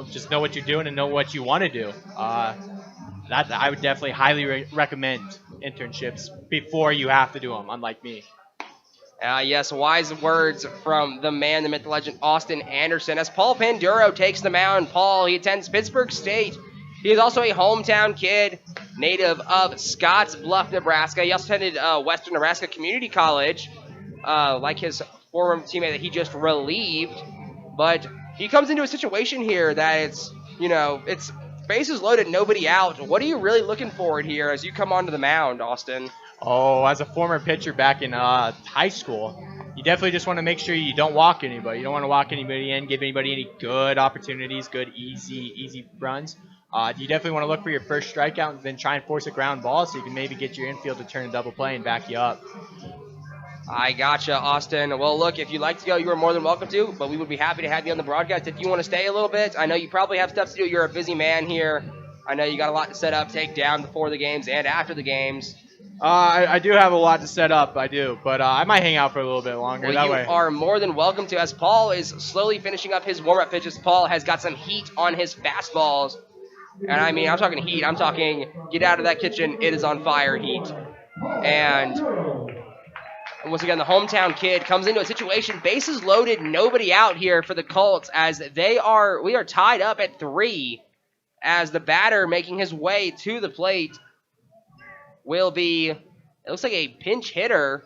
just know what you're doing and know what you want to do. That I would definitely highly recommend internships before you have to do them, unlike me. Yes, wise words from the man, the myth, the legend, Austin Anderson. As Paul Panduro takes the mound, Paul, he attends Pittsburgh State. He is also a hometown kid, native of Scotts Bluff, Nebraska. He also attended Western Nebraska Community College, like his former teammate that he just relieved. But he comes into a situation here that it's it's bases loaded, nobody out. What are you really looking forward here as you come onto the mound, Austin? Oh, as a former pitcher back in high school, you definitely just want to make sure you don't walk anybody. You don't want to walk anybody in, give anybody any good opportunities, good, easy runs. You definitely want to look for your first strikeout and then try and force a ground ball so you can maybe get your infield to turn a double play and back you up. I gotcha, Austin. Well, look, if you'd like to go, you are more than welcome to, but we would be happy to have you on the broadcast if you want to stay a little bit. I know you probably have stuff to do. You're a busy man here. I know you got a lot to set up, take down before the games and after the games. I do have a lot to set up, I do, but I might hang out for a little bit longer. Well, that you way. are more than welcome to. As Paul is slowly finishing up his warm-up pitches, Paul has got some heat on his fastballs. And I mean, I'm talking heat. I'm talking get out of that kitchen. It is on fire heat. And once again, the hometown kid comes into a situation, bases loaded, nobody out here for the Colts as we are tied up at 3 as the batter making his way to the plate will be, it looks like a pinch hitter,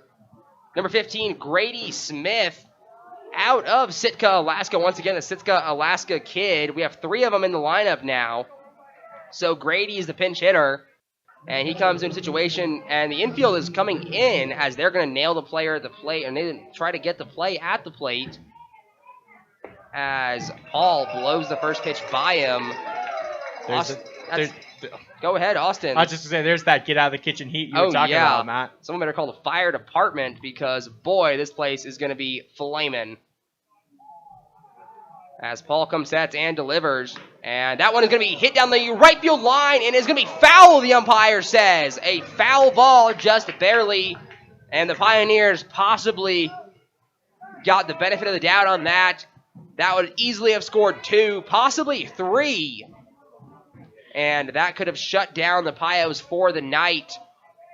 number 15, Grady Smith, out of Sitka, Alaska. Once again, the Sitka, Alaska kid. We have 3 of them in the lineup now. So Grady is the pinch hitter, and he comes in a situation, and the infield is coming in as they're going to nail the player at the plate, and they try to get the play at the plate as Paul blows the first pitch by him. Go ahead, Austin. I was just going to say, there's that get out of the kitchen heat you were talking about, Matt. Someone better call the fire department because, boy, this place is going to be flaming. As Paul comes sets and delivers. And that one is going to be hit down the right field line and is going to be foul, the umpire says. A foul ball just barely. And the Pioneers possibly got the benefit of the doubt on that. That would easily have scored 2, possibly 3. And that could have shut down the Pios for the night.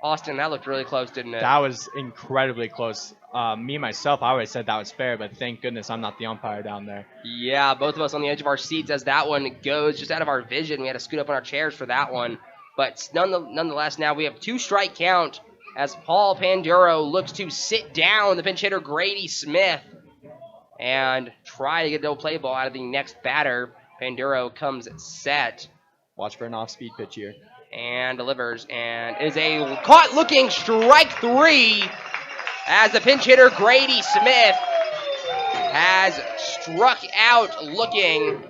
Austin, that looked really close, didn't it? That was incredibly close. Me, myself, I would have said that was fair, but thank goodness I'm not the umpire down there. Yeah, both of us on the edge of our seats as that one goes just out of our vision. We had to scoot up on our chairs for that one. But nonetheless, now we have 2 strike count as Paul Panduro looks to sit down the pinch hitter Grady Smith and try to get a no play ball out of the next batter. Panduro comes set. Watch for an off-speed pitch here. And delivers, and is a caught-looking strike 3 as the pinch hitter Grady Smith has struck out looking,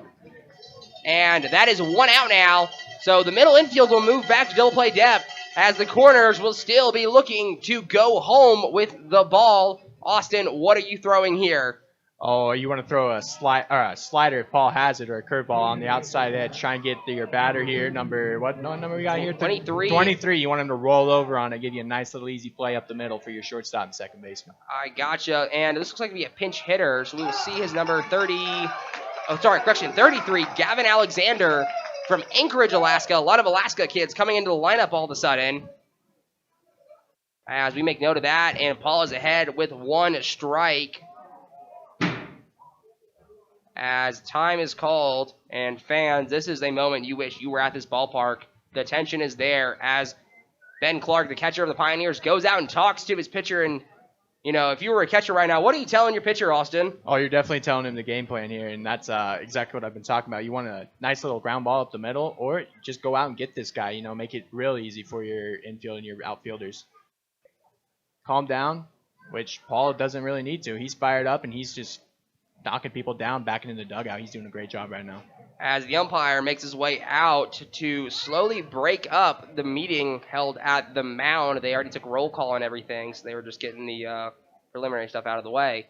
and that is 1 out now. So the middle infield will move back to double play depth as the corners will still be looking to go home with the ball. Austin, what are you throwing here? Oh, you want to throw a slider if Paul has it, or a curveball on the outside edge. Try and get your batter here. What number we got here? 23. 23. You want him to roll over on it, give you a nice little easy play up the middle for your shortstop and second baseman. I gotcha. And this looks like to be a pinch hitter, so we will see his number 33, Gavin Alexander from Anchorage, Alaska. A lot of Alaska kids coming into the lineup all of a sudden. As we make note of that, and Paul is ahead with 1 strike. As time is called, and fans, this is a moment you wish you were at this ballpark. The tension is there as Ben Clark, the catcher of the Pioneers, goes out and talks to his pitcher. And, if you were a catcher right now, what are you telling your pitcher, Austin? Oh, you're definitely telling him the game plan here, and that's exactly what I've been talking about. You want a nice little ground ball up the middle, or just go out and get this guy, make it real easy for your infield and your outfielders. Calm down, which Paul doesn't really need to. He's fired up, and he's just knocking people down, backing in the dugout. He's doing a great job right now. As the umpire makes his way out to slowly break up the meeting held at the mound. They already took roll call and everything, so they were just getting the preliminary stuff out of the way.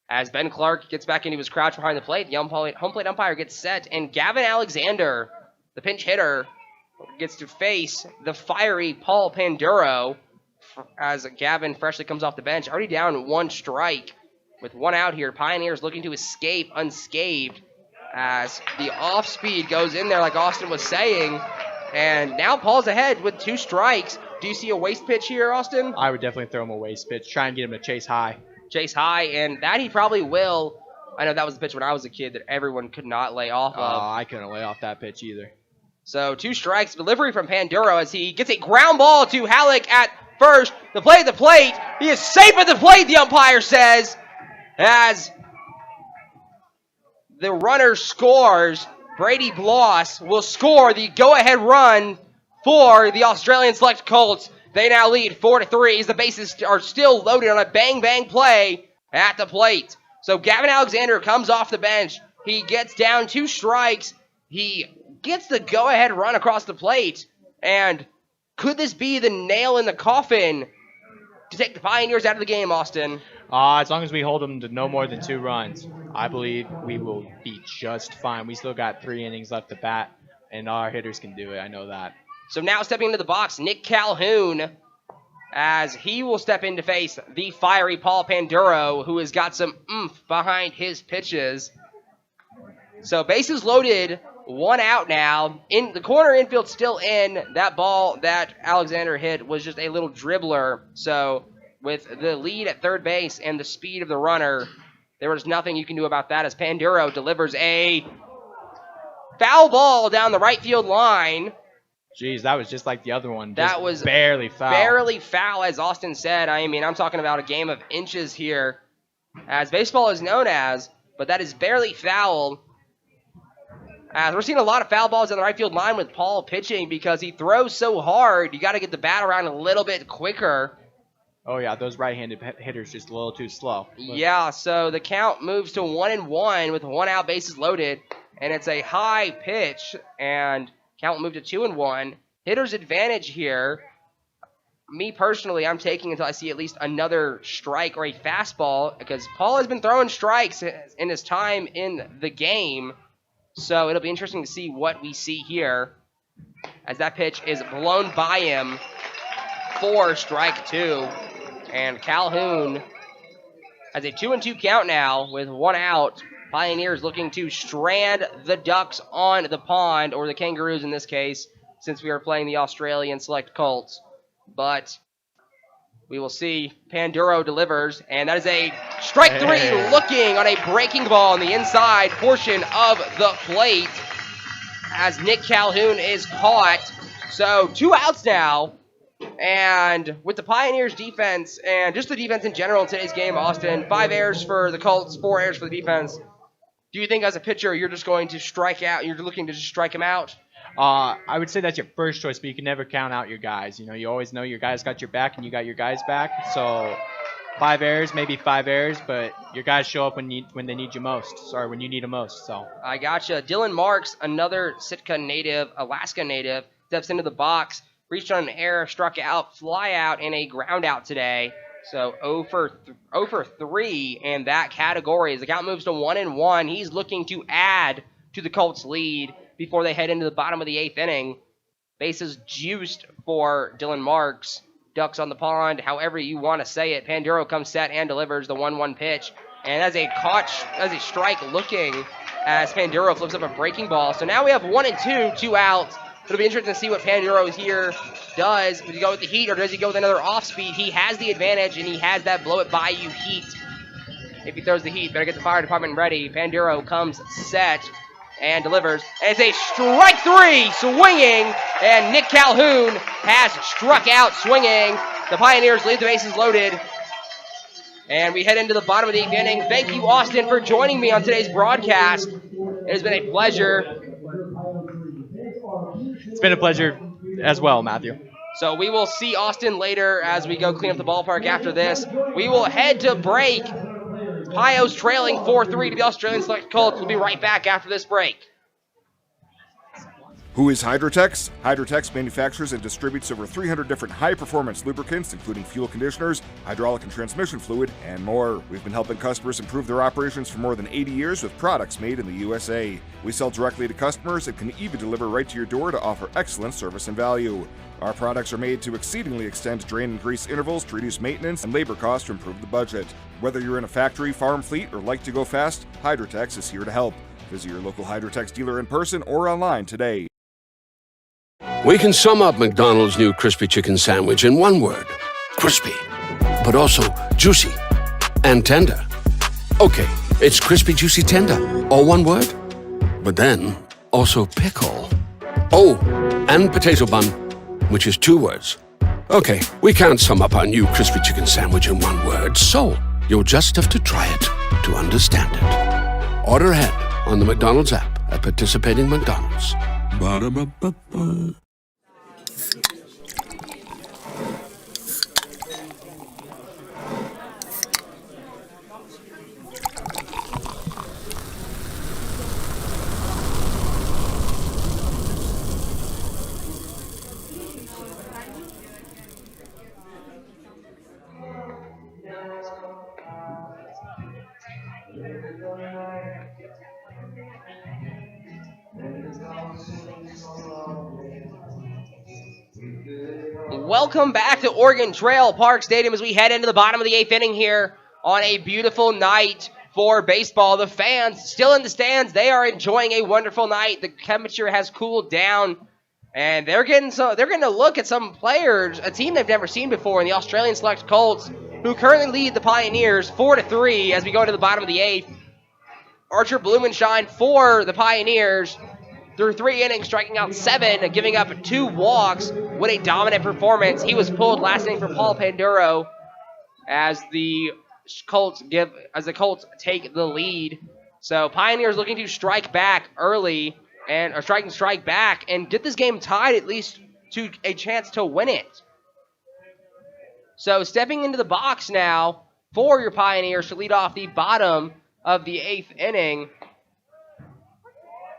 As Ben Clark gets back into his crouch behind the plate, the home plate umpire gets set, and Gavin Alexander, the pinch hitter, gets to face the fiery Paul Panduro as Gavin freshly comes off the bench, already down 1 strike. With 1 out here, Pioneers looking to escape unscathed as the off-speed goes in there like Austin was saying. And now Paul's ahead with 2 strikes. Do you see a waste pitch here, Austin? I would definitely throw him a waste pitch. Try and get him to chase high. Chase high, and that he probably will. I know that was the pitch when I was a kid that everyone could not lay off of. Oh, I couldn't lay off that pitch either. So 2 strikes, delivery from Panduro as he gets a ground ball to Halleck at first. The play at the plate. He is safe at the plate, the umpire says. As the runner scores, Brady Bloss will score the go-ahead run for the Australian Select Colts. They now lead 4-3 as the bases are still loaded on a bang-bang play at the plate. So Gavin Alexander comes off the bench. He gets down 2 strikes. He gets the go-ahead run across the plate. And could this be the nail in the coffin to take the Pioneers out of the game, Austin? As long as we hold them to no more than 2 runs, I believe we will be just fine. We still got 3 innings left to bat, and our hitters can do it. I know that. So now stepping into the box, Nick Calhoun, as he will step in to face the fiery Paul Panduro, who has got some oomph behind his pitches. So bases loaded, 1 out now. In the corner infield still in. That ball that Alexander hit was just a little dribbler. So with the lead at third base and the speed of the runner, there was nothing you can do about that as Panduro delivers a foul ball down the right field line. Jeez, that was just like the other one. That was barely foul. Barely foul, as Austin said. I mean, I'm talking about a game of inches here, as baseball is known as, but that is barely foul. As we're seeing a lot of foul balls on the right field line with Paul pitching because he throws so hard. You got to get the bat around a little bit quicker. Oh, yeah, those right-handed hitters just a little too slow. Yeah, so the count moves to 1-1 with 1 out, bases loaded, and it's a high pitch, and count will move to 2-1. Hitter's advantage here. Me personally, I'm taking until I see at least another strike or a fastball because Paul has been throwing strikes in his time in the game. So it'll be interesting to see what we see here as that pitch is blown by him for strike 2. And Calhoun has a 2-2 count now with 1 out. Pioneers looking to strand the Ducks on the pond, or the Kangaroos in this case, since we are playing the Australian Select Colts. But we will see. Panduro delivers, and that is a strike 3 looking on a breaking ball on the inside portion of the plate as Nick Calhoun is caught. So 2 outs now. And with the Pioneers defense and just the defense in general in today's game, Austin, 5 errors for the Colts, 4 errors for the defense. Do you think as a pitcher you're just going to strike out, you're looking to just strike him out? I would say that's your first choice, but you can never count out your guys. You know, you always know your guys got your back and you got your guys back. So 5 errors, maybe 5 errors, but your guys show up when they need you most. Sorry, when you need them most. So I gotcha. Dylan Marks, another Sitka native, Alaska native, steps into the box. Reached on an error, struck out, fly out, and a ground out today. So 0 for 3 in that category. As the count moves to 1-1, he's looking to add to the Colts' lead before they head into the bottom of the 8th inning. Bases juiced for Dylan Marks. Ducks on the pond, however you want to say it. Panduro comes set and delivers the 1-1 pitch. And as a strike looking as Panduro flips up a breaking ball. So now we have 1 and 2 outs. It'll be interesting to see what Panduro here does. Does he go with the heat or does he go with another off-speed? He has the advantage, and he has that blow-it-by-you heat. If he throws the heat, better get the fire department ready. Panduro comes set and delivers. And it's a strike 3 swinging, and Nick Calhoun has struck out swinging. The Pioneers leave the bases loaded. And we head into the bottom of the 8th inning. Thank you, Austin, for joining me on today's broadcast. It has been a pleasure. It's been a pleasure as well, Matthew. So we will see Austin later as we go clean up the ballpark after this. We will head to break. Pio's trailing 4-3 to the Australian Select Colts. We'll be right back after this break. Who is Hydrotex? Hydrotex manufactures and distributes over 300 different high-performance lubricants, including fuel conditioners, hydraulic and transmission fluid, and more. We've been helping customers improve their operations for more than 80 years with products made in the USA. We sell directly to customers and can even deliver right to your door to offer excellent service and value. Our products are made to exceedingly extend drain and grease intervals to reduce maintenance and labor costs to improve the budget. Whether you're in a factory, farm fleet, or like to go fast, Hydrotex is here to help. Visit your local Hydrotex dealer in person or online today. We can sum up McDonald's new crispy chicken sandwich in one word. Crispy. But also juicy and tender. Okay, it's crispy, juicy, tender. All one word. But then, also pickle. Oh, and potato bun, which is 2 words. Okay, we can't sum up our new crispy chicken sandwich in one word, so you'll just have to try it to understand it. Order ahead on the McDonald's app. at participating McDonald's. Ba-da-ba-ba-ba. Welcome back to Oregon Trail Park Stadium as we head into the bottom of the 8th inning here on a beautiful night for baseball. The fans still in the stands. They are enjoying a wonderful night. The temperature has cooled down, and they're getting to look at some players, a team they've never seen before in the Australian Select Colts, who currently lead the Pioneers 4-3 as we go into the bottom of the 8th. Archer Blumenshine for the Pioneers through 3 innings, striking out 7, giving up 2 walks with a dominant performance. He was pulled last inning for Paul Panduro as the Colts take the lead. So Pioneers looking to strike back early and strike back and get this game tied at least to a chance to win it. So stepping into the box now for your Pioneers to lead off the bottom of the 8th inning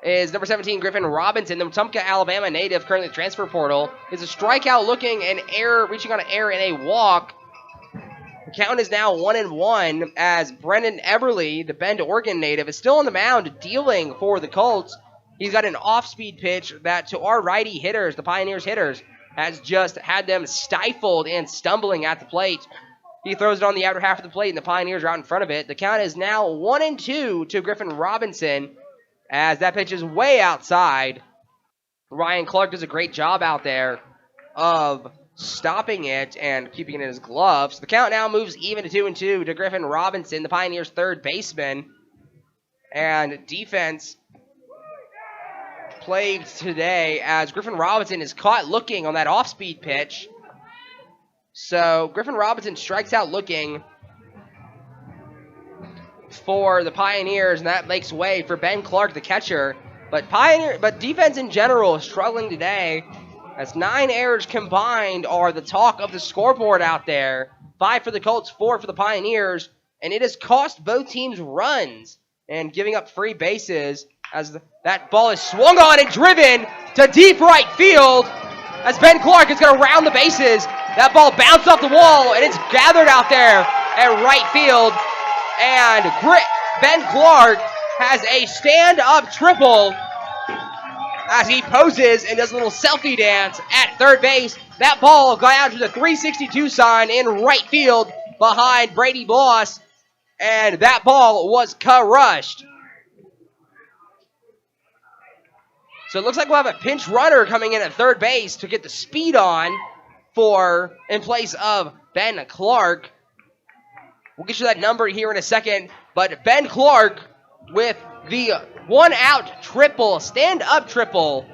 is number 17, Griffin Robinson, the Wetumpka, Alabama native, currently the transfer portal. Is a strikeout looking an error, reaching on an error in a walk. The count is now 1-1 as Brendan Everly, the Bend, Oregon native, is still on the mound dealing for the Colts. He's got an off-speed pitch that to our righty hitters, the Pioneers hitters, has just had them stifled and stumbling at the plate. He throws it on the outer half of the plate and the Pioneers are out in front of it. The count is now 1-2 to Griffin Robinson, as that pitch is way outside. Ryan Clark does a great job out there of stopping it and keeping it in his gloves. The count now moves even to 2-2 to Griffin Robinson, the Pioneers' third baseman. And defense played today as Griffin Robinson is caught looking on that off-speed pitch. So Griffin Robinson strikes out looking for the Pioneers, and that makes way for Ben Clark, the catcher. But defense in general is struggling today, as 9 errors combined are the talk of the scoreboard out there. 5 for the Colts, 4 for the Pioneers, and it has cost both teams runs and giving up free bases as that ball is swung on and driven to deep right field as Ben Clark is going to round the bases. That ball bounced off the wall, and it's gathered out there at right field. And Ben Clark has a stand-up triple as he poses and does a little selfie dance at third base. That ball got out to the 362 sign in right field behind Brady Bloss, and that ball was crushed. So it looks like we'll have a pinch runner coming in at third base to get the speed on in place of Ben Clark. We'll get you that number here in a second, but Ben Clark with the one-out triple, stand-up triple.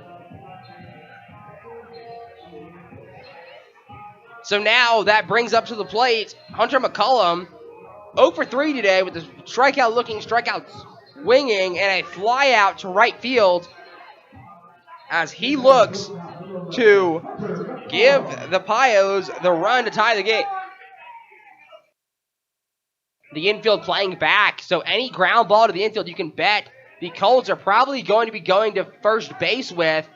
So now that brings up to the plate Hunter McCullum, 0 for 3 today with a strikeout swinging, and a fly out to right field as he looks to give the Pios the run to tie the game. The infield playing back, so any ground ball to the infield you can bet the Colts are probably going to be going to first base with,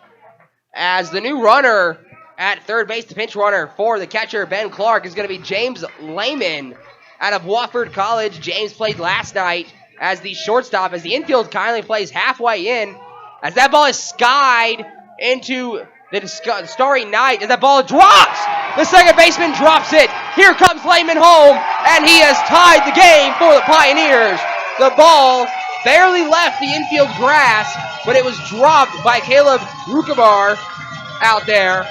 as the new runner at third base, the pinch runner for the catcher Ben Clark, is going to be James Lehman out of Wofford College. James played last night as the shortstop, as the infield kindly plays halfway in, as that ball is skied into the Starry Night, as that ball drops. The second baseman drops it. Here comes Lehman home, and he has tied the game for the Pioneers. The ball barely left the infield grass, but it was dropped by Caleb Rukabar out there.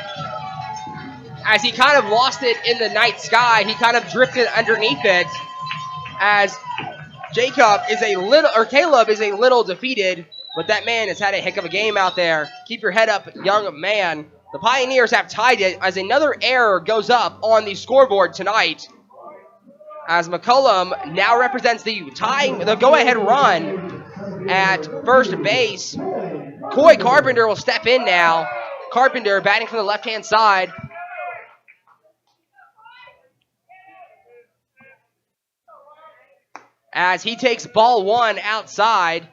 As he kind of lost it in the night sky, he kind of drifted underneath it, as Caleb is a little defeated, but that man has had a heck of a game out there. Keep your head up, young man. The Pioneers have tied it as another error goes up on the scoreboard tonight, as McCullum now represents the go-ahead run at first base Coy Carpenter will step in now. Carpenter batting from the left-hand side. As he takes ball 1 outside.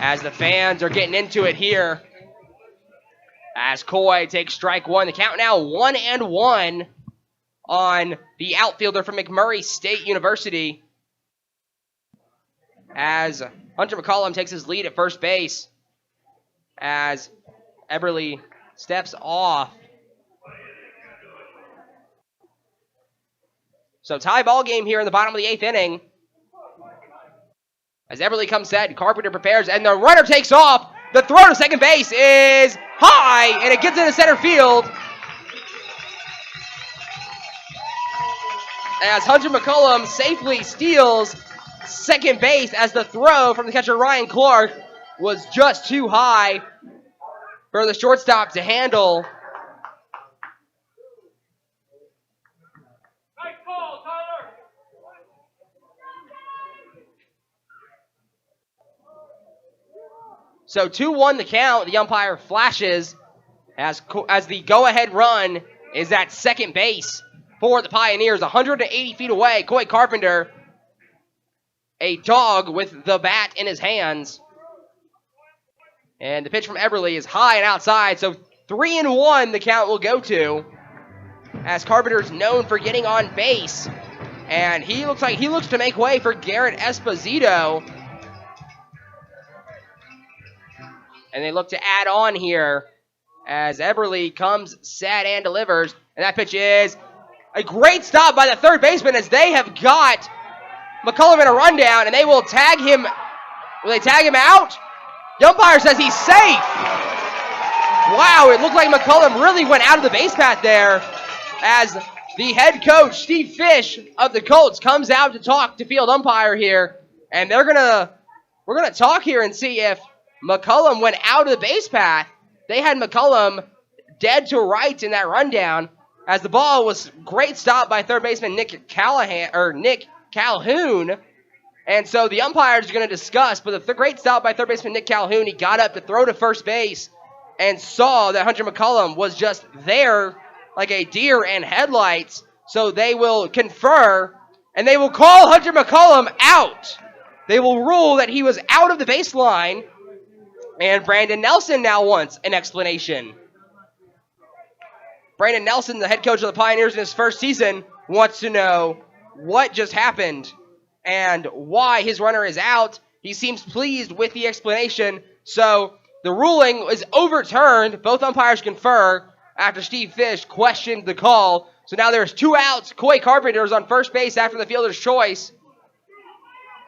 As the fans are getting into it here. As Coy takes strike 1. The count now 1-1 on the outfielder from McMurray State University. As Hunter McCollum takes his lead at first base. As Eberly steps off. So tie ball game here in the bottom of the 8th inning. As Eberly comes set, Carpenter prepares, and the runner takes off. The throw to second base is high, and it gets into center field. As Hunter McCollum safely steals second base as the throw from the catcher Ryan Clark was just too high for the shortstop to handle. So 2-1 the count. The umpire flashes as the go-ahead run is at second base for the Pioneers, 180 feet away. Coy Carpenter, a dog with the bat in his hands. And the pitch from Eberly is high and outside, so 3-1 the count will go to. As Carpenter's known for getting on base. And he looks to make way for Garrett Esposito. And they look to add on here as Eberly comes set and delivers. And that pitch is a great stop by the third baseman as they have got McCullum in a rundown, and they will tag him. Will they tag him out? The umpire says he's safe. Wow, it looked like McCullum really went out of the base path there as the head coach, Steve Fish of the Colts, comes out to talk to field umpire here. And we're gonna talk here and see if McCullum went out of the base path. They had McCullum dead to right in that rundown as the ball was great stop by third baseman Nick Calhoun. And so the umpires are going to discuss, but the great stop by third baseman Nick Calhoun, he got up to throw to first base and saw that Hunter McCullum was just there like a deer in headlights. So they will confer, and they will call Hunter McCullum out. They will rule that he was out of the baseline. And Brandon Nelson now wants an explanation. Brandon Nelson, the head coach of the Pioneers in his first season, wants to know what just happened and why his runner is out. He seems pleased with the explanation. So the ruling is overturned. Both umpires confer after Steve Fish questioned the call. So now there's 2 outs. Coy Carpenter is on first base after the fielder's choice.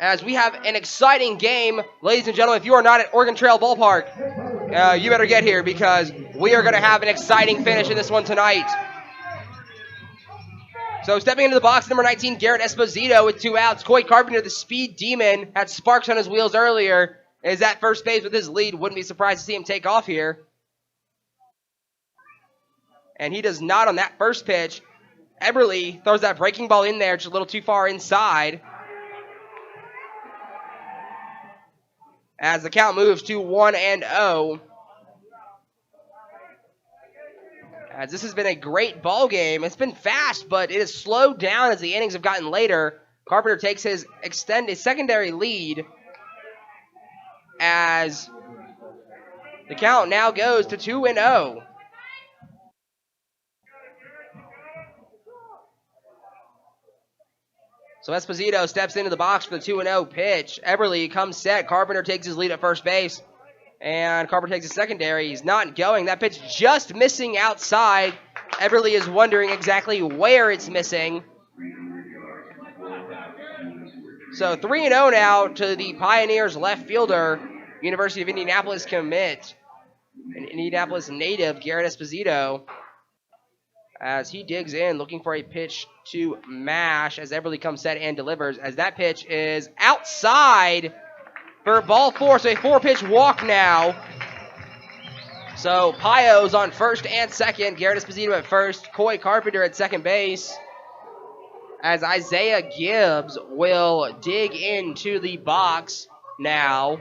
As we have an exciting game. Ladies and gentlemen, if you are not at Oregon Trail Ballpark, you better get here because we are going to have an exciting finish in this one tonight. So stepping into the box, number 19, Garrett Esposito with 2 outs. Coy Carpenter, the speed demon, had sparks on his wheels earlier, is at first base with his lead. Wouldn't be surprised to see him take off here. And he does not on that first pitch. Eberly throws that breaking ball in there, just a little too far inside. As the count moves to 1-0. As this has been a great ball game. It's been fast, but it has slowed down as the innings have gotten later. Carpenter takes his secondary lead as the count now goes to 2-0. So Esposito steps into the box for the 2-0 pitch. Eberly comes set. Carpenter takes his lead at first base. And Carpenter takes his secondary. He's not going. That pitch just missing outside. Eberly is wondering exactly where it's missing. So 3-0 now to the Pioneers left fielder, University of Indianapolis commit, an Indianapolis native, Garrett Esposito, as he digs in, looking for a pitch to mash as Eberly comes set and delivers, as that pitch is outside for ball 4, so a 4-pitch walk now. So Pios on first and second. Garrett Esposito at first. Coy Carpenter at second base. As Isaiah Gibbs will dig into the box now.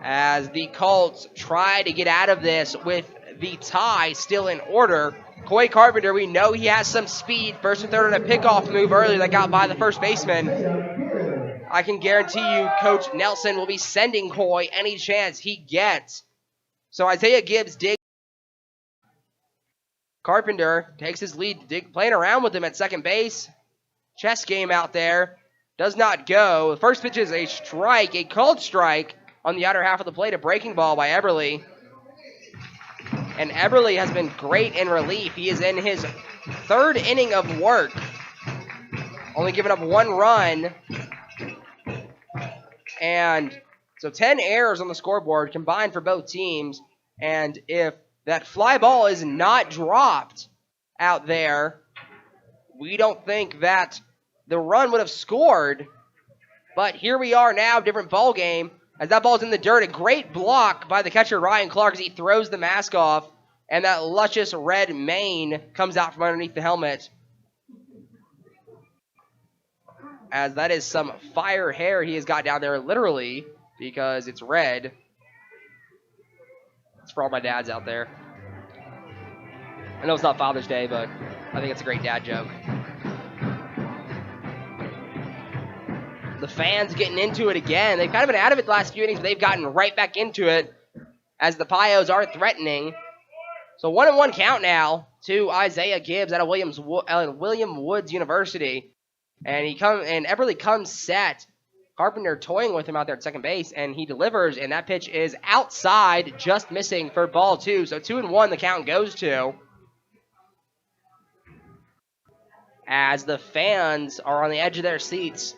As the Colts try to get out of this with the tie still in order. Coy Carpenter, we know he has some speed. First and third on a pickoff move earlier that got by the first baseman. I can guarantee you Coach Nelson will be sending Coy any chance he gets. So Isaiah Gibbs digs. Carpenter takes his lead, playing around with him at second base. Chess game out there. Does not go. The first pitch is a strike, a called strike on the outer half of the plate, a breaking ball by Eberle. And Eberle has been great in relief. He is in his third inning of work. Only giving up one run. And so 10 errors on the scoreboard combined for both teams. And if that fly ball is not dropped out there, we don't think that the run would have scored. But here we are now, different ball game. As that ball's in the dirt, a great block by the catcher Ryan Clark as he throws the mask off, and that luscious red mane comes out from underneath the helmet. As that is some fire hair he has got down there, literally, because it's red. It's for all my dads out there. I know it's not Father's Day, but I think it's a great dad joke. The fans getting into it again. They've kind of been out of it the last few innings, but they've gotten right back into it as the Pios are threatening. So 1-1 count now to Isaiah Gibbs out of William Woods University. And Eberle comes set. Carpenter toying with him out there at second base, and he delivers, and that pitch is outside, just missing for ball 2. So 2-1 the count goes to. As the fans are on the edge of their seats,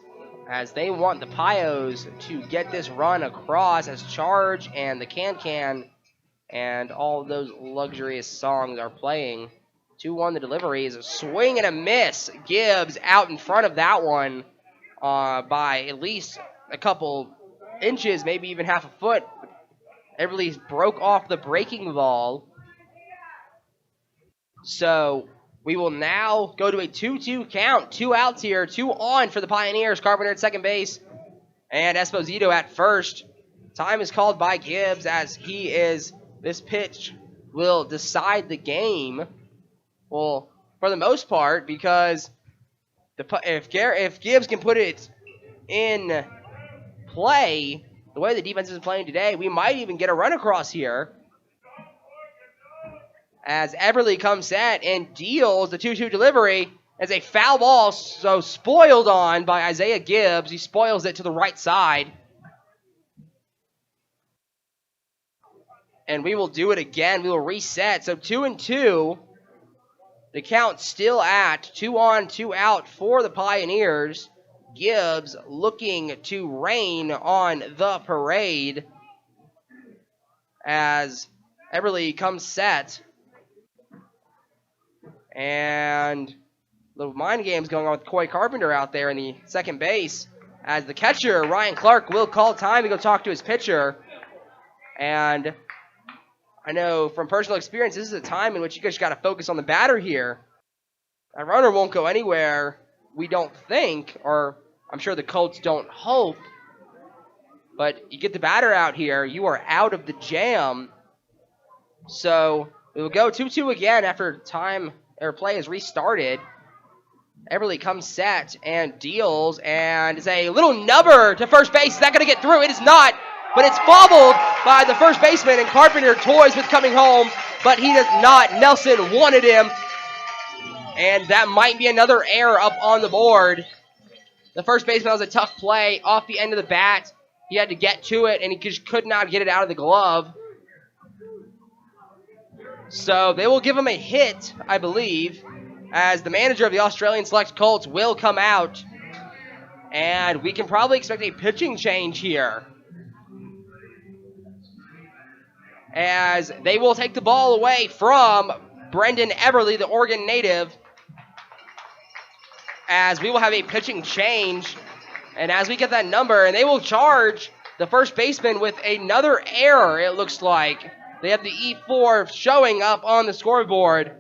as they want the Pios to get this run across, as Charge and the Can and all of those luxurious songs are playing. 2-1 the delivery is a swing and a miss. Gibbs out in front of that one by at least a couple inches, maybe even half a foot. Eberle broke off the breaking ball. So we will now go to a 2-2 count. 2 outs here, 2 on for the Pioneers. Carpenter at second base and Esposito at first. Time is called by Gibbs as this pitch will decide the game. Well, for the most part, because if Gibbs can put it in play the way the defense is playing today, we might even get a run across here. As Eberle comes set and deals the 2-2 delivery as a foul ball, so spoiled on by Isaiah Gibbs. He spoils it to the right side. And we will do it again. We will reset. So 2-2. The count still at 2 on, 2 out for the Pioneers. Gibbs looking to rain on the parade as Eberle comes set. And the mind game's going on with Coy Carpenter out there in the second base as the catcher, Ryan Clark, will call time to go talk to his pitcher. And I know from personal experience, this is a time in which you guys got to focus on the batter here. That runner won't go anywhere, we don't think, or I'm sure the Colts don't hope. But you get the batter out here, you are out of the jam. So we will go 2-2 again after play is restarted. Eberle comes set and deals, and it's a little nubber to first base. Is that going to get through? It is not, but it's bobbled by the first baseman, and Carpenter toys with coming home, but he does not. Nelson wanted him, and that might be another error up on the board. The first baseman was a tough play off the end of the bat. He had to get to it, and he just could not get it out of the glove. So they will give him a hit, I believe, as the manager of the Australian Select Colts will come out. And we can probably expect a pitching change here, as they will take the ball away from Brendan Eberle, the Oregon native, as we will have a pitching change. And as we get that number, and they will charge the first baseman with another error, it looks like. They have the E4 showing up on the scoreboard.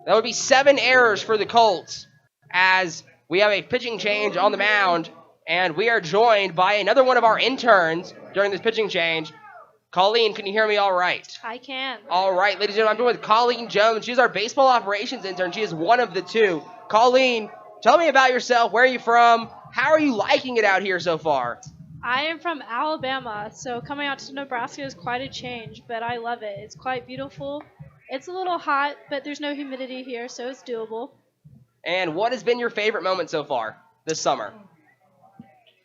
That would be 7 errors for the Colts as we have a pitching change on the mound, and we are joined by another one of our interns during this pitching change. Colleen, can you hear me all right? I can. All right, ladies and gentlemen, I'm joined with Colleen Jones. She's our baseball operations intern. She is one of the two. Colleen, tell me about yourself. Where are you from? How are you liking it out here so far? I am from Alabama, so coming out to Nebraska is quite a change, but I love it. It's quite beautiful. It's a little hot, but there's no humidity here, so it's doable. And what has been your favorite moment so far this summer?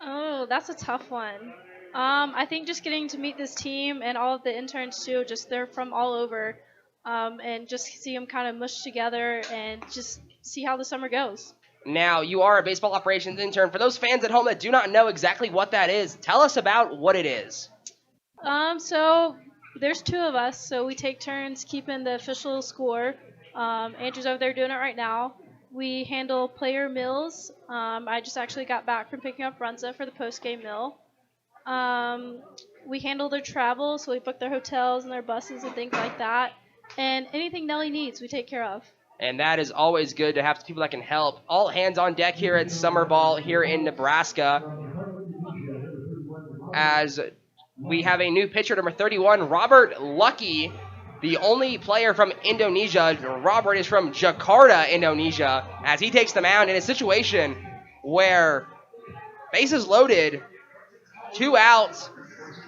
Oh, that's a tough one. I think just getting to meet this team and all of the interns too, just they're from all over, and just see them kind of mush together and just see how the summer goes. Now, you are a baseball operations intern. For those fans at home that do not know exactly what that is, tell us about what it is. So there's 2 of us, so we take turns keeping the official score. Andrew's over there doing it right now. We handle player meals. I just actually got back from picking up Runza for the postgame meal. We handle their travel, so we book their hotels and their buses and things like that. And anything Nelly needs, we take care of. And that is always good to have people that can help. All hands on deck here at Summer Ball here in Nebraska. As we have a new pitcher, number 31, Robert Lucky, the only player from Indonesia. Robert is from Jakarta, Indonesia, as he takes the mound in a situation where bases loaded, 2 outs,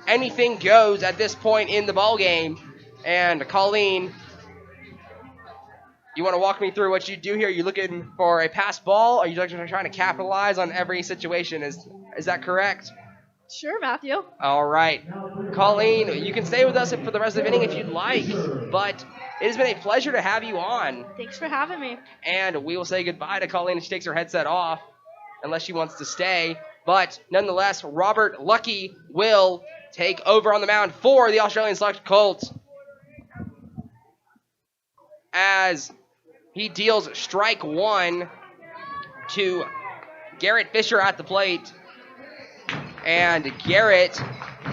anything goes at this point in the ball game. And Colleen, you want to walk me through what you do here? Are you looking for a pass ball? Are you trying to capitalize on every situation? Is that correct? Sure, Matthew. All right. Colleen, you can stay with us for the rest of the inning if you'd like, but it has been a pleasure to have you on. Thanks for having me. And we will say goodbye to Colleen as she takes her headset off, unless she wants to stay. But nonetheless, Robert Lucky will take over on the mound for the Australian Select Colts, as he deals strike 1 to Garrett Fisher at the plate. And Garrett,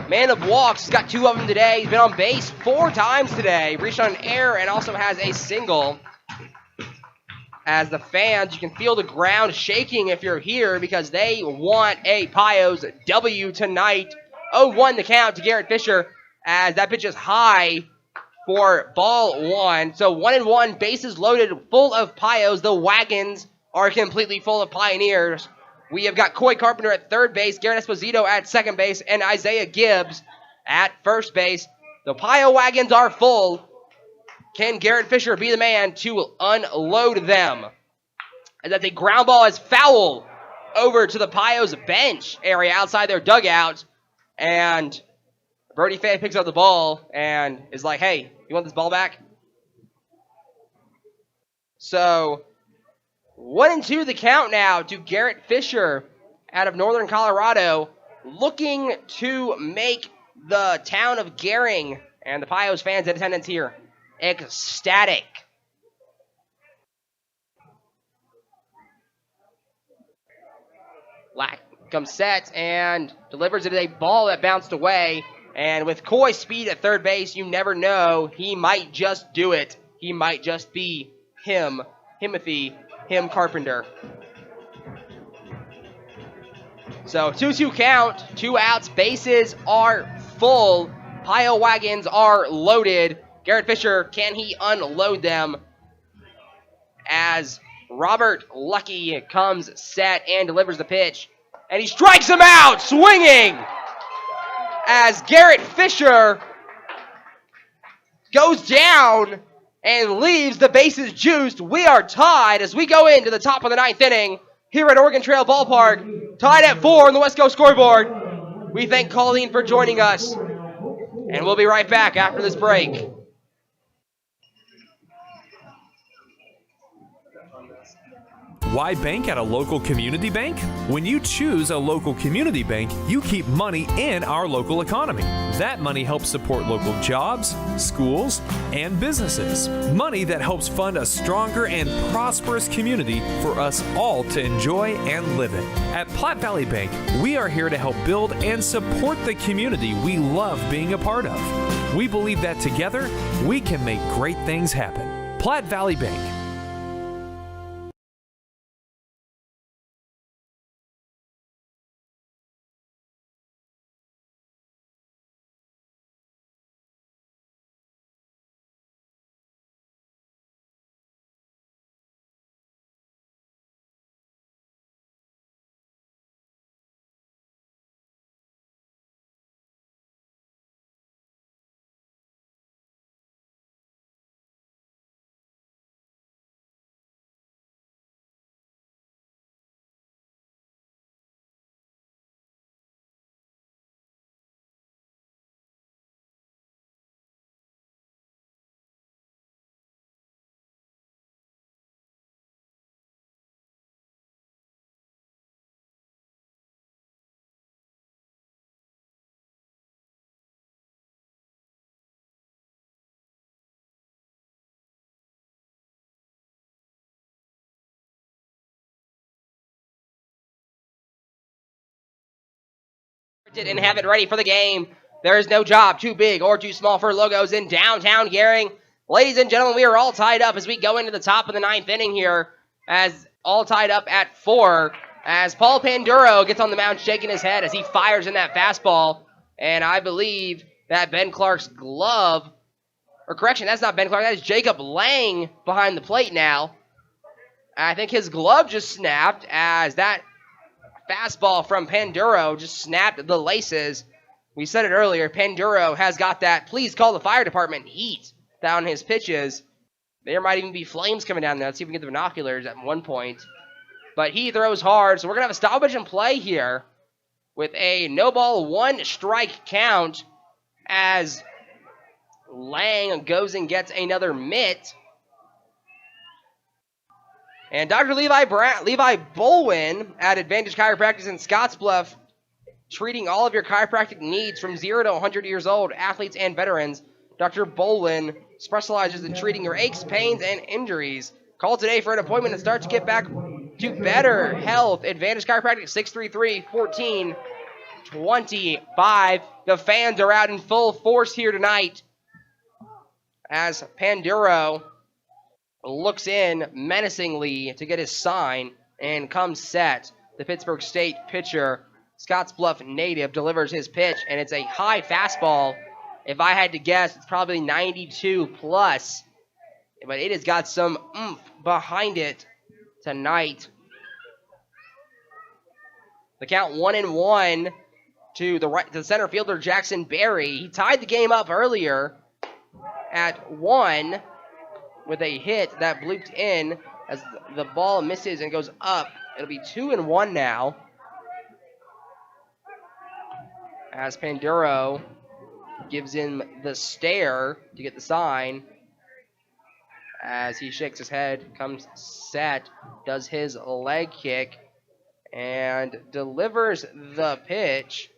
man of walks, has got 2 of them today. He's been on base 4 times today. Reached on an error and also has a single. As the fans, you can feel the ground shaking if you're here because they want a Pios W tonight. 0-1 the count to Garrett Fisher as that pitch is high for ball 1. So 1-1, bases loaded, full of Pios. The wagons are completely full of Pioneers. We have got Coy Carpenter at third base, Garrett Esposito at second base, and Isaiah Gibbs at first base. The Pio wagons are full. Can Garrett Fisher be the man to unload them? And that's a ground ball is foul over to the Pios bench area outside their dugout. And Brody Fay picks up the ball and is like, hey, you want this ball back? So 1-2 the count now to Garrett Fisher out of Northern Colorado, looking to make the town of Gering and the Pios fans in attendance here ecstatic. Lack comes set and delivers it a ball that bounced away. And with Coy's speed at third base, you never know. He might just do it. He might just be him, him Carpenter. So 2-2 count, 2 outs, bases are full. Pio wagons are loaded. Garrett Fisher, can he unload them? As Robert Lucky comes set and delivers the pitch. And he strikes him out, swinging! As Garrett Fisher goes down and leaves the bases juiced. We are tied as we go into the top of the 9th inning here at Oregon Trail Ballpark. Tied at 4 on the West Coast scoreboard. We thank Colleen for joining us. And we'll be right back after this break. Why bank at a local community bank? When you choose a local community bank, you keep money in our local economy. That money helps support local jobs, schools, and businesses. Money that helps fund a stronger and prosperous community for us all to enjoy and live in. At Platte Valley Bank, we are here to help build and support the community we love being a part of. We believe that together, we can make great things happen. Platte Valley Bank. And have it ready for the game. There is no job too big or too small for Logos in downtown Gering. Ladies and gentlemen, we are all tied up as we go into the top of the 9th inning here, as all tied up at 4, as Paul Panduro gets on the mound shaking his head as he fires in that fastball. And I believe that Ben Clark's glove, or correction, that's not Ben Clark, that is Jacob Lang behind the plate now. I think his glove just snapped as that fastball from Panduro just snapped the laces. We said it earlier, Panduro has got that please call the fire department heat down his pitches. There might even be flames coming down there. Let's see if we can get the binoculars at one point. But he throws hard, so we're going to have a stoppage and play here with a no ball, 1 strike count as Lang goes and gets another mitt. And Dr. Levi Bolwin at Advantage Chiropractic in Scottsbluff, treating all of your chiropractic needs from 0 to 100 years old, athletes and veterans. Dr. Bolwin specializes in treating your aches, pains, and injuries. Call today for an appointment and start to get back to better health. Advantage Chiropractic, 633-1425. The fans are out in full force here tonight as Panduro looks in menacingly to get his sign and comes set. The Pittsburgh State pitcher, Scottsbluff native, delivers his pitch, and it's a high fastball. If I had to guess, it's probably 92 plus, but it has got some oomph behind it tonight. The count 1-1 to the center fielder Jackson Berry. He tied the game up earlier at 1 with a hit that blooped in as the ball misses and goes up. It'll be 2-1 now as Panduro gives him the stare to get the sign. As he shakes his head, comes set, does his leg kick, and delivers the pitch.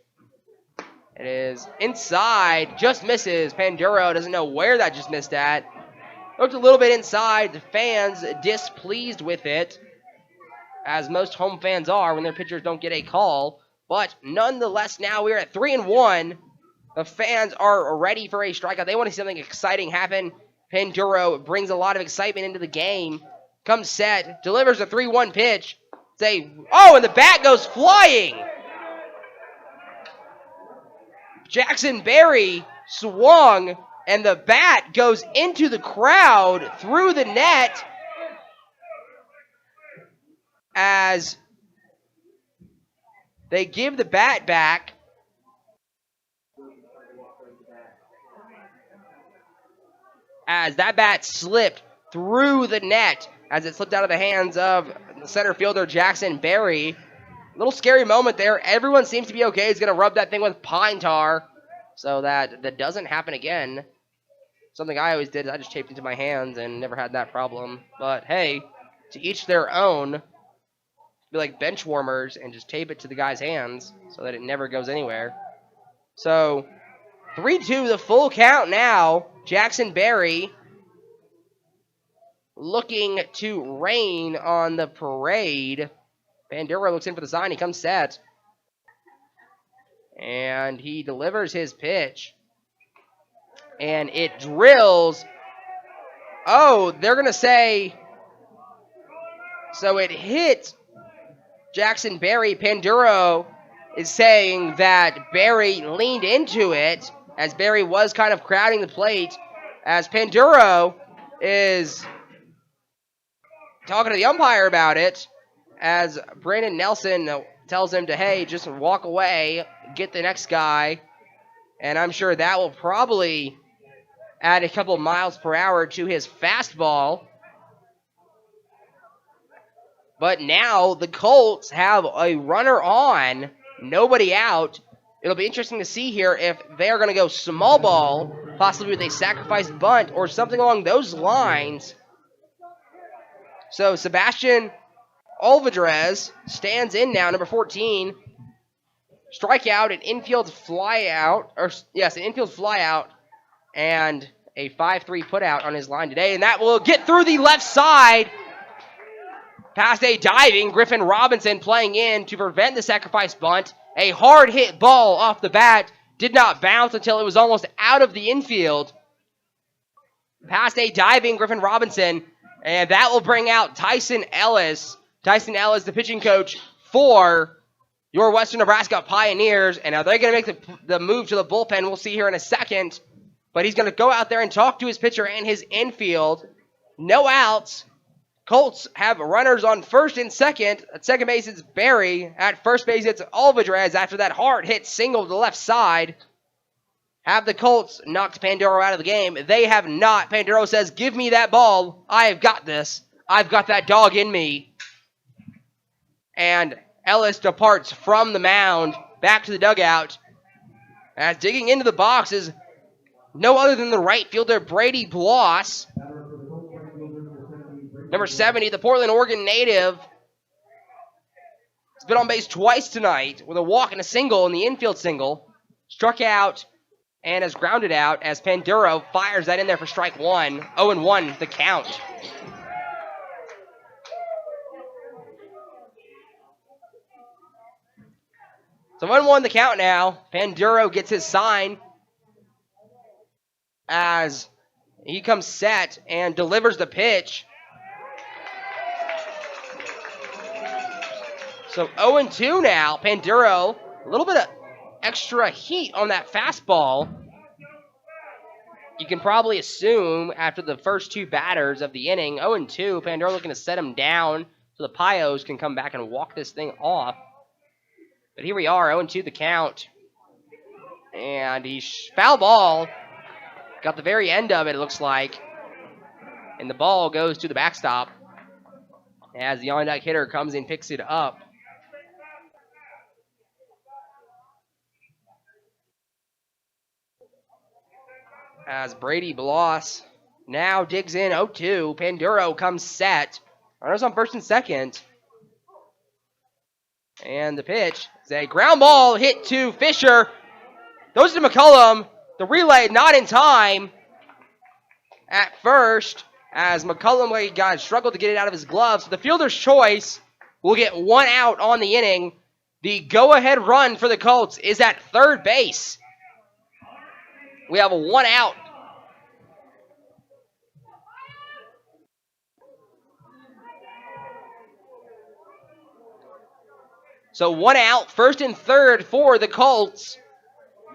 It is inside, just misses. Panduro doesn't know where that just missed at. Looked a little bit inside. The fans displeased with it, as most home fans are when their pitchers don't get a call. But nonetheless, now we're at 3-1. The fans are ready for a strikeout. They want to see something exciting happen. Panduro brings a lot of excitement into the game. Comes set, delivers a 3-1 pitch. And the bat goes flying. Jackson Berry swung, and the bat goes into the crowd through the net as they give the bat back. As that bat slipped through the net as it slipped out of the hands of the center fielder Jackson Berry. A little scary moment there. Everyone seems to be okay. He's going to rub that thing with pine tar so that doesn't happen again. Something I always did is I just taped it to my hands and never had that problem. But hey, to each their own. be like bench warmers and just tape it to the guy's hands so that it never goes anywhere. So 3-2, the full count now. Jackson Berry looking to rain on the parade. Panduro looks in for the sign. He comes set. And he delivers his pitch. And it drills. Oh, they're going to say. So it hit Jackson Berry. Panduro is saying that Berry leaned into it as Berry was kind of crowding the plate. As Panduro is talking to the umpire about it. As Brandon Nelson tells him to, hey, just walk away, get the next guy. And I'm sure that will probably add a couple miles per hour to his fastball. But now the Colts have a runner on, nobody out. It'll be interesting to see here if they're going to go small ball, possibly with a sacrifice bunt or something along those lines. So Sebastian Olvidrez stands in now, number 14. Strikeout, an infield flyout, an infield flyout, and a 5-3 putout on his line today. And that will get through the left side. Past a diving Griffin Robinson playing in to prevent the sacrifice bunt. A hard hit ball off the bat. Did not bounce until it was almost out of the infield. Past a diving Griffin Robinson. And that will bring out Tyson Ellis. Tyson Ellis, the pitching coach for your Western Nebraska Pioneers. And are they going to make the move to the bullpen? We'll see here in a second. But he's going to go out there and talk to his pitcher and his infield. No outs. Colts have runners on first and second. At second base, it's Berry. At first base, it's Olvidrez after that hard hit single to the left side. Have the Colts knocked Panduro out of the game? They have not. Panduro says, give me that ball. I have got this. I've got that dog in me. And Ellis departs from the mound back to the dugout. As digging into the box is no other than the right fielder, Brady Bloss. Number 70, the Portland, Oregon native. He's been on base twice tonight with a walk and a single in the infield single. Struck out and has grounded out as Panduro fires that in there for strike one. 0-1 the count. So 1-1 the count now. Panduro gets his sign as he comes set and delivers the pitch. So 0-2 now. Panduro, a little bit of extra heat on that fastball. You can probably assume after the first two batters of the inning, 0-2, Panduro looking to set him down so the Pios can come back and walk this thing off. But here we are, 0-2 the count. And he's foul ball. Got the very end of it, it looks like. And the ball goes to the backstop as the on-deck hitter comes and picks it up. As Brady Bloss now digs in 0-2. Panduro comes set. Runners on first and second. And the pitch is a ground ball hit to Fisher. Goes to McCullum. The relay not in time at first as McCullum struggled to get it out of his glove. So the fielder's choice will get one out on the inning. The go-ahead run for the Colts is at third base. We have a one out. So one out, first and third for the Colts.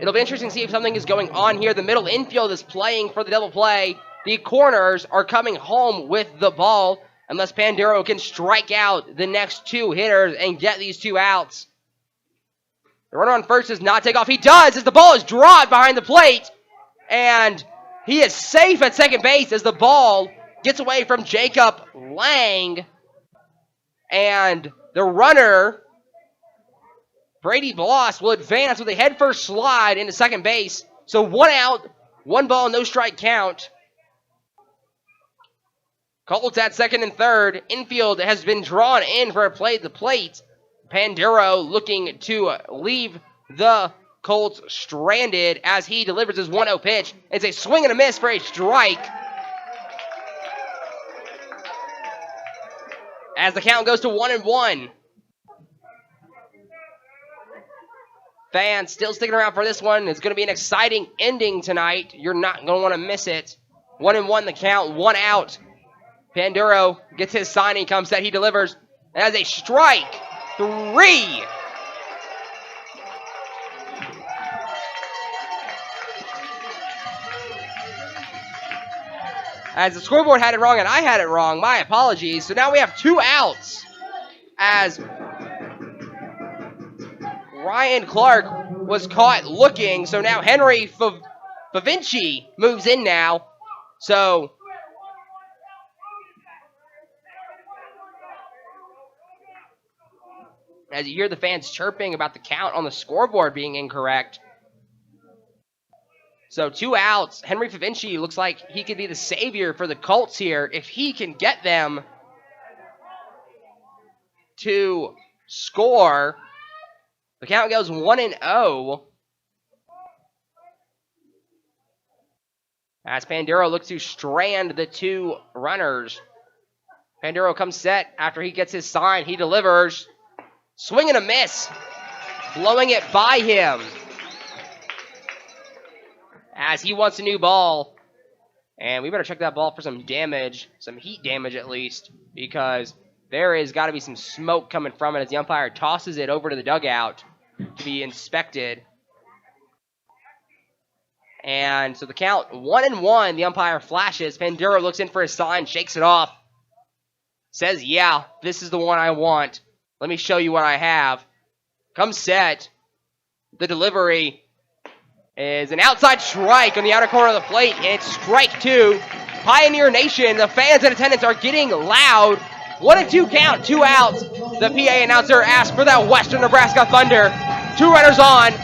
It'll be interesting to see if something is going on here. The middle infield is playing for the double play. The corners are coming home with the ball unless Panduro can strike out the next two hitters and get these two outs. The runner on first does not take off. He does as the ball is dropped behind the plate. And he is safe at second base as the ball gets away from Jacob Lang. And the runner, Brady Bloss, will advance with a headfirst slide into second base. So one out, one ball, no strike count. Colts at second and third. Infield has been drawn in for a play at the plate. Panduro looking to leave the Colts stranded as he delivers his 1-0 pitch. It's a swing and a miss for a strike. As the count goes to 1-1. Fans still sticking around for this one. It's going to be an exciting ending tonight. You're not going to want to miss it. 1-1 the count, 1 out. Panduro gets his sign, he comes set, he delivers. As a strike, 3. As the scoreboard had it wrong and I had it wrong, my apologies. So now we have 2 outs as Ryan Clark was caught looking. So now Henry Favinci moves in now. So as you hear the fans chirping about the count on the scoreboard being incorrect. So 2 outs. Henry Favinci looks like he could be the savior for the Colts here if he can get them to score. The count goes 1-0. As Panduro looks to strand the 2 runners. Panduro comes set after he gets his sign. He delivers. Swing and a miss. Blowing it by him. As he wants a new ball. And we better check that ball for some damage. Some heat damage at least. Because there is got to be some smoke coming from it as the umpire tosses it over to the dugout to be inspected. And so the count 1-1. The umpire flashes. Panduro looks in for his sign. Shakes it off. Says, yeah, this is the one I want. Let me show you what I have. Comes set. The delivery is an outside strike on the outer corner of the plate. And it's strike 2. Pioneer Nation, the fans in attendance are getting loud. 1-2 count, 2 outs. The PA announcer asks for that Western Nebraska Thunder. 2 runners on.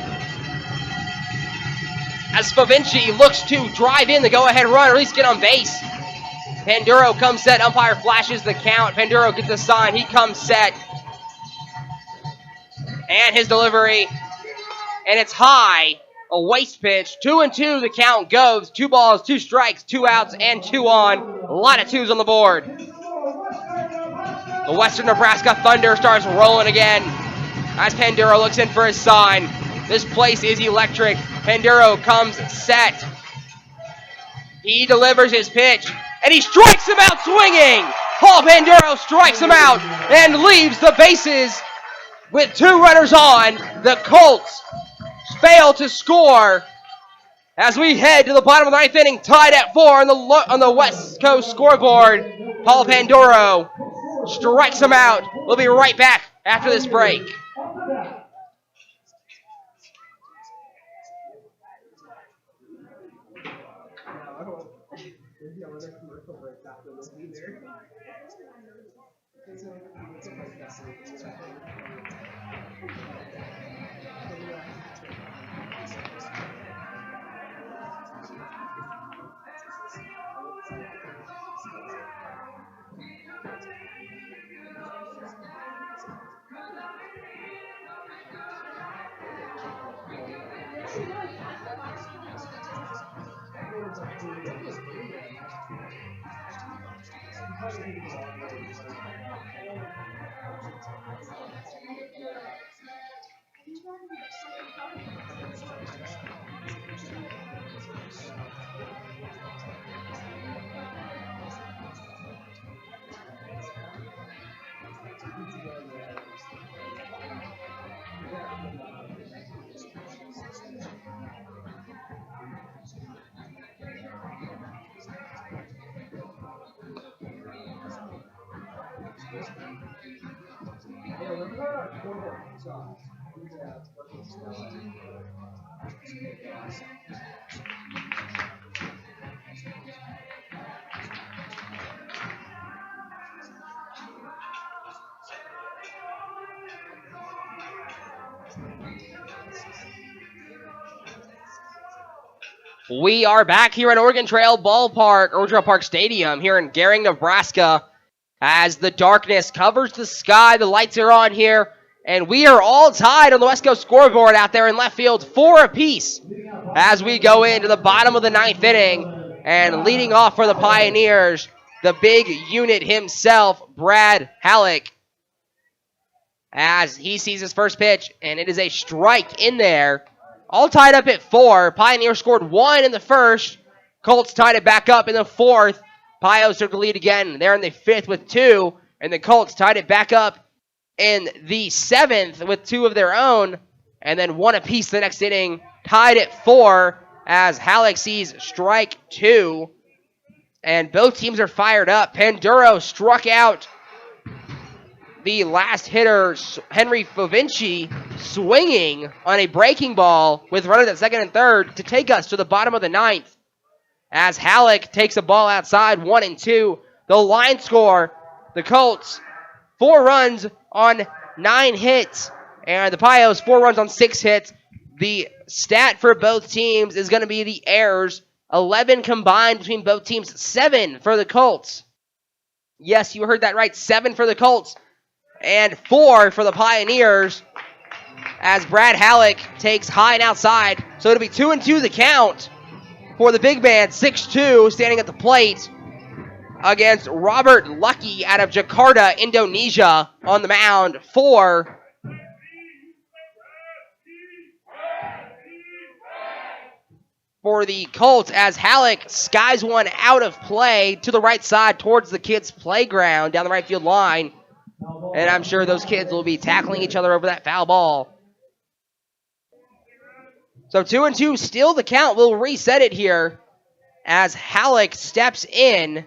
As Favinci looks to drive in the go-ahead run, or at least get on base. Panduro comes set. Umpire flashes the count. Panduro gets the sign. He comes set. And his delivery. And it's high. A waste pitch. 2-2 the count goes. 2 balls, 2 strikes, 2 outs, and 2 on. A lot of 2s on the board. The Western Nebraska Thunder starts rolling again. As Panduro looks in for his sign. This place is electric. Panduro comes set. He delivers his pitch. And he strikes him out swinging. Paul Panduro strikes him out and leaves the bases with 2 runners on. The Colts fail to score as we head to the bottom of the 9th inning, tied at 4 on the West Coast scoreboard. Paul Panduro strikes him out. We'll be right back after this break. We are back here at Oregon Trail Park Stadium here in Gering, Nebraska, as the darkness covers the sky. The lights are on here, and we are all tied on the West Coast scoreboard out there in left field, 4 apiece, as we go into the bottom of the 9th inning. And leading off for the Pioneers, the big unit himself, Brad Halleck, as he sees his first pitch, and it is a strike in there. All tied up at 4. Pioneers scored 1 in the first. Colts tied it back up in the 4th. Pios took the lead again. They're in the 5th with 2. And the Colts tied it back up in the 7th with 2 of their own. And then 1 apiece the next inning. Tied at 4 as Halleck sees strike 2. And both teams are fired up. Panduro struck out the last hitter, Henry Fovinci, swinging on a breaking ball with runners at second and third to take us to the bottom of the 9th. As Halleck takes a ball outside, 1-2. The line score, the Colts, 4 runs on 9 hits. And the Pios, 4 runs on 6 hits. The stat for both teams is going to be the errors. 11 combined between both teams, 7 for the Colts. Yes, you heard that right, 7 for the Colts. And 4 for the Pioneers as Brad Halleck takes high and outside. So it'll be 2-2 the count for the big man, 6'2", standing at the plate against Robert Lucky out of Jakarta, Indonesia, on the mound for the Colts as Halleck skies one out of play to the right side towards the kids' playground down the right field line. And I'm sure those kids will be tackling each other over that foul ball. So 2-2, still the count. We'll reset it here as Halleck steps in.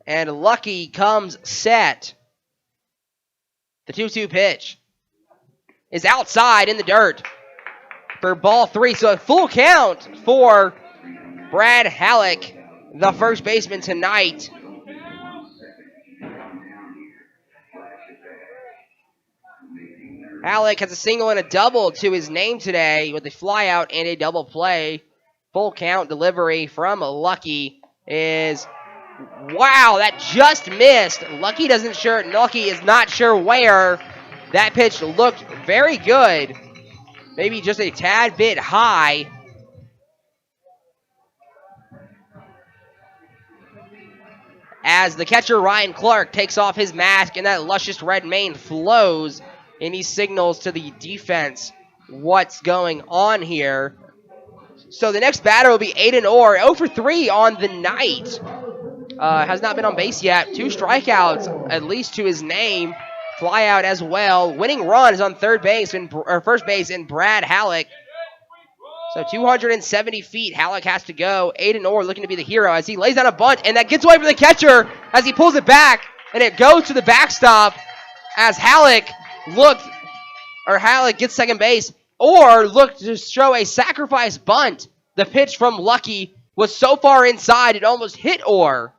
And Lucky comes set. The 2-2 pitch is outside in the dirt for ball 3. So a full count for Brad Halleck, the first baseman tonight. Halleck has a single and a double to his name today with a flyout and a double play. Full count delivery from Lucky is, wow, that just missed. Lucky is not sure where. That pitch looked very good. Maybe just a tad bit high. As the catcher Ryan Clark takes off his mask and that luscious red mane flows, and he signals to the defense what's going on here. So the next batter will be Aiden Orr, 0 for 3 on the night. Has not been on base yet. 2 strikeouts, at least to his name. Fly out as well. Winning run is on first base in Brad Halleck. So 270 feet Halleck has to go. Aiden Orr looking to be the hero as he lays down a bunt, and that gets away from the catcher as he pulls it back, and it goes to the backstop as Halleck gets second base. Orr looked to show a sacrifice bunt. The pitch from Lucky was so far inside it almost hit Orr.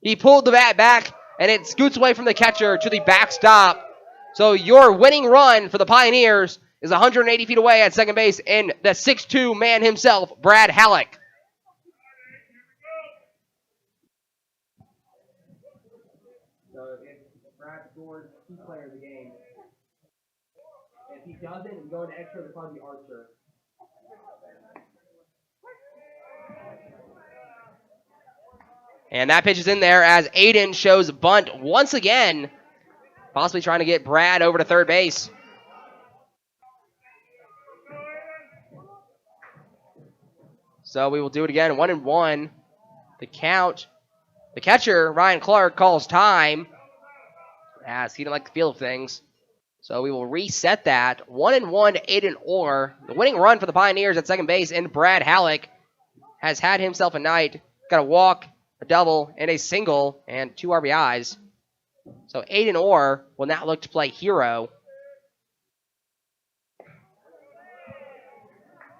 He pulled the bat back, and it scoots away from the catcher to the backstop. So your winning run for the Pioneers is 180 feet away at second base, and the 6'2" man himself, Brad Halleck. So if Brad scores, key player of the game. If he doesn't, and go into extra, it'll probably be Archer. And that pitch is in there as Aiden shows bunt once again, possibly trying to get Brad over to third base. So we will do it again, 1-1. The count. The catcher, Ryan Clark, calls time as he didn't like the feel of things. So we will reset that. 1-1 to Aiden Orr. The winning run for the Pioneers at second base, and Brad Halleck has had himself a night. Got a walk, a double, and a single, and 2 RBIs. So Aiden Orr will now look to play hero.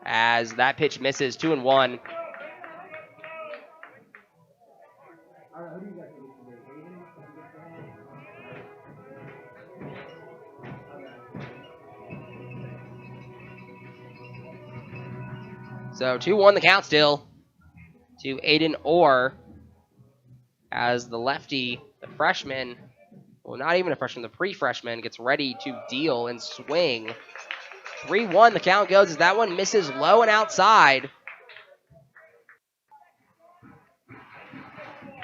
As that pitch misses, 2-1. So 2-1 the count still to Aiden Orr as the lefty, the freshman, well, not even a freshman, the pre-freshman gets ready to deal and swing. 3-1 the count goes as that one misses low and outside.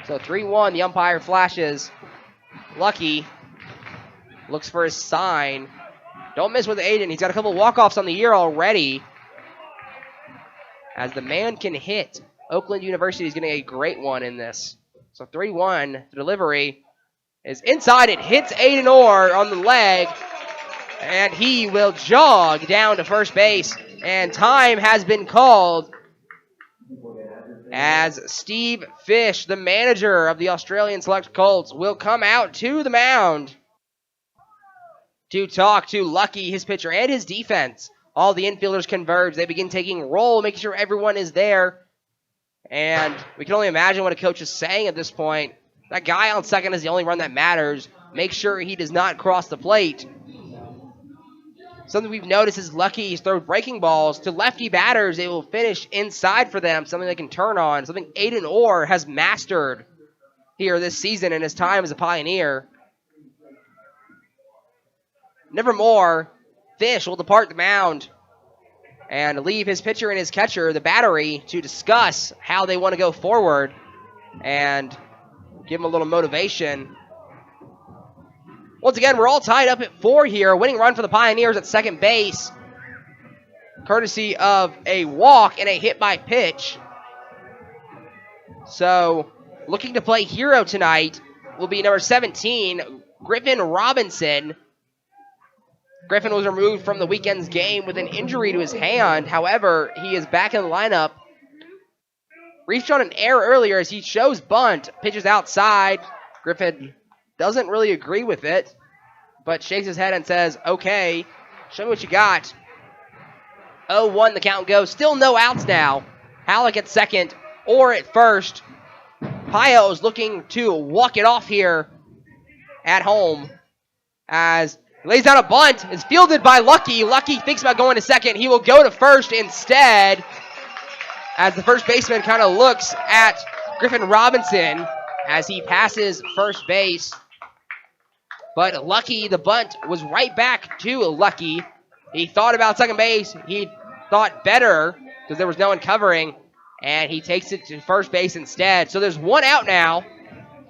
So 3-1, the umpire flashes. Lucky looks for his sign. Don't miss with Aiden. He's got a couple walk-offs on the year already. As the man can hit, Oakland University is getting a great one in this. So 3-1, the delivery is inside. It hits Aiden Orr on the leg, and he will jog down to first base. And time has been called as Steve Fish, the manager of the Australian Select Colts, will come out to the mound to talk to Lucky, his pitcher, and his defense. All the infielders converge. They begin taking roll, making sure everyone is there. And we can only imagine what a coach is saying at this point. That guy on second is the only run that matters. Make sure he does not cross the plate. Something we've noticed is Lucky's throw breaking balls to lefty batters. It will finish inside for them, something they can turn on, something Aiden Orr has mastered here this season in his time as a Pioneer. Nevermore, Fish will depart the mound and leave his pitcher and his catcher, the battery, to discuss how they want to go forward and give them a little motivation. Once again, we're all tied up at 4 here. Winning run for the Pioneers at second base, courtesy of a walk and a hit by pitch. So, looking to play hero tonight will be number 17, Griffin Robinson. Griffin was removed from the weekend's game with an injury to his hand. However, he is back in the lineup. Reached on an error earlier as he shows bunt. Pitches outside. Griffin doesn't really agree with it, but shakes his head and says, okay, show me what you got. 0-1 the count goes. Still no outs now. Halleck at second or at first. Pio's looking to walk it off here at home as he lays down a bunt. It's fielded by Lucky. Lucky thinks about going to second. He will go to first instead as the first baseman kind of looks at Griffin Robinson as he passes first base. But Lucky, the bunt was right back to Lucky. He thought about second base. He thought better because there was no one covering, and he takes it to first base instead. So there's one out now.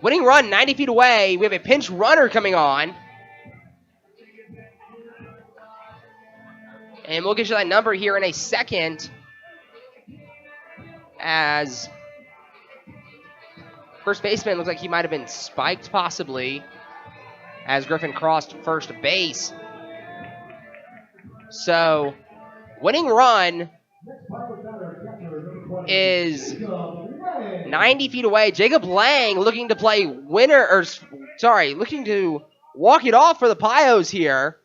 Winning run 90 feet away. We have a pinch runner coming on. And we'll get you that number here in a second as first baseman looks like he might have been spiked possibly as Griffin crossed first base. So, winning run is 90 feet away. Jacob Lang looking to play looking to walk it off for the Pios here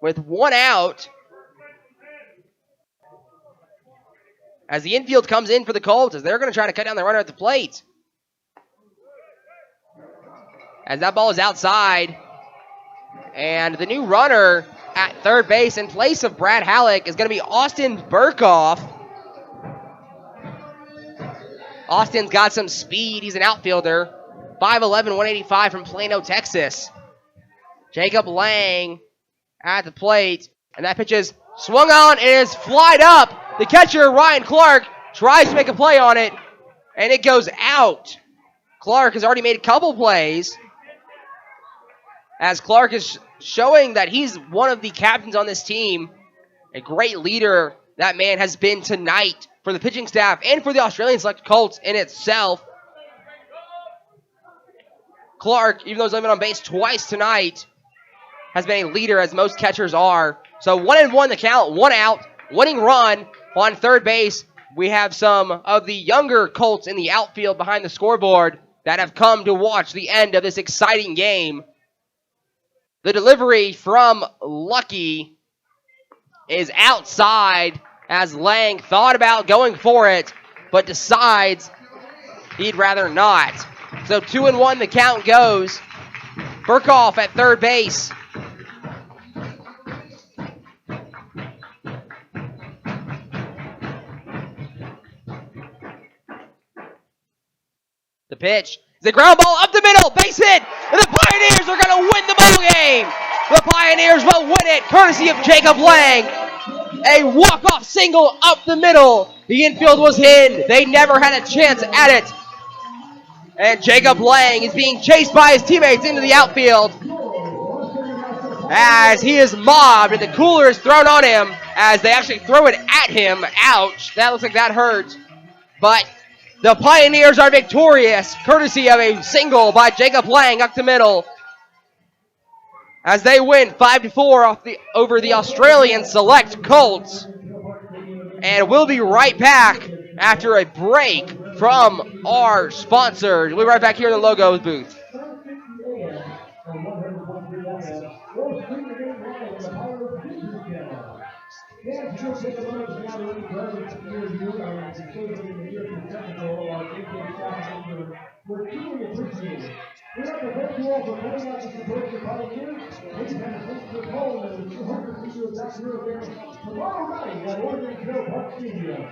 with one out. As the infield comes in for the Colts, as they're going to try to cut down the runner at the plate. As that ball is outside. And the new runner at third base in place of Brad Halleck is going to be Austin Burkhoff. Austin's got some speed. He's an outfielder. 5'11", 185 from Plano, Texas. Jacob Lang at the plate. And that pitch is swung on. It is flied up. The catcher, Ryan Clark, tries to make a play on it. And it goes out. Clark has already made a couple plays. As Clark is showing that he's one of the captains on this team. A great leader that man has been tonight for the pitching staff and for the Australian Select Colts in itself. Clark, even though he's only been on base twice tonight, has been a leader as most catchers are. So 1-1 the count, one out, winning run on third base. We have some of the younger Colts in the outfield behind the scoreboard that have come to watch the end of this exciting game. The delivery from Lucky is outside as Lang thought about going for it, but decides he'd rather not. So 2-1 the count goes. Burkhoff at third base. pitch. The ground ball up the middle, base hit, and the Pioneers are going to win the ball game. The Pioneers will win it, courtesy of Jacob Lang. A walk-off single up the middle. The infield was in. They never had a chance at it. And Jacob Lang is being chased by his teammates into the outfield as he is mobbed and the cooler is thrown on him as they actually throw it at him. Ouch. That looks like that hurt. But the Pioneers are victorious, courtesy of a single by Jacob Lang up the middle, as they win 5-4 over the Australian Select Colts. And we'll be right back after a break from our sponsor. We'll be right back here in the Logos booth. We're truly appreciated. We'd like to thank you all for coming out to support your Pioneers. Please have a seat to home, and we hope to see you back here again tomorrow night at Oregon Trail Park Stadium.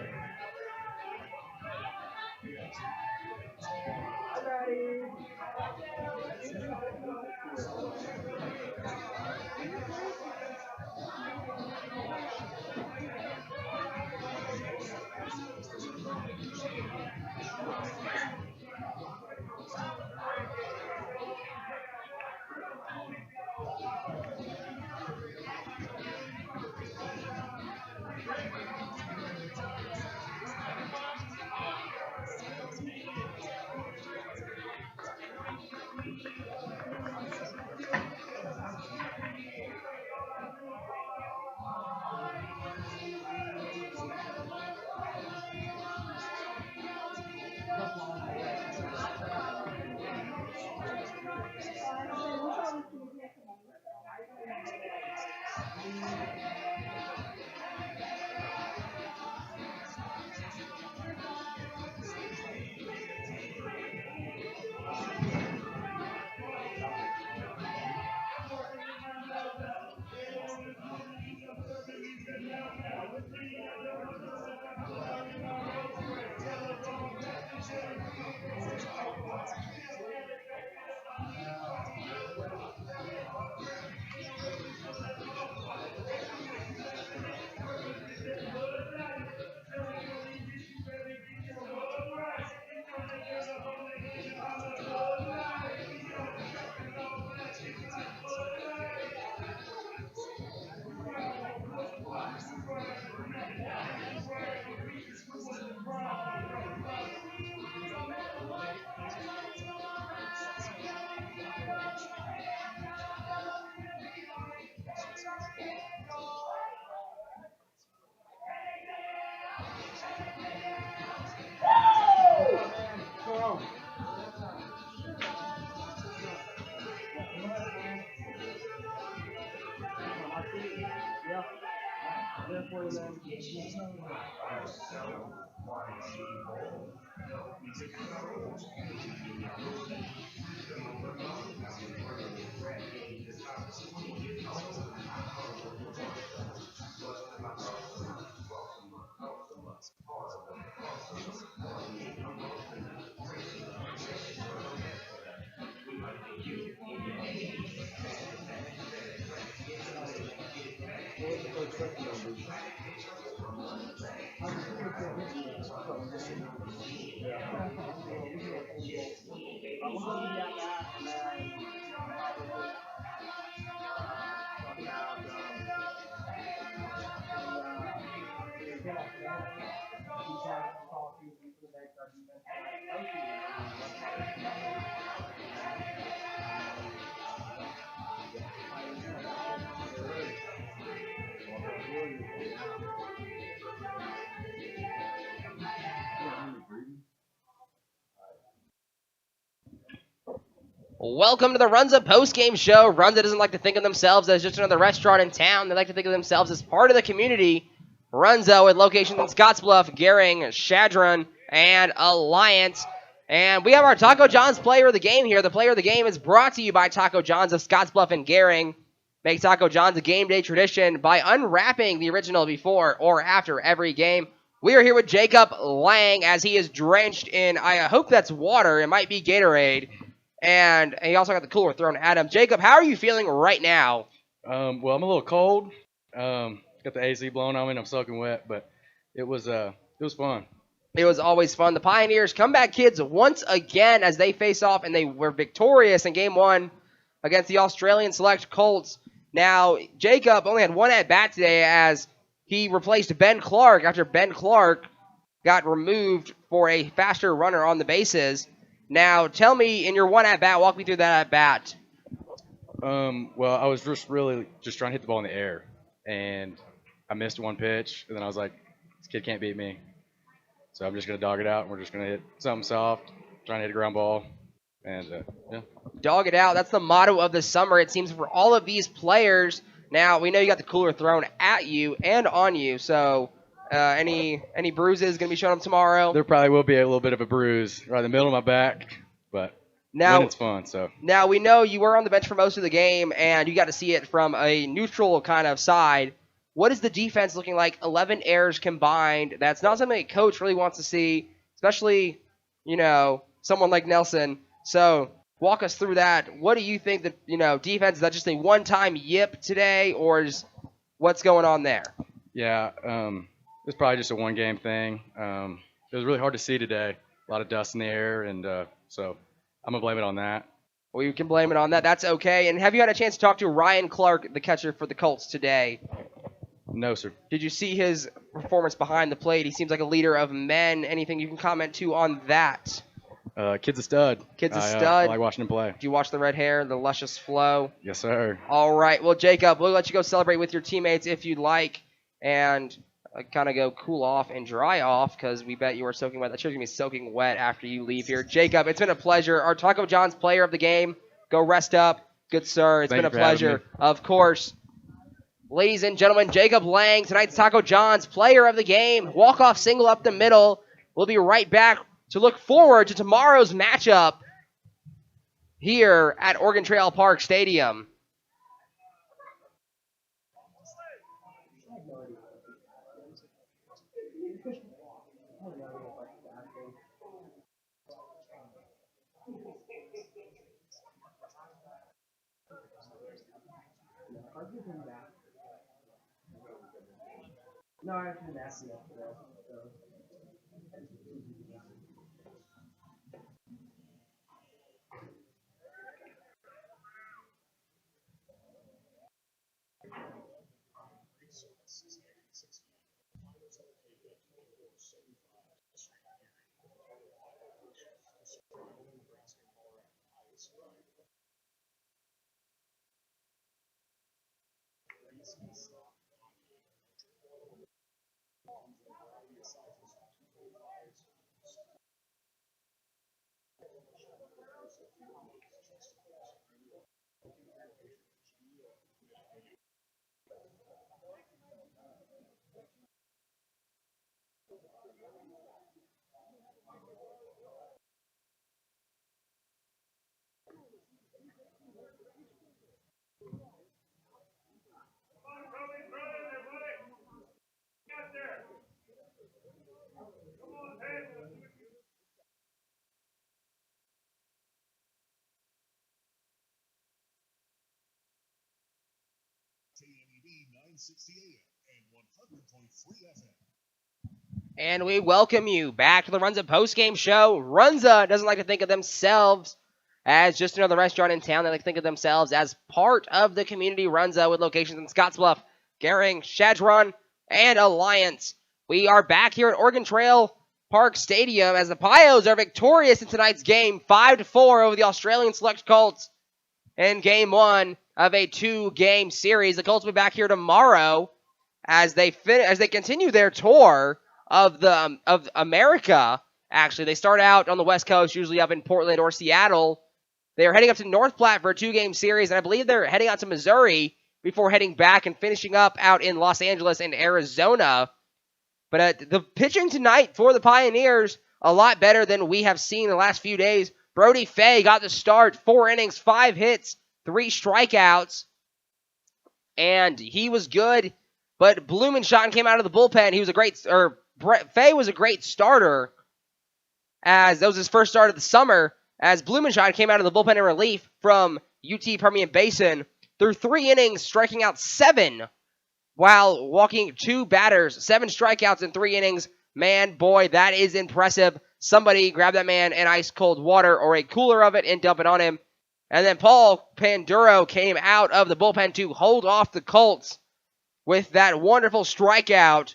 Welcome to the Runza postgame show. Runza doesn't like to think of themselves as just another restaurant in town. They like to think of themselves as part of the community. Runza with locations in Scottsbluff, Gering, Chadron, and Alliance. And we have our Taco John's player of the game here. The player of the game is brought to you by Taco John's of Scottsbluff and Gering. Make Taco John's a game day tradition by unwrapping the original before or after every game. We are here with Jacob Lang as he is drenched in, I hope that's water. It might be Gatorade. And he also got the cooler thrown at him. Jacob, how are you feeling right now? Well, I'm a little cold. Got the AC blowing on me and I'm soaking wet, but it was fun. It was always fun. The Pioneers comeback kids once again as they face off, and they were victorious in Game 1 against the Australian Select Colts. Now, Jacob only had one at-bat today as he replaced Ben Clark after Ben Clark got removed for a faster runner on the bases. Now, tell me, in your one at-bat, walk me through that at-bat. Well, I was just trying to hit the ball in the air, and I missed one pitch, and then I was like, this kid can't beat me. So I'm just going to dog it out, and we're just going to hit something soft, trying to hit a ground ball, and yeah. Dog it out. That's the motto of the summer, it seems, for all of these players. Now, we know you got the cooler thrown at you and on you, so any bruises going to be showing up tomorrow? There probably will be a little bit of a bruise right in the middle of my back, but then it's fun. So now we know you were on the bench for most of the game, and you got to see it from a neutral kind of side. What is the defense looking like? 11 errors combined. That's not something a coach really wants to see, especially, someone like Nelson. So walk us through that. What do you think that, defense, is that just a one-time yip today, or is what's going on there? Yeah, it's probably just a one-game thing. It was really hard to see today. A lot of dust in the air, and so I'm going to blame it on that. Well, you can blame it on that. That's okay. And have you had a chance to talk to Ryan Clark, the catcher for the Colts, today? No, sir. Did you see his performance behind the plate? He seems like a leader of men. Anything you can comment to on that? Kid's a stud. Kid's a stud. I like watching him play. Do you watch the red hair, the luscious flow? Yes, sir. All right. Well, Jacob, we'll let you go celebrate with your teammates if you'd like, and kind of go cool off and dry off because we bet you are soaking wet. That show's going to be soaking wet after you leave here. Jacob, it's been a pleasure. Our Taco John's player of the game. Go rest up. Good sir. It's been a pleasure. Of course. Ladies and gentlemen, Jacob Lang, tonight's Taco John's player of the game. Walk-off single up the middle. We'll be right back to look forward to tomorrow's matchup here at Oregon Trail Park Stadium. No, I can ask you after that. KNEB 960 AM and 100.3 FM. And we welcome you back to the Runza postgame show. Runza doesn't like to think of themselves as just another restaurant in town. They like to think of themselves as part of the community Runza with locations in Scottsbluff, Gering, Shadron, and Alliance. We are back here at Oregon Trail Park Stadium as the Pios are victorious in tonight's game, 5-4 over the Australian Select Colts in Game 1 of a 2-game series. The Colts will be back here tomorrow as they continue their tour of America. Actually, they start out on the West Coast, usually up in Portland or Seattle. They are heading up to North Platte for a 2-game series, and I believe they're heading out to Missouri before heading back and finishing up out in Los Angeles and Arizona. But the pitching tonight for the Pioneers, a lot better than we have seen in the last few days. Brody Fay got the start, 4 innings, 5 hits, 3 strikeouts, and he was good. But Blumenschott came out of the bullpen. He was a great, Fay was a great starter, as that was his first start of the summer, as Blumenscheid came out of the bullpen in relief from UT Permian Basin through 3 innings, striking out 7 while walking 2 batters. 7 strikeouts in 3 innings. Man, boy, that is impressive. Somebody grab that man an ice cold water or a cooler of it and dump it on him. And then Paul Panduro came out of the bullpen to hold off the Colts with that wonderful strikeout,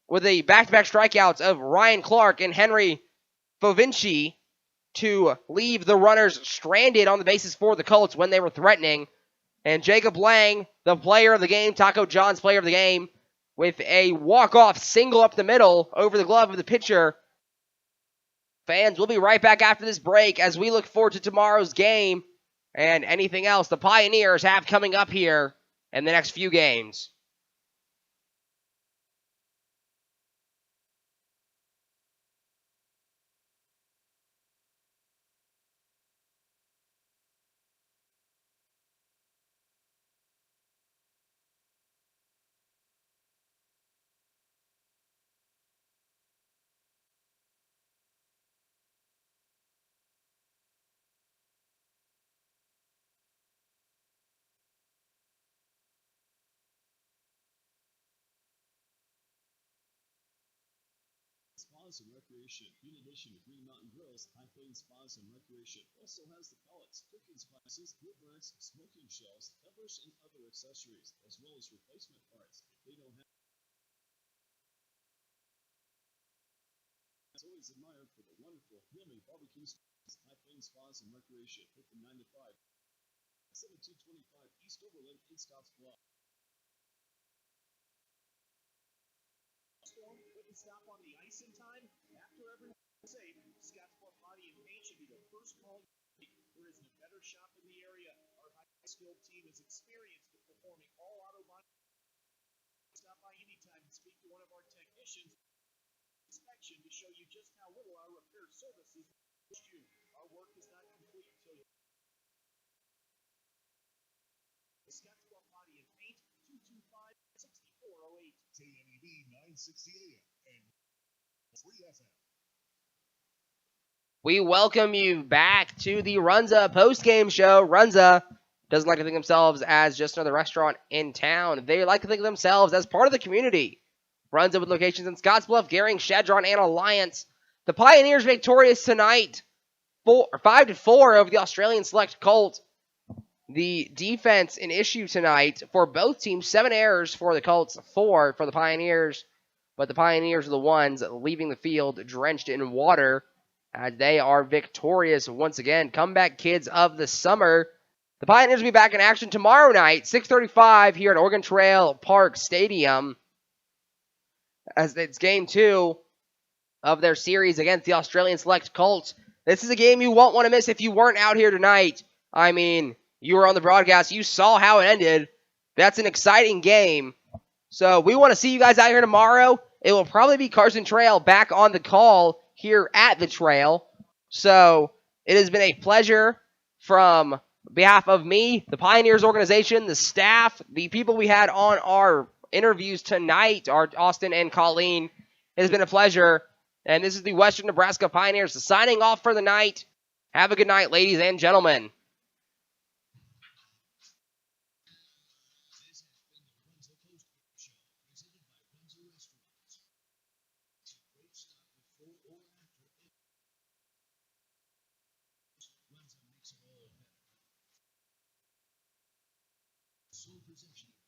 with the back-to-back strikeouts of Ryan Clark and Henry Fovinci to leave the runners stranded on the bases for the Colts when they were threatening. And Jacob Lang, the player of the game, Taco John's player of the game, with a walk-off single up the middle over the glove of the pitcher. Fans, we'll be right back after this break as we look forward to tomorrow's game and anything else the Pioneers have coming up here in the next few games. Spas and Recreation. In addition to Green Mountain Grills, High Plains Spas and Recreation also has the pellets, cooking spices, wood racks, smoking shelves, covers, and other accessories, as well as replacement parts. If they don't have, it's always admired for the wonderful, yummy barbecue spices. High Plains Spas and Recreation, open 9 to 5, 7225 East Overland in Scottsbluff. Couldn't stop on the ice in time. After everyone's safe, Scottsbluff Body and Paint should be the first call. There isn't a better shop in the area. Our high-skilled team is experienced with performing all auto body. Stop by anytime and speak to one of our technicians. Inspection to show you just how little our repair services cost you. Our work is not complete until you. Scottsbluff Body and Paint, 225-6408. KNEB 960 AM and 3 FM. We welcome you back to the Runza postgame show. Runza doesn't like to think of themselves as just another restaurant in town. They like to think of themselves as part of the community. Runza with locations in Scottsbluff, Gering, Chadron, and Alliance. The Pioneers victorious tonight, 5-4 over the Australian Select Colt. The defense an issue tonight for both teams. 7 errors for the Colts, 4 for the Pioneers. But the Pioneers are the ones leaving the field drenched in water as they are victorious once again. Comeback kids of the summer. The Pioneers will be back in action tomorrow night, 6:35 here at Oregon Trail Park Stadium, as it's game 2 of their series against the Australian Select Colts. This is a game you won't want to miss if you weren't out here tonight. I mean, you were on the broadcast. You saw how it ended. That's an exciting game. So we want to see you guys out here tomorrow. It will probably be Carson Trail back on the call here at the Trail. So it has been a pleasure from behalf of me, the Pioneers organization, the staff, the people we had on our interviews tonight, our Austin and Colleen. It has been a pleasure. And this is the Western Nebraska Pioneers signing off for the night. Have a good night, ladies and gentlemen. Soul Possession.